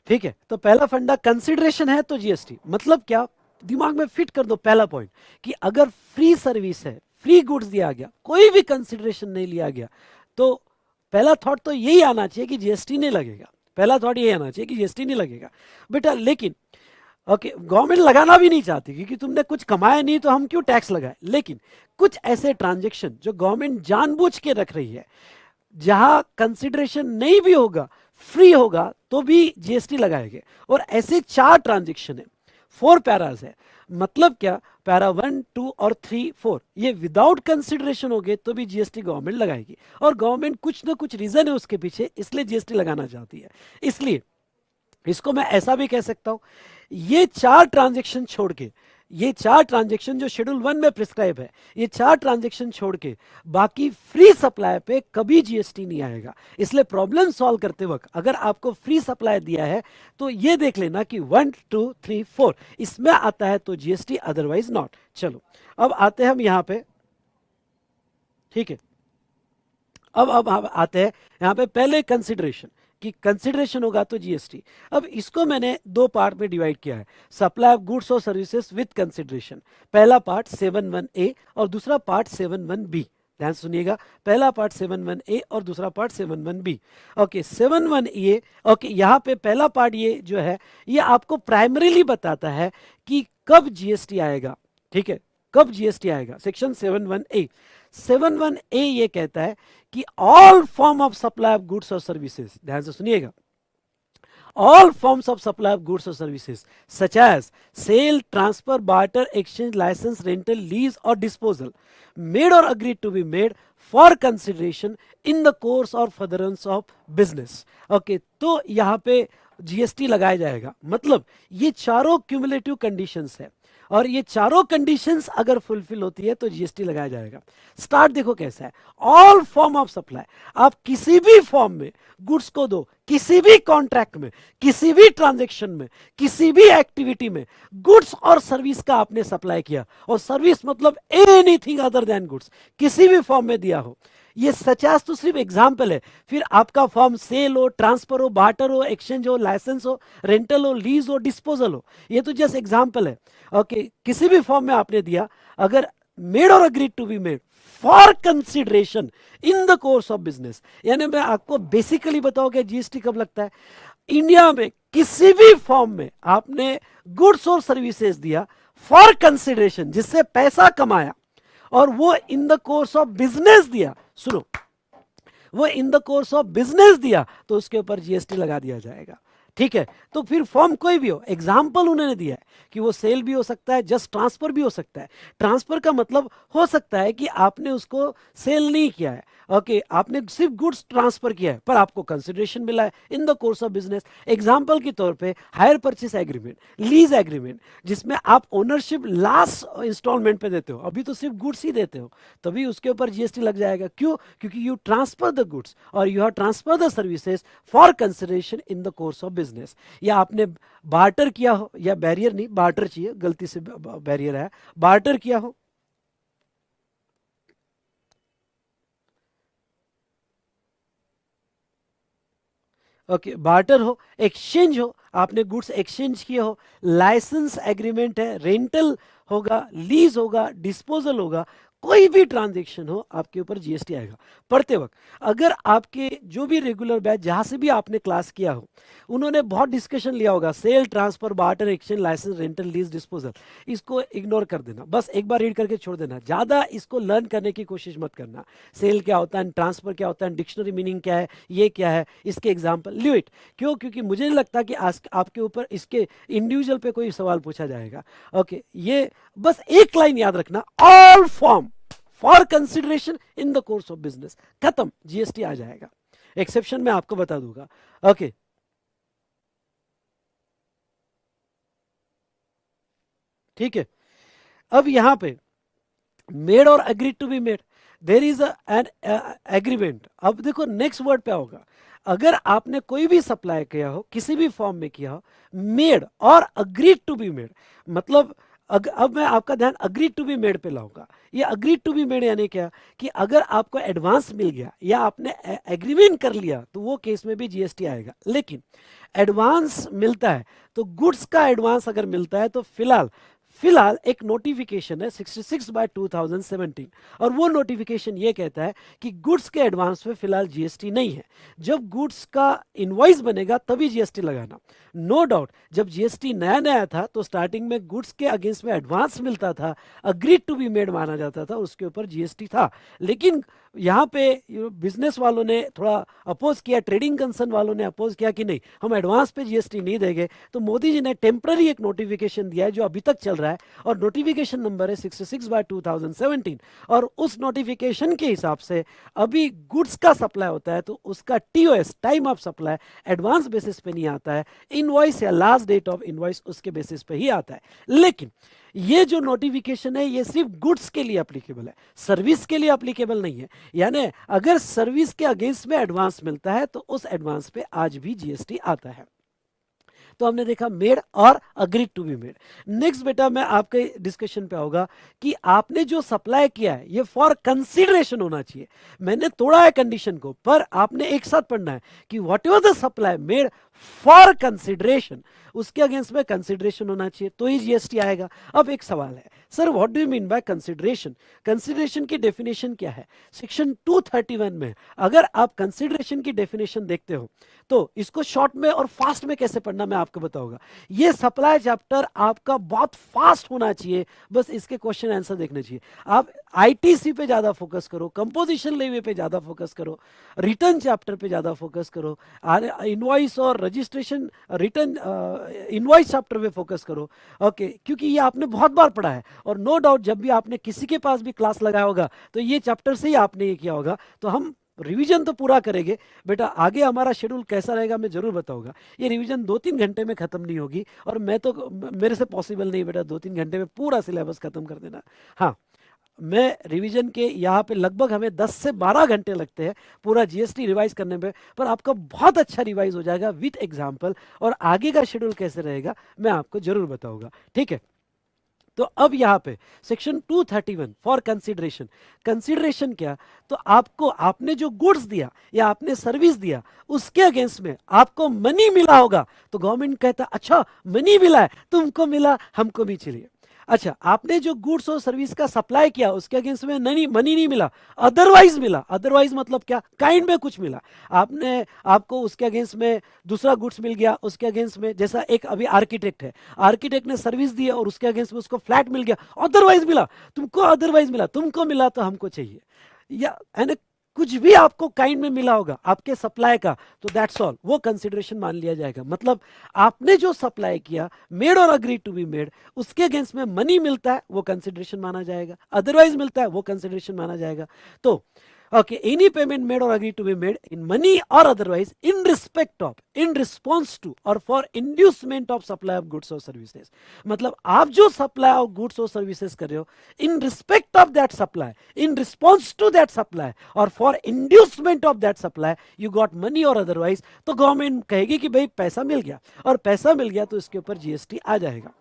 ठीक है, तो पहला फंडा कंसिडरेशन है तो जीएसटी, मतलब क्या, दिमाग में फिट कर दो पहला पॉइंट कि अगर फ्री सर्विस है, फ्री गुड्स दिया गया, कोई भी कंसिडरेशन नहीं लिया गया, तो पहला थॉट तो यही आना चाहिए कि जीएसटी नहीं लगेगा। पहला थॉट यही आना चाहिए कि जीएसटी नहीं लगेगा बेटा। लेकिन ओके, गवर्नमेंट लगाना भी नहीं चाहती क्योंकि तुमने कुछ कमाया नहीं तो हम क्यों टैक्स लगाए। लेकिन कुछ ऐसे ट्रांजेक्शन जो गवर्नमेंट जानबूझ के रख रही है, जहां कंसिडरेशन नहीं भी होगा, फ्री होगा तो भी जीएसटी लगाएंगे। और ऐसे 4 ट्रांजेक्शन है, 4 पैराज है। मतलब क्या, पैरा 1, 2 और 3, 4 ये विदाउट कंसिडरेशन हो गए तो भी जीएसटी गवर्नमेंट लगाएगी। और गवर्नमेंट कुछ ना कुछ रीजन है उसके पीछे, इसलिए जीएसटी लगाना चाहती है। इसलिए इसको मैं ऐसा भी कह सकता हूं, ये 4 ट्रांजेक्शन छोड़ के, ये 4 ट्रांजेक्शन जो शेड्यूल 1 में प्रिस्क्राइब है, ये 4 ट्रांजेक्शन छोड़ के बाकी फ्री सप्लाई पे कभी जीएसटी नहीं आएगा। इसलिए प्रॉब्लम सॉल्व करते वक्त अगर आपको फ्री सप्लाई दिया है तो ये देख लेना कि 1, 2, 3, 4 इसमें आता है तो जीएसटी, अदरवाइज नॉट। चलो अब आते हैं हम यहां पे। ठीक है, अब हम आते हैं यहां पे पहले कंसिडरेशन, कि कंसिडरेशन होगा तो जीएसटी। अब इसको मैंने 2 पार्ट में डिवाइड किया है, सप्लाई ऑफ गुड्स और सर्विसेज विद कंसिडरेशन। पहला पार्ट 71A और दूसरा पार्ट 71B। ध्यान सुनिएगा, पहला पार्ट 71A और दूसरा part 71B। Okay, 71A, okay, यहाँ पे पहला पार्ट ये जो है ये आपको प्राइमरीली बताता है कि कब जीएसटी आएगा। ठीक है, कब जीएसटी आएगा, सेक्शन 71A। 71A ये कहता है कि all form of supply of goods और सर्विसेज, ध्यान से सुनिएगा, all forms of supply of goods or services such as sale, transfer, barter, exchange, license, rental, lease or disposal made or agreed to be made for consideration in the course or furtherance of business। Okay, तो यहाँ पे GST लगाया जाएगा। मतलब ये चारों cumulative conditions है और ये चारों कंडीशंस अगर फुलफिल होती है तो जीएसटी लगाया जाएगा। स्टार्ट देखो कैसा है, ऑल फॉर्म ऑफ सप्लाई, आप किसी भी फॉर्म में गुड्स को दो, किसी भी कॉन्ट्रैक्ट में, किसी भी ट्रांजैक्शन में, किसी भी एक्टिविटी में गुड्स और सर्विस का आपने सप्लाई किया, और सर्विस मतलब एनीथिंग अदर देन गुड्स, किसी भी फॉर्म में दिया हो। ये सचास तो सिर्फ एग्जाम्पल है, फिर आपका फॉर्म सेल हो, ट्रांसफर हो, बार्टर हो, एक्सचेंज हो, लाइसेंस हो, रेंटल हो, लीज हो, डिस्पोजल हो, ये तो जस्ट एग्जाम्पल है। ओके, किसी भी फॉर्म में आपने दिया, अगर made or agreed to be made for consideration in the course of business, यानी मैं आपको बेसिकली बताऊं कि जीएसटी कब लगता है। इंडिया में किसी भी फॉर्म में आपने गुड्स और सर्विसेज दिया फॉर कंसिडरेशन, जिससे पैसा कमाया, और वो in the course of business दिया, सुनो, वो in the course of business दिया, तो उसके ऊपर जीएसटी लगा दिया जाएगा। ठीक है, तो फिर फॉर्म कोई भी हो, एग्जाम्पल उन्होंने दिया है कि वो सेल भी हो सकता है, जस्ट ट्रांसफर भी हो सकता है। ट्रांसफर का मतलब हो सकता है कि आपने उसको सेल नहीं किया है, ओके, आपने सिर्फ गुड्स ट्रांसफर किया है पर आपको कंसिडरेशन मिला है इन the course of business. Example के तौर पे hire purchase agreement, lease agreement, जिसमें आप ओनरशिप लास्ट इंस्टॉलमेंट पे देते हो, अभी तो सिर्फ गुड्स ही देते हो, तभी उसके ऊपर जीएसटी लग जाएगा। क्यों? क्योंकि यू ट्रांसफर द गुड्स और you have transfer the services for consideration in the course of business. या आपने बार्टर किया हो, या बैरियर नहीं, बार्टर चाहिए, गलती से बैरियर है, बार्टर किया हो, ओके, बार्टर हो, एक्सचेंज हो, आपने गुड्स एक्सचेंज किए हो, लाइसेंस एग्रीमेंट है, रेंटल होगा, लीज होगा, डिस्पोजल होगा, कोई भी ट्रांजेक्शन हो आपके ऊपर जीएसटी आएगा। पढ़ते वक्त अगर आपके जो भी रेगुलर बैच जहां से भी आपने क्लास किया हो, उन्होंने बहुत डिस्कशन लिया होगा, sale, transfer, barter, exchange, licence, rental, lease, disposal, इसको इग्नोर कर देना, बस एक बार रीड करके छोड़ देना, ज्यादा इसको लर्न करने की कोशिश मत करना। सेल क्या होता है, ट्रांसफर क्या होता है, डिक्शनरी मीनिंग क्या है, ये क्या है, इसके एग्जाम्पल लिव इट। क्यों? क्योंकि मुझे नहीं लगता कि आज आपके ऊपर इसके इंडिविजुअल पे कोई सवाल पूछा जाएगा। ओके, ये बस एक लाइन याद रखना, all form for consideration in the course of business, खत्म, जीएसटी आ जाएगा। एक्सेप्शन मैं आपको बता दूंगा। ओके, ठीक है। अब यहां पे made or agreed to be made, there is an agreement. अब देखो नेक्स्ट वर्ड पे होगा, अगर आपने कोई भी सप्लाई किया हो, किसी भी फॉर्म में किया हो, made or agreed to be made, मतलब अब मैं आपका ध्यान अग्रीड टू बी मेड पे लाऊंगा। ये अग्रीड टू बी मेड यानी क्या, कि अगर आपको एडवांस मिल गया या आपने एग्रीमेंट कर लिया तो वो केस में भी जीएसटी आएगा। लेकिन एडवांस मिलता है तो गुड्स का एडवांस अगर मिलता है तो फिलहाल एक नोटिफिकेशन है 66/2017, और वो नोटिफिकेशन ये कहता है कि गुड्स के एडवांस पे फिलहाल जीएसटी नहीं है। जब गुड्स का इनवॉइस बनेगा तभी जीएसटी लगाना। नो डाउट जब जीएसटी नया नया था तो स्टार्टिंग में गुड्स के अगेंस्ट में एडवांस मिलता था, अग्रीड टू बी मेड माना जाता था, उसके ऊपर जीएसटी था। लेकिन यहाँ पे बिजनेस वालों ने थोड़ा अपोज किया, ट्रेडिंग कंसर्न वालों ने अपोज किया कि नहीं, हम एडवांस पे जीएसटी नहीं देंगे। तो मोदी जी ने टेम्पररी एक नोटिफिकेशन दिया है जो अभी तक चल रहा है, और नोटिफिकेशन नंबर है 66/2017। और उस नोटिफिकेशन के हिसाब से अभी गुड्स का सप्लाई होता है तो उसका TOS, time of supply, advance basis पे नहीं आता है, इनवॉइस या लास्ट डेट ऑफ इनवॉइस उसके बेसिस पे ही आता है। लेकिन ये जो नोटिफिकेशन है ये सिर्फ गुड्स के लिए एप्लीकेबल है, सर्विस के लिए एप्लीकेबल नहीं है। यानी अगर सर्विस के अगेंस्ट में एडवांस मिलता है तो उस एडवांस पे आज भी जीएसटी आता है। तो हमने देखा made or agreed to be made. Next बेटा मैं आपके डिस्कशन पे आऊंगा कि आपने जो सप्लाई किया है ये फॉर कंसीडरेशन होना चाहिए। मैंने तोड़ा है कंडीशन को, पर आपने एक साथ पढ़ना है कि what ever the supply made for consideration, उसके अगेंस्ट में कंसीडरेशन होना चाहिए तो ही जीएसटी आएगा। अब एक सवाल है, sir what do you mean by consideration? Consideration की डेफिनेशन क्या है? सेक्शन 231 में अगर आप कंसीडरेशन की डेफिनेशन देखते हो तो इसको शॉर्ट में और फास्ट में कैसे पढ़ना मैं आपको बताऊंगा। ये सप्लाई चैप्टर आपका बहुत फास्ट होना चाहिए, बस इसके क्वेश्चन आंसर देखने चाहिए। आप आईटीसी पे ज्यादा फोकस करो, कंपोजिशन लेवे पे ज्यादा फोकस करो, रिटर्न चैप्टर पे ज्यादा फोकस करो, इनवॉइस और रजिस्ट्रेशन रिटर्न इनवॉइस चैप्टर पे फोकस करो। ओके, क्योंकि ये आपने बहुत बार पढ़ा है, और नो डाउट जब भी आपने किसी के पास भी क्लास लगाया होगा तो ये चैप्टर से ही आपने ये किया होगा। तो हम रिवीजन तो पूरा करेंगे बेटा, आगे हमारा शेड्यूल कैसा रहेगा मैं जरूर बताऊंगा। ये रिवीजन 2-3 घंटे में खत्म नहीं होगी, और मैं तो मेरे से पॉसिबल नहीं बेटा 2-3 घंटे में पूरा सिलेबस खत्म कर देना। हाँ, मैं रिवीजन के यहाँ पे लगभग हमें 10 से 12 घंटे लगते हैं पूरा जीएसटी रिवाइज करने में, पर आपका बहुत अच्छा रिवाइज हो जाएगा विथ एग्जाम्पल, और आगे का शेड्यूल कैसे रहेगा मैं आपको जरूर बताऊंगा। ठीक है, तो अब यहाँ पे सेक्शन 231 फॉर कंसीडरेशन, कंसीडरेशन क्या, तो आपको आपने जो गुड्स दिया या आपने सर्विस दिया उसके अगेंस्ट में आपको मनी मिला होगा, तो गवर्नमेंट कहता अच्छा मनी मिला है, तुमको मिला हमको भी चाहिए। अच्छा, आपने जो गुड्स और सर्विस का सप्लाई किया उसके अगेंस्ट में मनी नहीं मिला, अदरवाइज मिला, अदरवाइज मतलब क्या, काइंड में कुछ मिला, आपको उसके अगेंस्ट में दूसरा गुड्स मिल गया, उसके अगेंस्ट में जैसा एक अभी आर्किटेक्ट है, आर्किटेक्ट ने सर्विस दी और उसके अगेंस्ट में उसको फ्लैट मिल गया, अदरवाइज मिला, तुमको अदरवाइज मिला, तुमको मिला तो हमको चाहिए, या है ना, कुछ भी आपको काइंड में मिला होगा आपके सप्लाई का, तो दैट्स ऑल, वो कंसिडरेशन मान लिया जाएगा। मतलब आपने जो सप्लाई किया मेड और अग्री टू बी मेड, उसके अगेंस्ट में मनी मिलता है वो कंसिडरेशन माना जाएगा, अदरवाइज मिलता है वो कंसिडरेशन माना जाएगा। तो okay, any payment made or agreed to be made in money or otherwise in respect of, in response to or for inducement of supply of goods or services, मतलब आप जो supply of goods or services कर रहे हो, in respect of that supply, in response to that supply or for inducement of that supply you got money or otherwise, तो government कहेगी कि भाई पैसा मिल गया, और पैसा मिल गया तो इसके ऊपर जीएसटी आ जाएगा।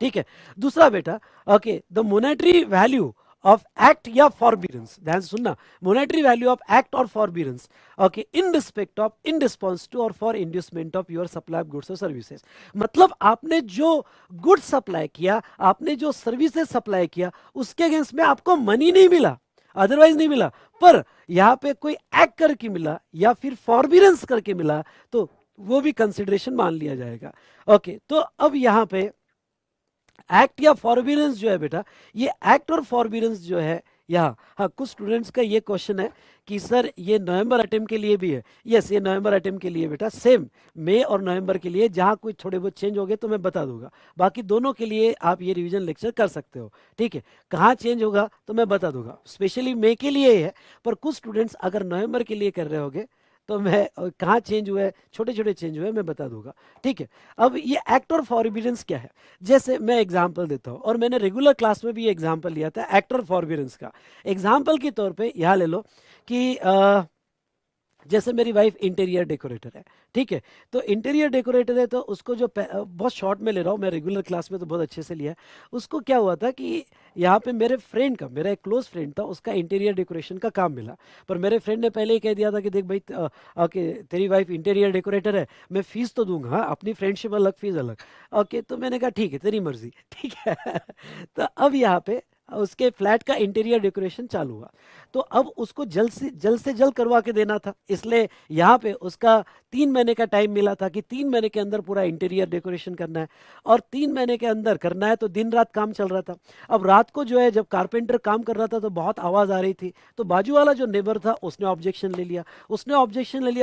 ठीक है, दूसरा बेटा, okay, the monetary value of act या फॉरबिडेंस, ध्यान से सुनना, मोनेटरी वैल्यू ऑफ एक्ट और forbearance, okay, in respect of, in response to और for inducement of your supply of goods और सर्विसेज। मतलब आपने जो गुड्स सप्लाई किया, आपने जो सर्विसेज सप्लाई किया, उसके अगेंस्ट में आपको मनी नहीं मिला, अदरवाइज नहीं मिला, पर यहां पे कोई एक्ट करके मिला या फिर फॉरबिडेंस करके मिला, तो वो भी कंसिडरेशन मान लिया जाएगा। ओके, तो अब यहां पे एक्ट या फॉरबिडेंस जो है बेटा, ये एक्ट और फॉरबिडेंस जो है यहाँ, हाँ, कुछ स्टूडेंट्स का ये क्वेश्चन है कि सर ये नवंबर अटेम्प्ट के लिए भी है। यस, ये नवंबर अटेम्प्ट के लिए बेटा, सेम मई और नवंबर के लिए, जहाँ कुछ थोड़े बहुत चेंज हो गए तो मैं बता दूंगा, बाकी दोनों के लिए आप ये रिवीजन लेक्चर कर सकते हो, ठीक है। कहाँ चेंज होगा तो मैं बता दूंगा, स्पेशली मई के लिए है, पर कुछ स्टूडेंट्स अगर नवंबर के लिए कर रहे होगे तो मैं कहाँ चेंज हुआ है, छोटे छोटे चेंज हुए मैं बता दूंगा, ठीक है। अब ये एक्ट और फॉरबिडेंस क्या है, जैसे मैं एग्जांपल देता हूँ, और मैंने रेगुलर क्लास में भी एग्जांपल लिया था एक्ट और फॉरबिडेंस का। एग्जांपल के तौर पे यहाँ ले लो कि जैसे मेरी वाइफ इंटीरियर डेकोरेटर है, ठीक है, तो इंटीरियर डेकोरेटर है, तो उसको जो बहुत शॉर्ट में ले रहा हूँ मैं, रेगुलर क्लास में तो बहुत अच्छे से लिया है। उसको क्या हुआ था कि यहाँ पे मेरे फ्रेंड का, मेरा एक क्लोज फ्रेंड था, उसका इंटीरियर डेकोरेशन का काम मिला, पर मेरे फ्रेंड ने पहले ही कह दिया था कि देख भाई, ओके तेरी वाइफ इंटीरियर डेकोरेटर है, मैं फीस तो दूंगा, हाँ, अपनी फ्रेंडशिप अलग, फीस अलग। ओके, तो मैंने कहा ठीक है, तेरी मर्जी, ठीक है। तो अब यहाँ पे उसके फ्लैट का इंटीरियर डेकोरेशन चालू हुआ, तो अब उसको जल्द से जल्द करवा के देना था, इसलिए यहाँ पे उसका 3 महीने का टाइम मिला था कि 3 महीने के अंदर पूरा इंटीरियर डेकोरेशन करना है, और 3 महीने के अंदर करना है, तो दिन रात काम चल रहा था। अब रात को जो है जब कारपेंटर काम कर रहा था तो बहुत आवाज़ आ रही थी, तो बाजू वाला जो नेबर था उसने ऑब्जेक्शन ले लिया,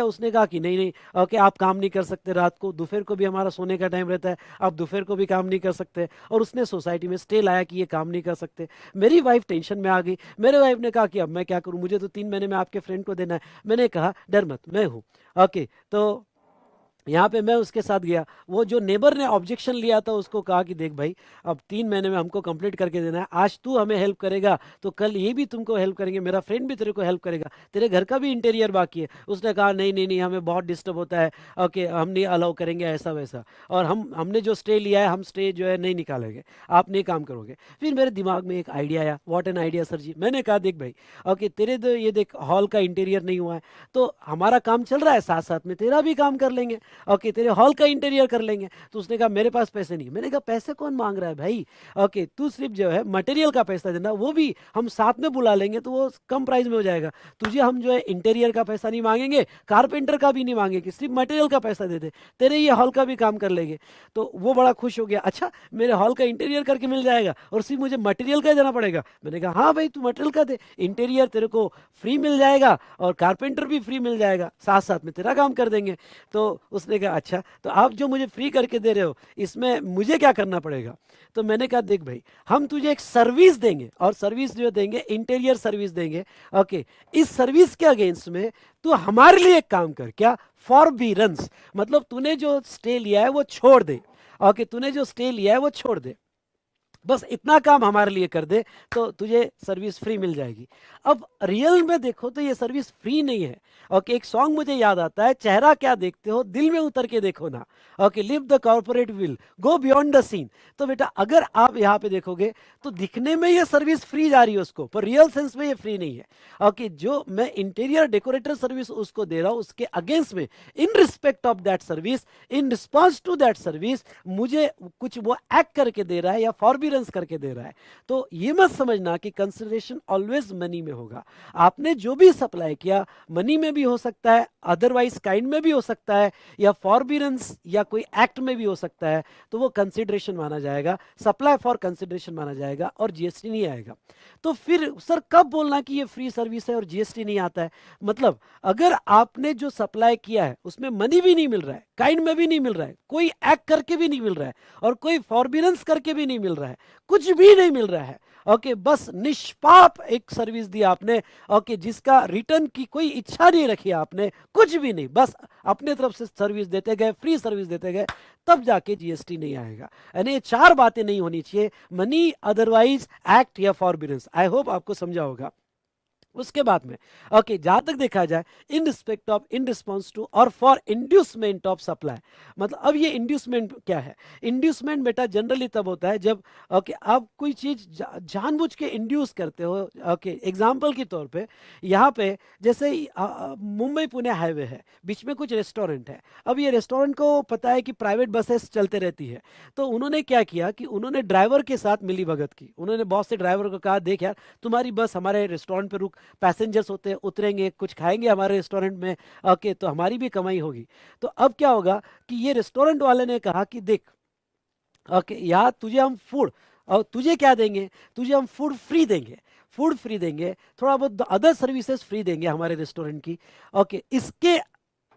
उसने कहा कि नहीं नहीं, ओके आप काम नहीं कर सकते रात को, दोपहर को भी हमारा सोने का टाइम रहता है, आप दोपहर को भी काम नहीं कर सकते, और उसने सोसाइटी में स्टे लाया कि ये काम नहीं कर सकते। मेरी वाइफ टेंशन में आ गई, मेरे वाइफ ने कहा कि अब मैं क्या करूं, मुझे तो 3 महीने में आपके फ्रेंड को देना है। मैंने कहा डर मत, मैं हूं, ओके। तो यहाँ पे मैं उसके साथ गया, वो जो नेबर ने ऑब्जेक्शन लिया था उसको कहा कि देख भाई, अब 3 महीने में हमको कंप्लीट करके देना है, आज तू हमें हेल्प करेगा तो कल ये भी तुमको हेल्प करेंगे, मेरा फ्रेंड भी तेरे को हेल्प करेगा, तेरे घर का भी इंटीरियर बाकी है। उसने कहा नहीं नहीं नहीं, हमें बहुत डिस्टर्ब होता है, ओके हम नहीं अलाउ करेंगे ऐसा वैसा, और हमने जो स्टे लिया है, हम स्टे जो है नहीं निकालेंगे, आप नहीं काम करोगे। फिर मेरे दिमाग में एक आइडिया आया, व्हाट एन आइडिया सर जी। मैंने कहा देख भाई, ओके तेरे तो ये देख हॉल का इंटीरियर नहीं हुआ है, तो हमारा काम चल रहा है, साथ साथ में तेरा भी काम कर लेंगे, ओके तेरे हॉल का इंटीरियर कर लेंगे। तो उसने कहा मेरे पास पैसे नहीं। मैंने कहा पैसे कौन मांग रहा है भाई, ओके तू सिर्फ जो है मटेरियल का पैसा देना, वो भी हम साथ में बुला लेंगे तो वो कम प्राइस में हो जाएगा। तुझे हम जो है इंटीरियर का पैसा नहीं मांगेंगे, कारपेंटर का भी नहीं मांगेंगे, सिर्फ मटेरियल का पैसा दे दे, तेरे ये हॉल का भी काम कर लेंगे। तो वो बड़ा खुश हो गया, अच्छा मेरे हॉल का इंटीरियर करके मिल जाएगा और सिर्फ मुझे मटेरियल का देना पड़ेगा। मैंने कहा हाँ भाई तू मटेरियल का दे, इंटीरियर तेरे को फ्री मिल जाएगा और कारपेंटर भी फ्री मिल जाएगा, साथ साथ में तेरा काम कर देंगे। तो उसने कहा अच्छा, तो आप जो मुझे फ्री करके दे रहे हो इसमें मुझे क्या करना पड़ेगा। तो मैंने कहा देख भाई, हम तुझे एक सर्विस देंगे, और सर्विस जो देंगे इंटीरियर सर्विस देंगे, ओके। इस सर्विस के अगेंस्ट में तू हमारे लिए एक काम कर, क्या, फॉरबिडेंस, मतलब तूने जो स्टे लिया है वो छोड़ दे, ओके तूने जो स्टे लिया है वो छोड़ दे, बस इतना काम हमारे लिए कर दे तो तुझे सर्विस फ्री मिल जाएगी। अब रियल में देखो तो ये सर्विस फ्री नहीं है, ओके। एक सॉन्ग मुझे याद आता है, चेहरा क्या देखते हो दिल में उतर के देखो ना, ओके, लिव the corporate veil, go beyond the scene. तो बेटा अगर आप यहाँ पे देखोगे तो दिखने में ये सर्विस फ्री जा रही है उसको, पर रियल सेंस में ये फ्री नहीं है, ओके। जो मैं इंटीरियर डेकोरेटर सर्विस उसको दे रहा हूँ, उसके अगेंस्ट में, in respect of that service, in response to that service, मुझे कुछ वो एक्ट करके दे रहा है या फॉरबिडेंस करके दे रहा है। तो ये मत समझना कि कंसिडरेशन ऑलवेज मनी में होगा। आपने जो भी सप्लाई किया मनी में भी हो सकता है, अदरवाइज काइंड में भी हो सकता है, या फॉरबिडेंस या कोई एक्ट में भी हो सकता है, तो वो कंसिडरेशन माना जाएगा, सप्लाई फॉर कंसिडरेशन माना जाएगा और जीएसटी नहीं आएगा। तो फिर सर कब बोलना कि ये फ्री सर्विस है और जीएसटी नहीं आता है, मतलब अगर आपने जो सप्लाई किया है उसमें मनी भी नहीं मिल रहा है, काइंड में भी नहीं मिल रहा है, कोई एक्ट करके भी नहीं मिल रहा है, और कोई फॉरबिडेंस करके भी नहीं मिल रहा है, कुछ भी नहीं मिल रहा है, ओके, बस निष्पाप एक सर्विस दी आपने, ओके, जिसका रिटर्न की कोई इच्छा नहीं रखी आपने, कुछ भी नहीं, बस अपने तरफ से सर्विस देते गए, फ्री सर्विस देते गए, तब जाके जीएसटी नहीं आएगा। यानी ये 4 बातें नहीं होनी चाहिए, मनी, अदरवाइज, एक्ट या फॉरबिडेंस। आई होप आपको समझा होगा। उसके बाद में ओके जहां तक देखा जाए in respect of in response to और फॉर इंड्यूसमेंट ऑफ सप्लाई, मतलब अब ये इंड्यूसमेंट क्या है? इंड्यूसमेंट बेटा जनरली तब होता है जब ओके आप कोई चीज जानबूझ के इंड्यूस करते हो। ओके एग्जांपल के तौर पे यहाँ पे जैसे मुंबई पुणे हाईवे है, बीच में कुछ रेस्टोरेंट है। अब ये रेस्टोरेंट को पता है कि प्राइवेट बसेस चलते रहती है, तो उन्होंने क्या किया कि उन्होंने ड्राइवर के साथ मिली भगत की। उन्होंने बॉस से ड्राइवर को कहा देख यार तुम्हारी बस हमारे रेस्टोरेंट पे रुक, पैसेंजर्स होते हैं उतरेंगे कुछ खाएंगे हमारे रेस्टोरेंट में, ओके तो हमारी भी कमाई होगी। तो अब क्या होगा कि ये रेस्टोरेंट वाले ने कहा कि देख ओके यार तुझे हम फूड, और तुझे क्या देंगे, तुझे हम फूड फ्री देंगे, फूड फ्री देंगे, थोड़ा बहुत अदर सर्विसेज फ्री देंगे हमारे रेस्टोरेंट की। ओके इसके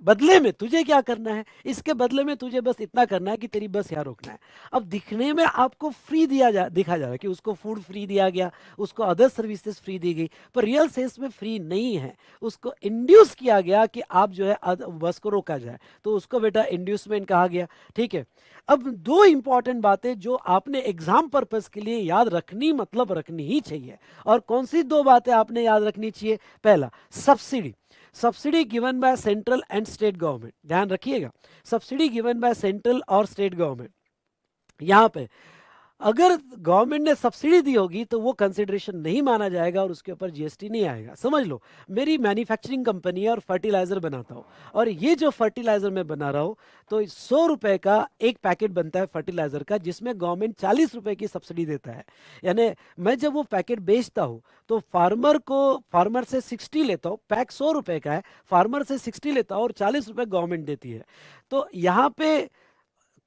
बदले में तुझे क्या करना है, इसके बदले में तुझे बस इतना करना है कि तेरी बस यहाँ रोकना है। अब दिखने में आपको फ्री दिखा जा रहा है कि उसको फूड फ्री दिया गया, उसको अदर सर्विसेज फ्री दी गई, पर रियल सेंस में फ्री नहीं है। उसको इंड्यूस किया गया कि आप जो है बस को रोका जाए, तो उसको बेटा इंड्यूसमेंट कहा गया। ठीक है, अब दो इंपॉर्टेंट बातें जो आपने एग्जाम पर्पस के लिए याद रखनी, मतलब रखनी ही चाहिए। और कौन सी दो बातें आपने याद रखनी चाहिए? पहला, subsidy, subsidy given by central and state government, ध्यान रखिएगा, सब्सिडी गिवन बाय सेंट्रल और स्टेट गवर्नमेंट। यहां पे अगर गवर्नमेंट ने सब्सिडी दी होगी तो वो कंसिडरेशन नहीं माना जाएगा और उसके ऊपर जीएसटी नहीं आएगा। समझ लो, मेरी मैन्युफैक्चरिंग कंपनी है और फर्टिलाइजर बनाता हूँ, और ये जो फर्टिलाइजर मैं बना रहा हूँ तो 100 रुपए का एक पैकेट बनता है फर्टिलाइजर का, जिसमें गवर्नमेंट 40 रुपए की सब्सिडी देता है। यानी मैं जब वो पैकेट बेचता हूँ तो फार्मर से 60 लेता हूँ, पैक 100 रुपए का है, फार्मर से 60 लेता हूँ और 40 रुपए गवर्नमेंट देती है। तो यहाँ पे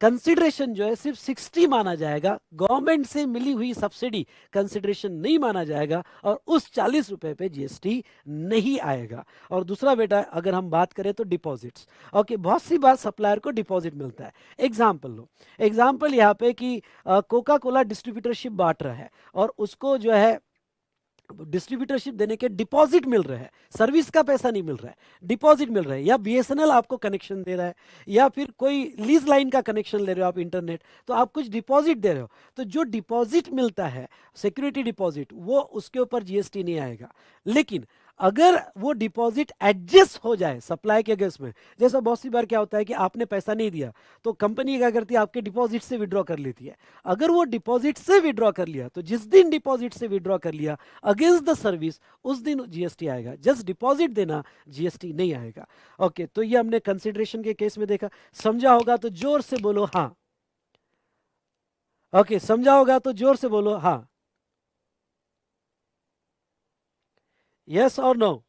कंसिडरेशन जो है सिर्फ 60 माना जाएगा, गवर्नमेंट से मिली हुई सब्सिडी कंसिडरेशन नहीं माना जाएगा, और उस 40 रुपए पे जीएसटी नहीं आएगा। और दूसरा बेटा अगर हम बात करें तो डिपॉजिट्स, ओके बहुत सी बार सप्लायर को डिपॉजिट मिलता है। एग्जाम्पल लो, एग्जाम्पल यहाँ पे कि कोका कोला डिस्ट्रीब्यूटरशिप बांट रहा है और उसको जो है डिस्ट्रीब्यूटरशिप देने के डिपॉजिट मिल रहा है, सर्विस का पैसा नहीं मिल रहा है, डिपॉजिट मिल रहा है। या बीएसएनएल आपको कनेक्शन दे रहा है, या फिर कोई लीज लाइन का कनेक्शन ले रहे हो आप इंटरनेट, तो आप कुछ डिपॉजिट दे रहे हो, तो जो डिपॉजिट मिलता है सिक्योरिटी डिपॉजिट, वो उसके ऊपर जीएसटी नहीं आएगा। लेकिन अगर वो डिपॉजिट एडजस्ट हो जाए सप्लाई के अगेंस्ट में, जैसा बहुत सी बार क्या होता है कि आपने पैसा नहीं दिया तो कंपनी क्या करती है, आपके डिपॉजिट से विड्रॉ कर लेती है। अगर वो डिपॉजिट से विड्रॉ कर लिया तो जिस दिन डिपॉजिट से विड्रॉ कर लिया अगेंस्ट द सर्विस, उस दिन जीएसटी आएगा। जस्ट डिपॉजिट देना जीएसटी नहीं आएगा। ओके तो ये हमने कंसिडरेशन के केस में देखा। समझा होगा तो जोर से बोलो हाँ। ओके समझा होगा तो जोर से बोलो हाँ, यस और नो।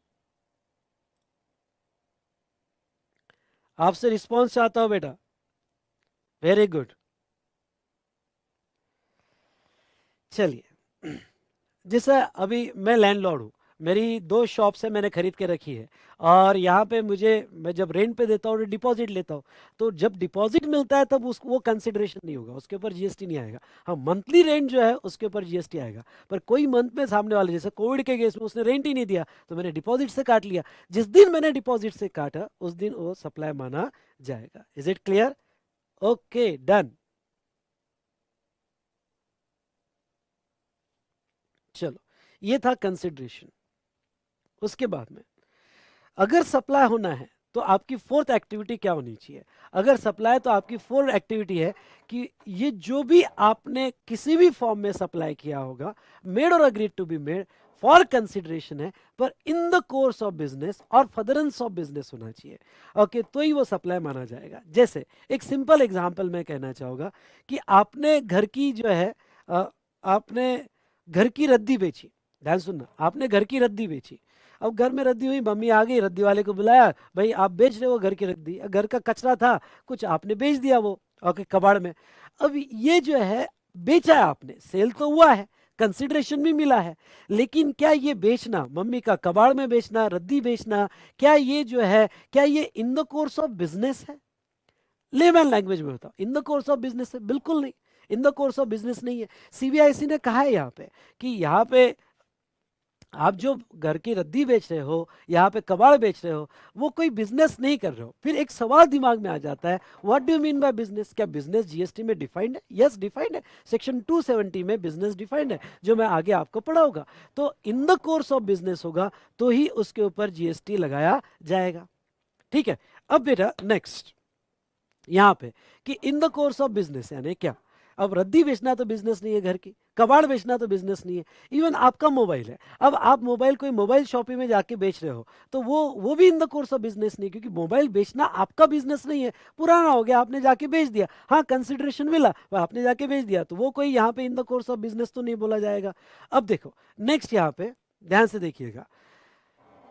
आपसे रिस्पॉन्स चाहता हूं बेटा, वेरी गुड। चलिए, जैसे अभी मैं लैंडलॉर्ड हूं, मेरी 2 शॉप्स है मैंने खरीद के रखी है, और यहाँ पे मैं जब रेंट पे देता हूँ डिपॉजिट लेता हूँ, तो जब डिपॉजिट मिलता है तब उसको वो कंसिडरेशन नहीं होगा, उसके ऊपर जीएसटी नहीं आएगा। हाँ मंथली रेंट जो है उसके ऊपर जीएसटी आएगा, पर कोई मंथ में सामने वाले जैसे कोविड के केस में उसने रेंट ही नहीं दिया तो मैंने डिपॉजिट से काट लिया, जिस दिन मैंने डिपॉजिट से काटा उस दिन वो सप्लाई माना जाएगा। Is it clear? Okay done. चलो ये था कंसिडरेशन। उसके बाद में अगर सप्लाई होना है तो आपकी 4th एक्टिविटी क्या होनी चाहिए? अगर सप्लाई तो आपकी 4th एक्टिविटी है कि ये जो भी आपने किसी भी फॉर्म में सप्लाई किया होगा, made or agreed to be made for consideration है, पर in the course of business or furtherance of business होना चाहिए। ओके तो ही वो सप्लाई माना जाएगा। जैसे एक सिंपल एग्जांपल मैं कहना चाहूंगा कि आपने घर की जो है आपने घर की रद्दी बेची, ध्यान सुनना, आपने घर की रद्दी बेची। अब घर में रद्दी हुई, मम्मी आ गई, रद्दी वाले को बुलाया, भाई आप बेच रहे हो घर की रद्दी, घर का कचरा था कुछ आपने बेच दिया वो ओके कबाड़ में। अब ये जो है बेचा है आपने, सेल तो हुआ है, कंसिडरेशन भी मिला है, लेकिन क्या ये बेचना, मम्मी का कबाड़ में बेचना, रद्दी बेचना, क्या ये जो है क्या ये इन द कोर्स ऑफ बिजनेस है? लेमैन लैंग्वेज में बताओ, इन द कोर्स ऑफ बिजनेस है? बिल्कुल नहीं, इन द कोर्स ऑफ बिजनेस नहीं है। सीबीआईसी ने कहा है यहाँ पे कि यहाँ पे आप जो घर की रद्दी बेच रहे हो, यहाँ पे कबाड़ बेच रहे हो, वो कोई बिजनेस नहीं कर रहे हो। फिर एक सवाल दिमाग में आ जाता है, what do you mean by business? क्या बिजनेस जीएसटी में डिफाइंड है? यस, डिफाइंड है। सेक्शन 270 में बिजनेस डिफाइंड है, जो मैं आगे आपको पढ़ाऊंगा। तो इन द कोर्स ऑफ बिजनेस होगा तो ही उसके ऊपर जीएसटी लगाया जाएगा। ठीक है, अब बेटा नेक्स्ट यहाँ पे कि इन द कोर्स ऑफ बिजनेस यानी क्या? अब रद्दी बेचना तो बिजनेस नहीं है, घर की कबाड़ बेचना तो बिजनेस नहीं है। इवन आपका मोबाइल है, अब आप मोबाइल कोई मोबाइल शॉपिंग में जाके बेच रहे हो तो वो भी in the course of business नहीं, क्योंकि मोबाइल बेचना आपका बिजनेस नहीं है, पुराना हो गया, आपने जाके बेच दिया। हाँ, कंसिडरेशन मिला, वह आपने जाके बेच दिया, तो वो कोई यहाँ पे इन द कोर्स ऑफ बिजनेस तो नहीं बोला जाएगा। अब देखो नेक्स्ट, यहाँ पे ध्यान से देखिएगा,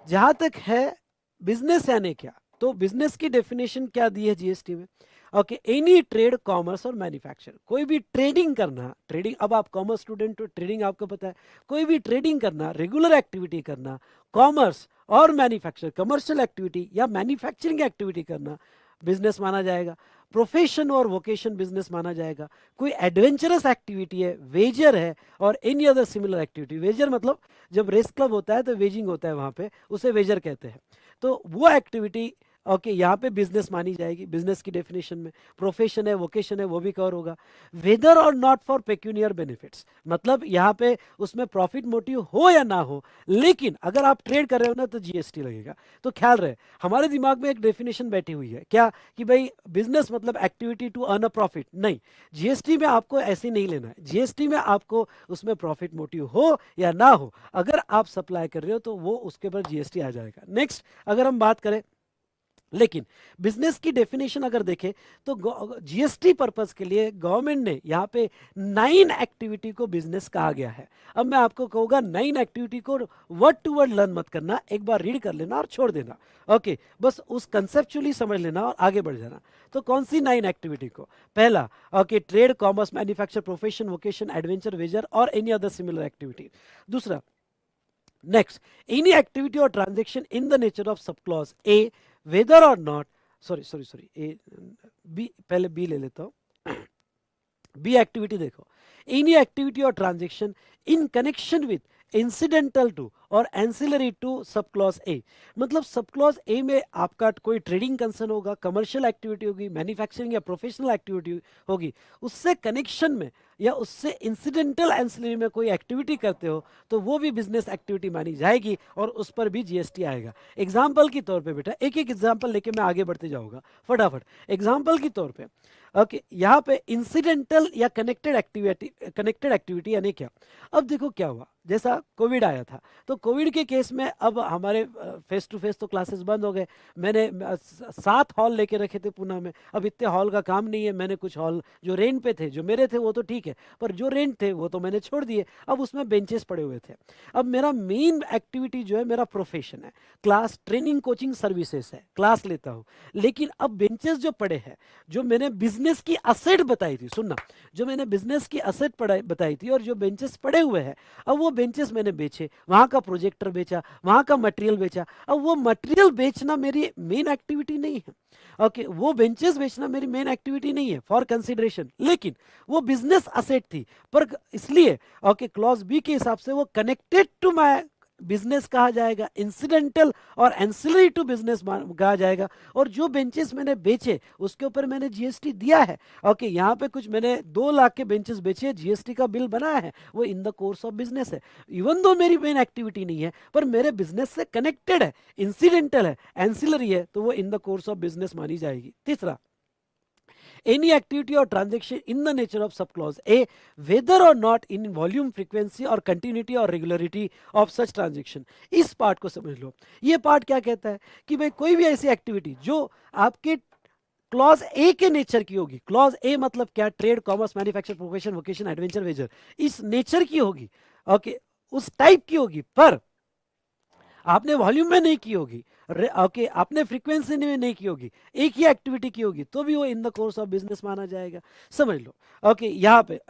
जहां तक है बिजनेस यानी क्या, तो बिजनेस की डेफिनेशन क्या दी है जीएसटी में? ओके, एनी ट्रेड, कॉमर्स और मैन्युफैक्चर, कोई भी ट्रेडिंग करना, ट्रेडिंग, अब आप कॉमर्स स्टूडेंट हो, ट्रेडिंग आपको पता है, कोई भी ट्रेडिंग करना, रेगुलर एक्टिविटी करना, कॉमर्स और मैन्युफैक्चर, कमर्शियल एक्टिविटी या मैन्युफैक्चरिंग एक्टिविटी करना बिजनेस माना जाएगा। प्रोफेशन और वोकेशन बिजनेस माना जाएगा। कोई एडवेंचरस एक्टिविटी है, वेजर है or any other similar activity, wager मतलब जब रेस क्लब होता है तो वेजिंग होता है वहां पे, उसे वेजर कहते हैं, तो वो एक्टिविटी ओके यहाँ पे बिजनेस मानी जाएगी बिजनेस की डेफिनेशन में। प्रोफेशन है, वोकेशन है, वो भी कवर होगा। वेदर और नॉट फॉर पेक्यूनियर बेनिफिट्स, मतलब यहाँ पे उसमें प्रॉफिट मोटिव हो या ना हो, लेकिन अगर आप ट्रेड कर रहे हो ना तो जीएसटी लगेगा। तो ख्याल रहे, हमारे दिमाग में एक डेफिनेशन बैठी हुई है क्या, कि भाई बिजनेस मतलब activity to earn a profit, नहीं, जीएसटी में आपको ऐसे नहीं लेना है। जीएसटी में आपको उसमें प्रॉफिट मोटिव हो या ना हो, अगर आप सप्लाई कर रहे हो तो वो उसके ऊपर जीएसटी आ जाएगा। नेक्स्ट, अगर हम बात करें, लेकिन बिजनेस की डेफिनेशन अगर देखें तो जीएसटी पर्पस के लिए गवर्नमेंट ने यहाँ पे 9 एक्टिविटी को बिजनेस कहा गया है। अब मैं आपको कहूँगा 9 एक्टिविटी को वर्ड टू वर्ड लर्न मत करना, एक बार रीड कर लेना और छोड़ देना। ओके, बस उस कंसेप्चुअली समझ लेना और आगे बढ़ जाना। तो कौन सी 9 एक्टिविटी को? पहला, okay, trade, commerce, manufacture, profession, vocation, adventure, wager और एनी अदर सिमिलर एक्टिविटी। दूसरा, नेक्स्ट, एनी एक्टिविटी और transaction in the nature of sub clause A, whether और नॉट, सॉरी ए, बी, पहले बी ले लेता हूं। बी एक्टिविटी देखो, any activity और transaction in connection with incidental to और ancillary to sub clause A, मतलब सब क्लॉज ए में आपका कोई ट्रेडिंग कंसर्न होगा, कमर्शियल एक्टिविटी होगी, मैन्युफैक्चरिंग या प्रोफेशनल एक्टिविटी होगी, उससे कनेक्शन में या उससे इंसिडेंटल एंसिलरी में कोई एक्टिविटी करते हो तो वो भी बिजनेस एक्टिविटी मानी जाएगी और उस पर भी जीएसटी आएगा। एग्जाम्पल के तौर पे बेटा, एक एक एग्जाम्पल लेके मैं आगे बढ़ते जाऊंगा फटाफट। एग्जाम्पल के तौर पे ओके, यहाँ पे इंसिडेंटल या कनेक्टेड एक्टिविटी यानी क्या? अब देखो क्या हुआ, जैसा कोविड आया था तो कोविड के केस में अब हमारे फेस टू फेस तो क्लासेस बंद हो गए। मैंने 7 हॉल लेके रखे थे पुणे में, अब इतने हॉल का काम नहीं है, मैंने कुछ हॉल जो रेंट पे थे, जो मेरे थे वो तो ठीक है, पर जो रेंट थे वो तो मैंने छोड़ दिए। अब उसमें बेंचेस पड़े हुए थे। अब मेरा मेन एक्टिविटी जो है, मेरा प्रोफेशन है, क्लास, ट्रेनिंग, कोचिंग सर्विसेज है, क्लास लेता हूँ, लेकिन अब बेंचेस जो पड़े हैं, जो मैंने बिजनेस की असेट बताई थी, सुनना, जो मैंने बिजनेस की असेट बताई थी और जो बेंचेस पड़े हुए हैं, अब वो बेंचेस मैंने बेचे, वहां का प्रोजेक्टर बेचा, वहां का मटेरियल बेचा। अब वो मटेरियल बेचना मेरी मेन एक्टिविटी नहीं है, ओके, वो बेंचेस बेचना मेरी मेन एक्टिविटी नहीं है फॉर कंसिडरेशन, लेकिन वो बिजनेस असेट थी, पर इसलिए ओके क्लॉज बी के हिसाब से वो कनेक्टेड टू माय बिजनेस कहा जाएगा, इंसिडेंटल और एंसिलरी टू बिजनेस कहा जाएगा। और जो बेंचेस मैंने बेचे उसके ऊपर मैंने जीएसटी दिया है। ओके, यहाँ पे कुछ मैंने 2 लाख के बेंचेस बेचे, जीएसटी का बिल बनाया है, वो in the course of business है। इवन दो मेरी मेन एक्टिविटी नहीं है, पर मेरे बिजनेस से कनेक्टेड है, इंसिडेंटल है, एंसिलरी है, तो वो in the course of business मानी जाएगी। तीसरा, any activity or transaction in the nature of subclause A, whether or not in volume, frequency or continuity or regularity of such transaction। इस part को समझ लो। ये पार्ट क्या कहता है कि भाई कोई भी ऐसी एक्टिविटी जो आपके क्लॉज ए के नेचर की होगी, क्लॉज ए मतलब क्या, trade, commerce, manufacture, profession, vocation, adventure, wager, इस नेचर की होगी, ओके, उस टाइप की होगी, पर आपने वॉल्यूम में नहीं की होगी, ओके, आपने फ्रीक्वेंसी में नहीं की होगी, एक ही एक्टिविटी की होगी, तो भी वो in the course of business माना जाएगा। समझ लो। ओके, यहाँ पे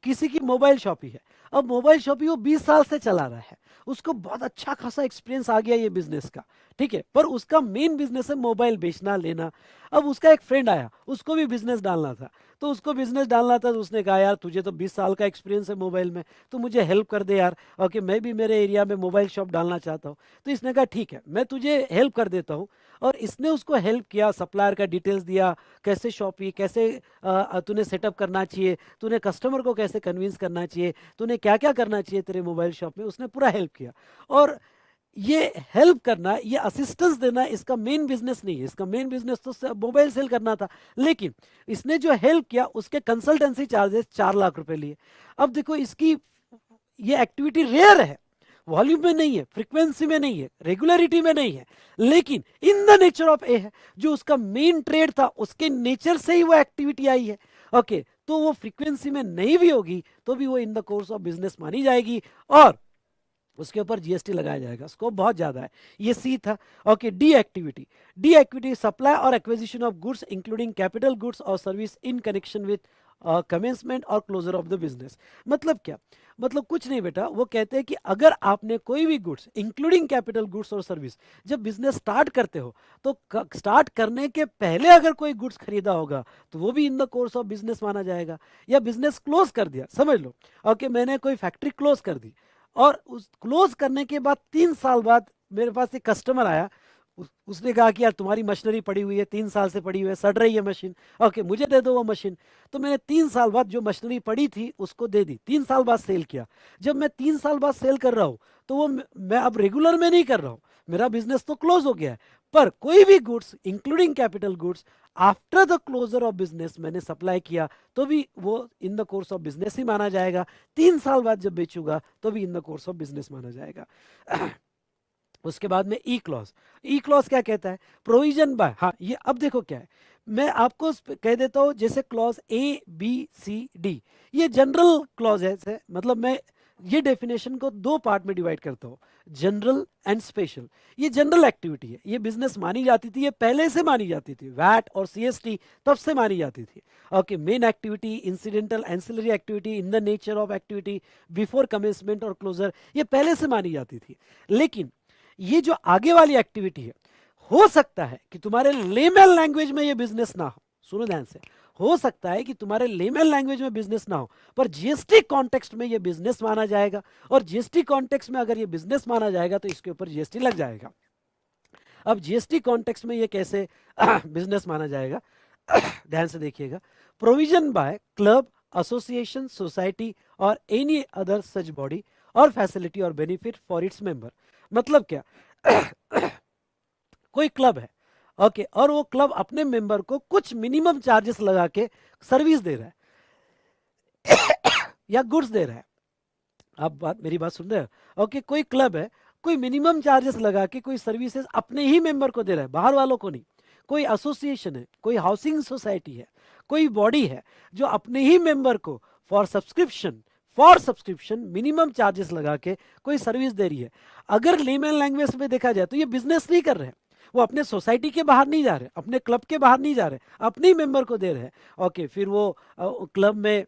किसी की मोबाइल शॉप ही है, अब मोबाइल शॉप ही वो 20 साल से चला रहा है, उसको बहुत अच्छा खासा एक्सपीरियंस आ गया ये बिजनेस का, ठीक है, पर उसका मेन बिजनेस है मोबाइल बेचना लेना। अब उसका एक फ्रेंड आया, उसको भी बिजनेस डालना था, तो उसको बिजनेस डालना था, तो उसने कहा यार तुझे तो 20 साल का एक्सपीरियंस है मोबाइल में, तो मुझे हेल्प कर दे यार, ओके मैं भी मेरे एरिया में मोबाइल शॉप डालना चाहता हूँ। तो इसने कहा ठीक है मैं तुझे हेल्प कर देता हूँ, और इसने उसको हेल्प किया, सप्लायर का डिटेल्स दिया, कैसे शॉपिंग, कैसे तूने सेटअप करना चाहिए, तूने कस्टमर को कैसे कन्विंस करना चाहिए, तूने क्या क्या करना चाहिए तेरे मोबाइल शॉप में, उसने पूरा हेल्प किया। और ये हेल्प करना, ये असिस्टेंस देना इसका मेन बिजनेस नहीं है, इसका मेन बिजनेस तो मोबाइल सेल करना था। लेकिन इसने जो हेल्प किया उसके कंसल्टेंसी चार्जेस 4 लाख रुपए लिए। अब देखो इसकी ये एक्टिविटी रेयर है, वॉल्यूम में नहीं है, फ्रीक्वेंसी में नहीं है, रेगुलरिटी में नहीं है, लेकिन इन द नेचर ऑफ ए है, जो उसका मेन ट्रेड था उसके नेचर से ही वो एक्टिविटी आई है। ओके तो वो फ्रीक्वेंसी में नहीं भी होगी तो भी वो in the course of business मानी जाएगी, और उसके ऊपर जीएसटी लगाया जाएगा। स्कोप बहुत ज्यादा है। ये सी था। ओके डी एक्टिविटी सप्लाई और acquisition of goods including capital goods और service in connection with commencement और क्लोजर ऑफ द बिजनेस। मतलब क्या, मतलब कुछ नहीं बेटा, वो कहते हैं कि अगर आपने कोई भी गुड्स इंक्लूडिंग कैपिटल गुड्स और सर्विस जब बिजनेस स्टार्ट करते हो, तो स्टार्ट करने के पहले अगर कोई गुड्स खरीदा होगा तो वो भी in the course of business माना जाएगा। या बिजनेस क्लोज कर दिया, समझ लो, ओके मैंने कोई फैक्ट्री क्लोज कर दी, और उस क्लोज करने के बाद 3 साल बाद मेरे पास एक कस्टमर आया, उसने कहा कि यार तुम्हारी मशीनरी पड़ी हुई है, 3 साल से पड़ी हुई है, सड़ रही है मशीन, ओके मुझे दे दो वो मशीन। तो मैंने 3 साल बाद जो मशीनरी पड़ी थी उसको दे दी, 3 साल बाद सेल किया। जब मैं 3 साल बाद सेल कर रहा हूं तो वो मैं अब रेगुलर में नहीं कर रहा हूं, मेरा बिजनेस तो क्लोज हो गया है। पर कोई भी goods including capital goods after the closure of business मैंने सप्लाई किया तो भी वो in the course of business ही माना जाएगा। 3 साल बाद जब बेचूंगा तो भी in the course of business माना जाएगा। उसके बाद में ई क्लॉज क्या कहता है, प्रोविजन बाय, हाँ ये अब देखो क्या है, मैं आपको कह देता हूं जैसे clause A B C D, ये जनरल क्लॉज है, मतलब मैं ये डेफिनेशन को 2 पार्ट में डिवाइड करता हूं, जनरल एंड स्पेशल। ये जनरल एक्टिविटी है, ये बिजनेस मानी जाती थी, ये पहले से मानी जाती थी, वैट और सीएसटी तब से मानी जाती थी। Okay main activity, incidental ancillary activity, in the nature of activity, before commencement और क्लोजर, ये पहले से मानी जाती थी। लेकिन ये जो आगे वाली एक्टिविटी है, हो सकता है कि तुम्हारे लेमन लैंग्वेज में ये बिजनेस ना हो, सुनो ध्यान से, हो सकता है कि तुम्हारे लेमन लैंग्वेज में बिजनेस ना हो, पर जीएसटी कॉन्टेक्स्ट में ये बिजनेस माना जाएगा, और जीएसटी कॉन्टेक्स्ट में अगर ये बिजनेस माना जाएगा तो इसके ऊपर जीएसटी लग जाएगा। अब जीएसटी कॉन्टेक्स्ट में ये कैसे बिजनेस माना जाएगा, ध्यान से देखिएगा, provision by club, association, society or any other such body or facility or benefit for its member. मतलब क्या, कोई क्लब है, ओके और वो क्लब अपने मेंबर को कुछ मिनिमम चार्जेस लगा के सर्विस दे रहा है या गुड्स दे रहा है। आप मेरी बात सुन रहे हो, ओके कोई क्लब है, कोई मिनिमम चार्जेस लगा के कोई सर्विसेज अपने ही मेंबर को दे रहा है, बाहर वालों को नहीं। कोई एसोसिएशन है, कोई हाउसिंग सोसाइटी है, कोई बॉडी है जो अपने ही मेंबर को फॉर सब्सक्रिप्शन मिनिमम चार्जेस लगा के कोई सर्विस दे रही है। अगर लेमन लैंग्वेज में देखा जाए तो ये बिजनेस नहीं कर रहे हैं, वो अपने सोसाइटी के बाहर नहीं जा रहे, अपने क्लब के बाहर नहीं जा रहे, अपने ही मेंबर को दे रहे हैं। ओके फिर वो क्लब में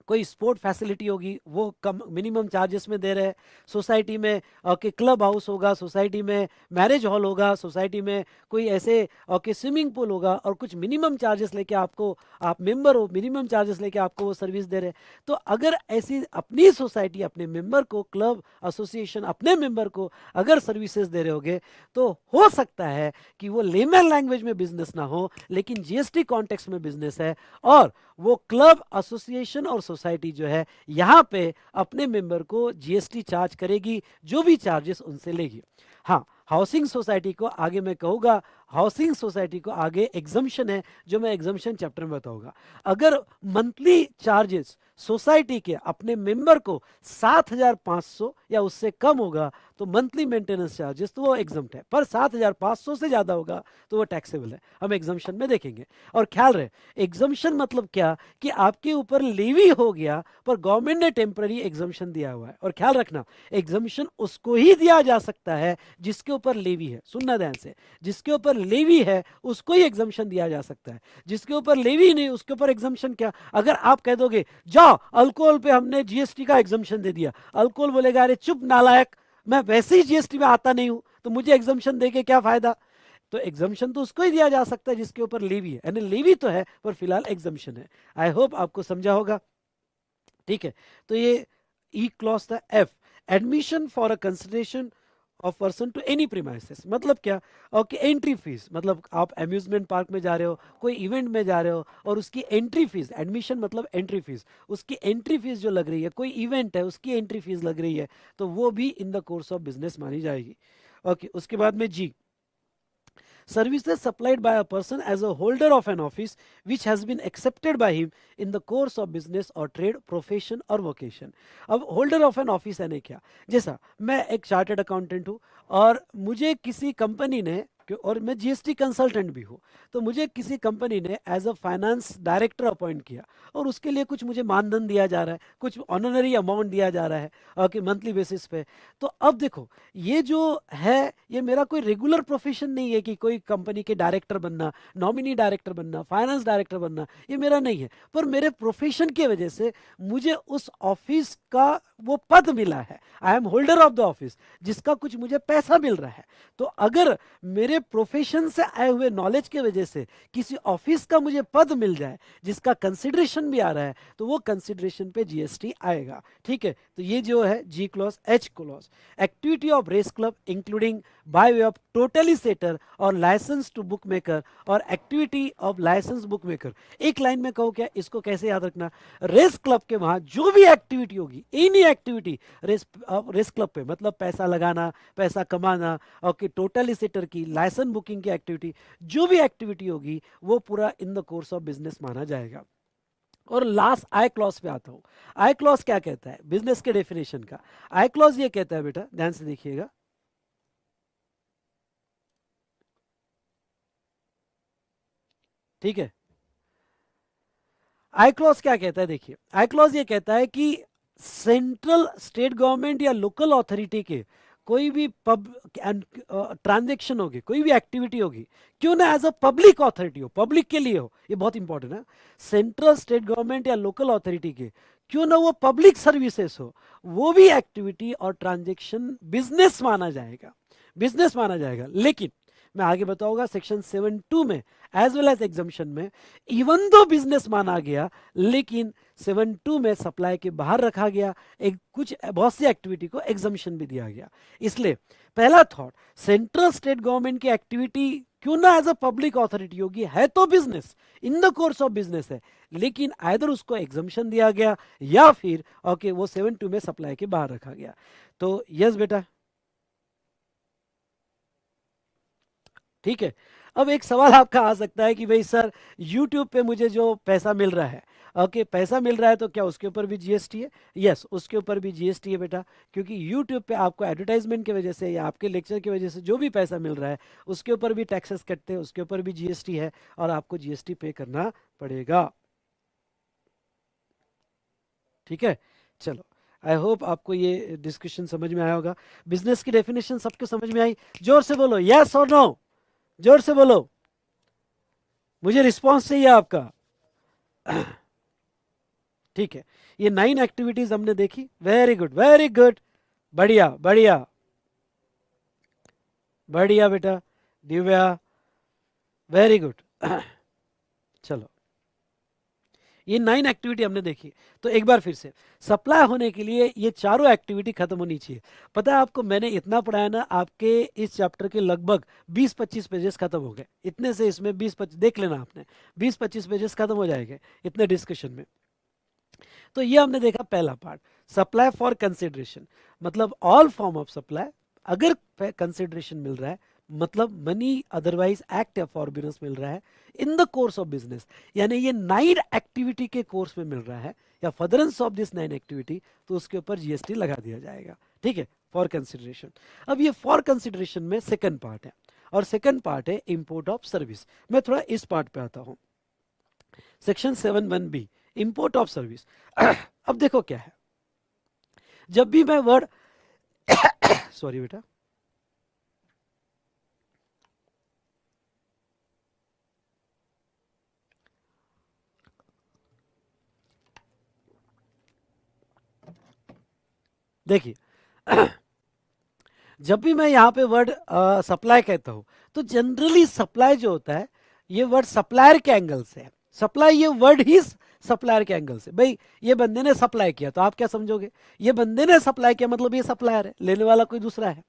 कोई स्पोर्ट फैसिलिटी होगी वो कम मिनिमम चार्जेस में दे रहे हैं, सोसाइटी में ओके क्लब हाउस होगा, सोसाइटी में मैरिज हॉल होगा, सोसाइटी में कोई ऐसे ओके स्विमिंग पूल होगा, और कुछ मिनिमम चार्जेस लेके आपको, आप मेंबर हो, मिनिमम चार्जेस लेके आपको वो सर्विस दे रहे हैं। तो अगर ऐसी अपनी सोसाइटी अपने मेंबर को, क्लब एसोसिएशन अपने मेंबर को अगर सर्विसेज दे रहे होगे तो हो सकता है कि वो लेमन लैंग्वेज में बिजनेस ना हो लेकिन जीएसटी कॉन्टेक्स्ट में बिजनेस है, और वो क्लब एसोसिएशन और सोसाइटी जो है यहां पे अपने मेंबर को जीएसटी चार्ज करेगी, जो भी चार्जेस उनसे लेगी। हाँ हाउसिंग सोसाइटी को आगे मैं कहूंगा, हाउसिंग सोसाइटी को आगे एग्जम्पशन है जो मैं एग्जम्पशन चैप्टर में बताऊंगा। अगर मंथली चार्जेस सोसाइटी के अपने मेंबर को 7,500 या उससे कम होगा तो मंथली मेंटेनेंस चार्जेस तो वो एग्जम्प्ट है, पर 7,500 से ज्यादा होगा तो वो टैक्सेबल है, हम एग्जम्पशन में देखेंगे। और ख्याल रहे एग्जम्पशन मतलब क्या, कि आपके ऊपर लेवी हो गया पर गवर्नमेंट ने टेम्पररी एग्जम्पशन दिया हुआ है। और ख्याल रखना एग्जम्पशन उसको ही दिया जा सकता है जिसके ऊपर लेवी है, सुनना ध्यान से, जिसके ऊपर लेवी है उसको ही एग्जम्पशन दिया जा सकता है, जिसके ऊपर लेवी नहीं उसके ऊपर एग्जम्पशन क्या। अगर आप कह दोगे जाओ अल्कोहल पे हमने जीएसटी का एग्जम्पशन दे दिया, अल्कोहल बोलेगा अरे चुप नालायक, मैं वैसे ही जीएसटी में आता नहीं हूं तो मुझे एग्जम्पशन देके क्या फायदा। तो एग्जाम्शन तो उसको ही दिया जा सकता है जिसके ऊपर लेवी है, यानी लेवी तो है पर फिलहाल एग्जाम्शन है। आई होप आपको समझा होगा। ठीक है, तो ये ई क्लॉज था। F, admission for a consideration of person to any premises, मतलब क्या? ओके, एंट्री फीस, मतलब आप अम्यूजमेंट पार्क में जा रहे हो, कोई इवेंट में जा रहे हो और उसकी एंट्री फीस, एडमिशन मतलब एंट्री फीस, उसकी एंट्री फीस जो लग रही है, कोई इवेंट है उसकी एंट्री फीस लग रही है, तो वो भी in the course of business मानी जाएगी। ओके, उसके बाद में जी, services supplied by a person as a holder of an office which has been accepted by him in the course of business or trade, profession और vocation। अब holder of an office यानी क्या? जैसा मैं एक चार्टर्ड अकाउंटेंट हूँ और मुझे किसी कंपनी ने, और मैं जीएसटी कंसल्टेंट भी हूँ, तो मुझे किसी कंपनी ने as a finance director appoint किया और उसके लिए कुछ मुझे मानधन दिया जा रहा है, कुछ ऑनररी अमाउंट दिया जा रहा है ओके, मंथली बेसिस पे। तो अब देखो, ये जो है ये मेरा कोई रेगुलर प्रोफेशन नहीं है कि कोई कंपनी के डायरेक्टर बनना, नॉमिनी डायरेक्टर बनना, फाइनेंस डायरेक्टर बनना, ये मेरा नहीं है। पर मेरे प्रोफेशन की वजह से मुझे उस ऑफिस का वो पद मिला है, I am holder of the office, जिसका कुछ मुझे पैसा मिल रहा है। तो अगर मेरे प्रोफेशन से आए हुए नॉलेज की वजह से किसी ऑफिस का मुझे पद मिल जाए जिसका कंसिडरेशन भी आ रहा है, तो वो कंसिडरेशन पे जीएसटी आएगा। ठीक है, तो ये जो है G clause. H clause, activity of race club including by way of totalisator और लाइसेंस टू बुक मेकर और activity of licence book maker. एक लाइन में कहो क्या, इसको कैसे याद रखना? रेस क्लब के वहां जो भी एक्टिविटी होगी, एनी एक्टिविटी रेस क्लब पे, मतलब पैसा लगाना, पैसा कमाना, और टोटली सेटर की, लाइसेंस बुकिंग की एक्टिविटी, जो भी एक्टिविटी होगी वो पूरा इन द कोर्स ऑफ बिजनेस माना जाएगा। और लास्ट आई क्लॉज पे आता हूं। आई क्लॉज क्या कहता है बिजनेस के डेफिनेशन का? आई क्लॉज ये कहता है, बेटा ध्यान से देखिएगा, ठीक है। आई क्लॉज क्या कहता है? देखिए, आई क्लॉज ये कहता है कि सेंट्रल स्टेट गवर्नमेंट या लोकल अथॉरिटी के कोई भी ट्रांजेक्शन होगी, कोई भी एक्टिविटी होगी, क्यों ना एज अ पब्लिक अथॉरिटी हो, पब्लिक के लिए हो, ये बहुत इंपॉर्टेंट है। सेंट्रल स्टेट गवर्नमेंट या लोकल अथॉरिटी के क्यों ना वो पब्लिक सर्विसेज हो, वो भी एक्टिविटी और ट्रांजेक्शन बिजनेस माना जाएगा, बिजनेस माना जाएगा। लेकिन मैं आगे बताऊंगा सेक्शन 7(2) में एज वेल एज एग्जाम्शन में, इवन दो बिजनेस माना गया, लेकिन 7(2) में सप्लाई के बाहर रखा गया, एक कुछ बहुत सी एक्टिविटी को एग्जाम्शन भी दिया गया। इसलिए पहला थॉट, सेंट्रल स्टेट गवर्नमेंट की एक्टिविटी क्यों ना एज अ पब्लिक अथॉरिटी होगी, है तो business, in the course of business है, लेकिन आइदर उसको एग्जाम्शन दिया गया या फिर ओके वो 7(2) में सप्लाई के बाहर रखा गया। तो यस बेटा, ठीक है। अब एक सवाल आपका आ सकता है कि भाई सर, यूट्यूब पे मुझे जो पैसा मिल रहा है, ओके पैसा मिल रहा है, तो क्या उसके ऊपर भी जीएसटी है? यस, उसके ऊपर भी जीएसटी है बेटा, क्योंकि यूट्यूब पे आपको एडवर्टाइजमेंट की वजह से या आपके लेक्चर की वजह से जो भी पैसा मिल रहा है उसके ऊपर भी टैक्सेस कटते हैं, उसके ऊपर भी जीएसटी है और आपको जीएसटी पे करना पड़ेगा। ठीक है, चलो, आई होप आपको ये डिस्कशन समझ में आया होगा। बिजनेस की डेफिनेशन सबके समझ में आई? जोर से बोलो यस और नो, जोर से बोलो, मुझे रिस्पॉन्स चाहिए आपका। ठीक है, ये 9 एक्टिविटीज हमने देखी, वेरी गुड वेरी गुड, बढ़िया बढ़िया बढ़िया बेटा, दिव्या, वेरी गुड। चलो, ये 9 एक्टिविटी हमने देखी। तो एक बार फिर से, सप्लाई होने के लिए ये चारों एक्टिविटी खत्म होनी चाहिए। पता है आपको, मैंने इतना पढ़ाया ना, आपके इस चैप्टर के लगभग 20-25 पेजेस खत्म हो गए, इतने से इसमें 20-25 देख लेना आपने, 20-25 पेजेस खत्म हो जाएंगे इतने डिस्कशन में। तो ये हमने देखा पहला पार्ट, सप्लाई फॉर कंसिडरेशन, मतलब ऑल फॉर्म ऑफ सप्लाई, अगर कंसिडरेशन मिल रहा है, मतलब मनी अदरवाइज एक्ट या फॉरबियरेंस मिल रहा है इन द कोर्स ऑफ बिजनेस, यानी ये 9 एक्टिविटी के कोर्स में मिल रहा है या फर्दरेंस ऑफ दिस 9 एक्टिविटी, तो उसके ऊपर जीएसटी लगा दिया जाएगा। ठीक है, फॉर कंसिडरेशन। अब ये फॉर कंसिडरेशन में सेकंड पार्ट है, और सेकंड पार्ट है इंपोर्ट ऑफ सर्विस। मैं थोड़ा इस पार्ट पे आता हूं, section 7(1)(b), import of service. अब देखो क्या है, जब भी मैं वर्ड सॉरी बेटा, देखिए, जब भी मैं यहाँ पे वर्ड सप्लाई कहता हूँ तो जनरली सप्लाई जो होता है ये वर्ड सप्लायर के एंगल से है। सप्लाई ये वर्ड ही सप्लायर के एंगल से, भाई ये बंदे ने सप्लाई किया तो आप क्या समझोगे, ये बंदे ने सप्लाई किया मतलब ये सप्लायर है, लेने वाला कोई दूसरा है।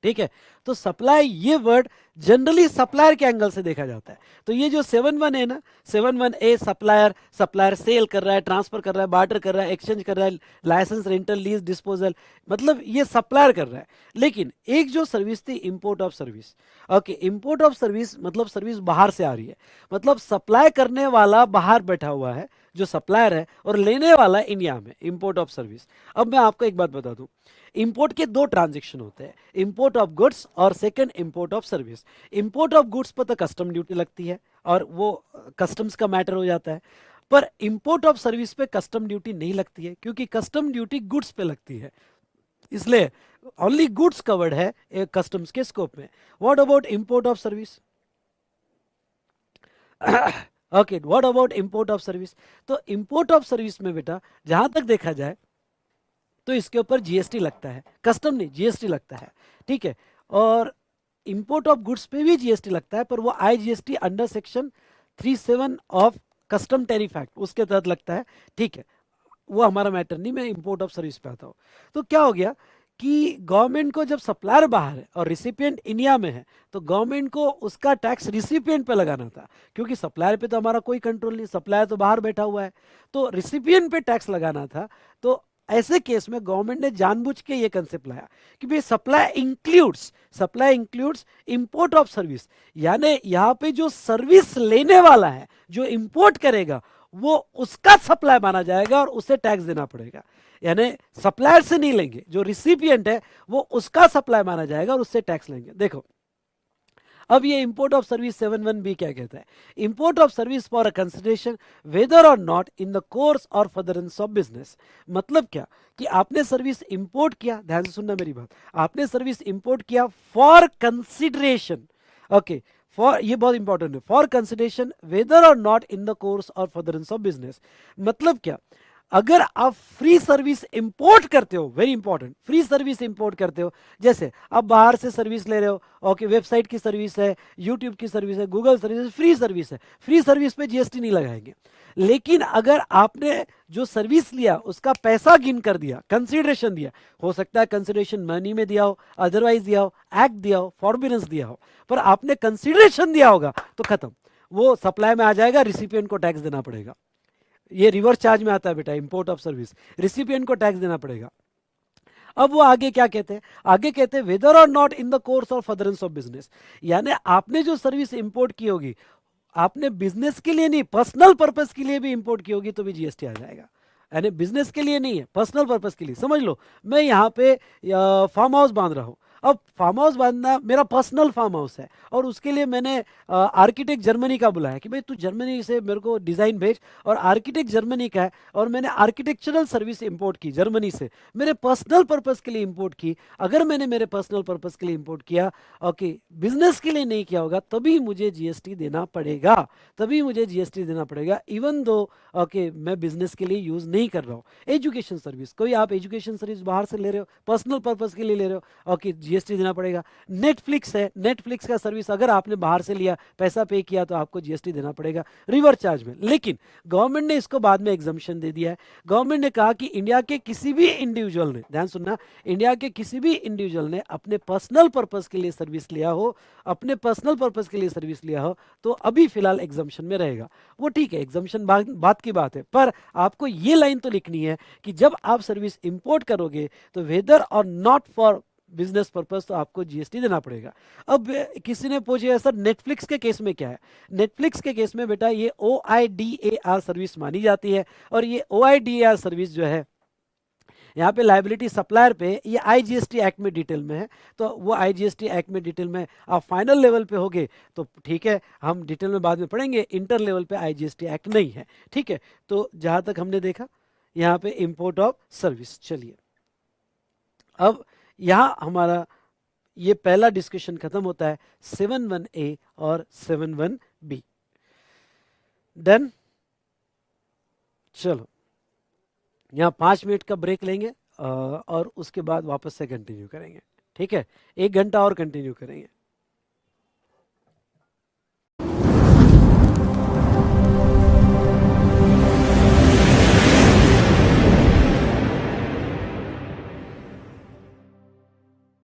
ठीक है, तो सप्लाई ये वर्ड जनरली सप्लायर के एंगल से देखा जाता है। तो ये जो 7-1 है ना, 7-1 सप्लायर, सप्लायर सेल कर रहा है, ट्रांसफर कर रहा है, बार्टर कर रहा है, एक्सचेंज कर रहा है, लाइसेंस, रेंटल, लीज, डिस्पोजल, मतलब ये सप्लायर कर रहा है। लेकिन एक जो सर्विस थी import of service, okay, import of service मतलब सर्विस बाहर से आ रही है, मतलब सप्लाई करने वाला बाहर बैठा हुआ है जो सप्लायर है और लेने वाला इंडिया में, इंपोर्ट ऑफ सर्विस। अब मैं आपको एक बात बता दूं, इंपोर्ट के दो ट्रांजैक्शन होते हैं, इंपोर्ट ऑफ गुड्स और second import of service. Import of goods पर तो कस्टम ड्यूटी लगती है और वो कस्टम्स का मैटर हो जाता है, पर इंपोर्ट ऑफ सर्विस पे कस्टम ड्यूटी नहीं लगती है क्योंकि कस्टम ड्यूटी गुड्स पे लगती है, इसलिए ओनली गुड्स कवर्ड है कस्टम्स के स्कोप में। What about import of service? Okay, what about import of service? तो इंपोर्ट ऑफ सर्विस में बेटा जहां तक देखा जाए तो इसके ऊपर जीएसटी लगता है, कस्टम नहीं जीएसटी लगता है। ठीक है, और इंपोर्ट ऑफ गुड्स पे भी जीएसटी लगता है, पर वो IGST under section 37 of custom tariff act उसके तहत लगता है। ठीक है, वो हमारा मैटर नहीं, मैं इंपोर्ट ऑफ सर्विस पे आता हूँ। तो क्या हो गया कि गवर्नमेंट को जब सप्लायर बाहर है और रिसिपिएंट इंडिया में है तो गवर्नमेंट को उसका टैक्स रिसिपिएंट पे लगाना था, क्योंकि सप्लायर पे तो हमारा कोई कंट्रोल नहीं, सप्लायर तो बाहर बैठा हुआ है, तो रिसिपिएंट पे टैक्स लगाना था। तो ऐसे केस में गवर्नमेंट ने जानबूझ के ये कंसेप्ट लाया कि भाई supply includes import of service, यानी यहाँ पे जो सर्विस लेने वाला है, जो इंपोर्ट करेगा, वो उसका सप्लाई माना जाएगा और उसे टैक्स देना पड़ेगा। यानी सप्लायर से नहीं लेंगे, जो रिसिपिएंट है वो उसका सप्लाई माना जाएगा और उससे टैक्स लेंगे। देखो अब ये इंपोर्ट ऑफ सर्विस 7(1)(b) क्या कहता है, import of service for a consideration whether और not in the course or furtherance of business. मतलब क्या कि आपने सर्विस इंपोर्ट किया, ध्यान से सुनना मेरी बात, आपने सर्विस इंपोर्ट किया फॉर कंसिडरेशन, ओके, फॉर, ये बहुत इंपॉर्टेंट है, फॉर कंसिडरेशन वेदर और not in the course or furtherance of business. मतलब क्या, अगर आप फ्री सर्विस इंपोर्ट करते हो, very important, free service import करते हो, जैसे आप बाहर से सर्विस ले रहे हो, ओके, वेबसाइट की सर्विस है, यूट्यूब की सर्विस है, गूगल सर्विस, फ्री सर्विस है, फ्री सर्विस पे जीएसटी नहीं लगाएंगे। लेकिन अगर आपने जो सर्विस लिया उसका पैसा गिन कर दिया, कंसिडरेशन दिया, हो सकता है कंसिडरेशन मनी में दिया हो, अदरवाइज दिया हो, एक्ट दिया हो, फॉरबिडेंस दिया हो, पर आपने कंसिडरेशन दिया होगा तो खत्म, वो सप्लाई में आ जाएगा, रिसिपिएंट को टैक्स देना पड़ेगा। ये रिवर्स चार्ज में आता है बेटा, इंपोर्ट ऑफ सर्विस, रिसिपिएंट को टैक्स देना पड़ेगा। अब वो आगे क्या कहते हैं, आगे कहते हैं वेदर और not in the course or furtherance of business, यानी आपने जो सर्विस इंपोर्ट की होगी, आपने बिजनेस के लिए नहीं, पर्सनल पर्पस के लिए भी इंपोर्ट की होगी तो भी जीएसटी आ जाएगा। यानी बिजनेस के लिए नहीं है, पर्सनल पर्पस के लिए। समझ लो, मैं यहाँ पे फार्म हाउस बांध रहा हूँ, अब फार्म हाउस बांधना मेरा पर्सनल फार्म हाउस है और उसके लिए मैंने आर्किटेक्ट जर्मनी का बुलाया कि भाई तू जर्मनी से मेरे को डिज़ाइन भेज, और आर्किटेक्ट जर्मनी का है और मैंने आर्किटेक्चरल सर्विस इंपोर्ट की जर्मनी से, मेरे पर्सनल पर्पस के लिए इंपोर्ट की। अगर मैंने मेरे पर्सनल पर्पस के लिए इंपोर्ट किया, ओके, बिजनेस के लिए नहीं किया होगा, तभी मुझे जीएसटी देना पड़ेगा, तभी मुझे जीएसटी देना पड़ेगा, इवन दो ओके मैं बिजनेस के लिए यूज नहीं कर रहा हूँ। एजुकेशन सर्विस, कोई आप एजुकेशन सर्विस बाहर से ले रहे हो, पर्सनल पर्पस के लिए ले रहे हो, ओके, जीएसटी देना पड़ेगा। नेटफ्लिक्स है, नेटफ्लिक्स का सर्विस अगर आपने बाहर से लिया, पैसा पे किया, तो आपको जीएसटी देना पड़ेगा रिवर्स चार्ज में। लेकिन गवर्नमेंट ने इसको बाद में एग्जम्पशन दे दिया है। गवर्नमेंट ने कहा कि इंडिया के किसी भी इंडिविजुअल ने, ध्यान सुनना, इंडिया के किसी भी इंडिविजुअल ने अपने पर्सनल पर्पस के लिए सर्विस लिया हो, अपने पर्सनल पर्पस के लिए सर्विस लिया हो, तो अभी फिलहाल एग्जम्पशन में रहेगा। वो ठीक है, एग्जम्पशन बात की बात है, पर आपको ये लाइन तो लिखनी है कि जब आप सर्विस इंपोर्ट करोगे तो वेदर और नॉट फॉर बिजनेस पर्पस, तो आपको जीएसटी देना पड़ेगा। अब किसी ने पूछा सर नेटफ्लिक्स के केस में क्या है, नेटफ्लिक्स के केस में बेटा ये OIDAR सर्विस मानी जाती है, और ये OIDAR सर्विस जो है यहाँ पे लाइबिलिटी सप्लायर पे, ये आईजीएसटी एक्ट में डिटेल में है, तो वो आईजीएसटी एक्ट में डिटेल में आप फाइनल लेवल पे होगे तो ठीक है, हम डिटेल में बाद में पढ़ेंगे, इंटर लेवल पे आईजीएसटी एक्ट नहीं है। ठीक है, तो जहाँ तक हमने देखा यहाँ पे इंपोर्ट ऑफ सर्विस। चलिए अब यहाँ हमारा ये पहला डिस्कशन खत्म होता है 7(1)(a) और 7(1)(b). डन, चलो यहाँ 5 मिनट का ब्रेक लेंगे और उसके बाद वापस से कंटिन्यू करेंगे। ठीक है, 1 घंटा और कंटिन्यू करेंगे।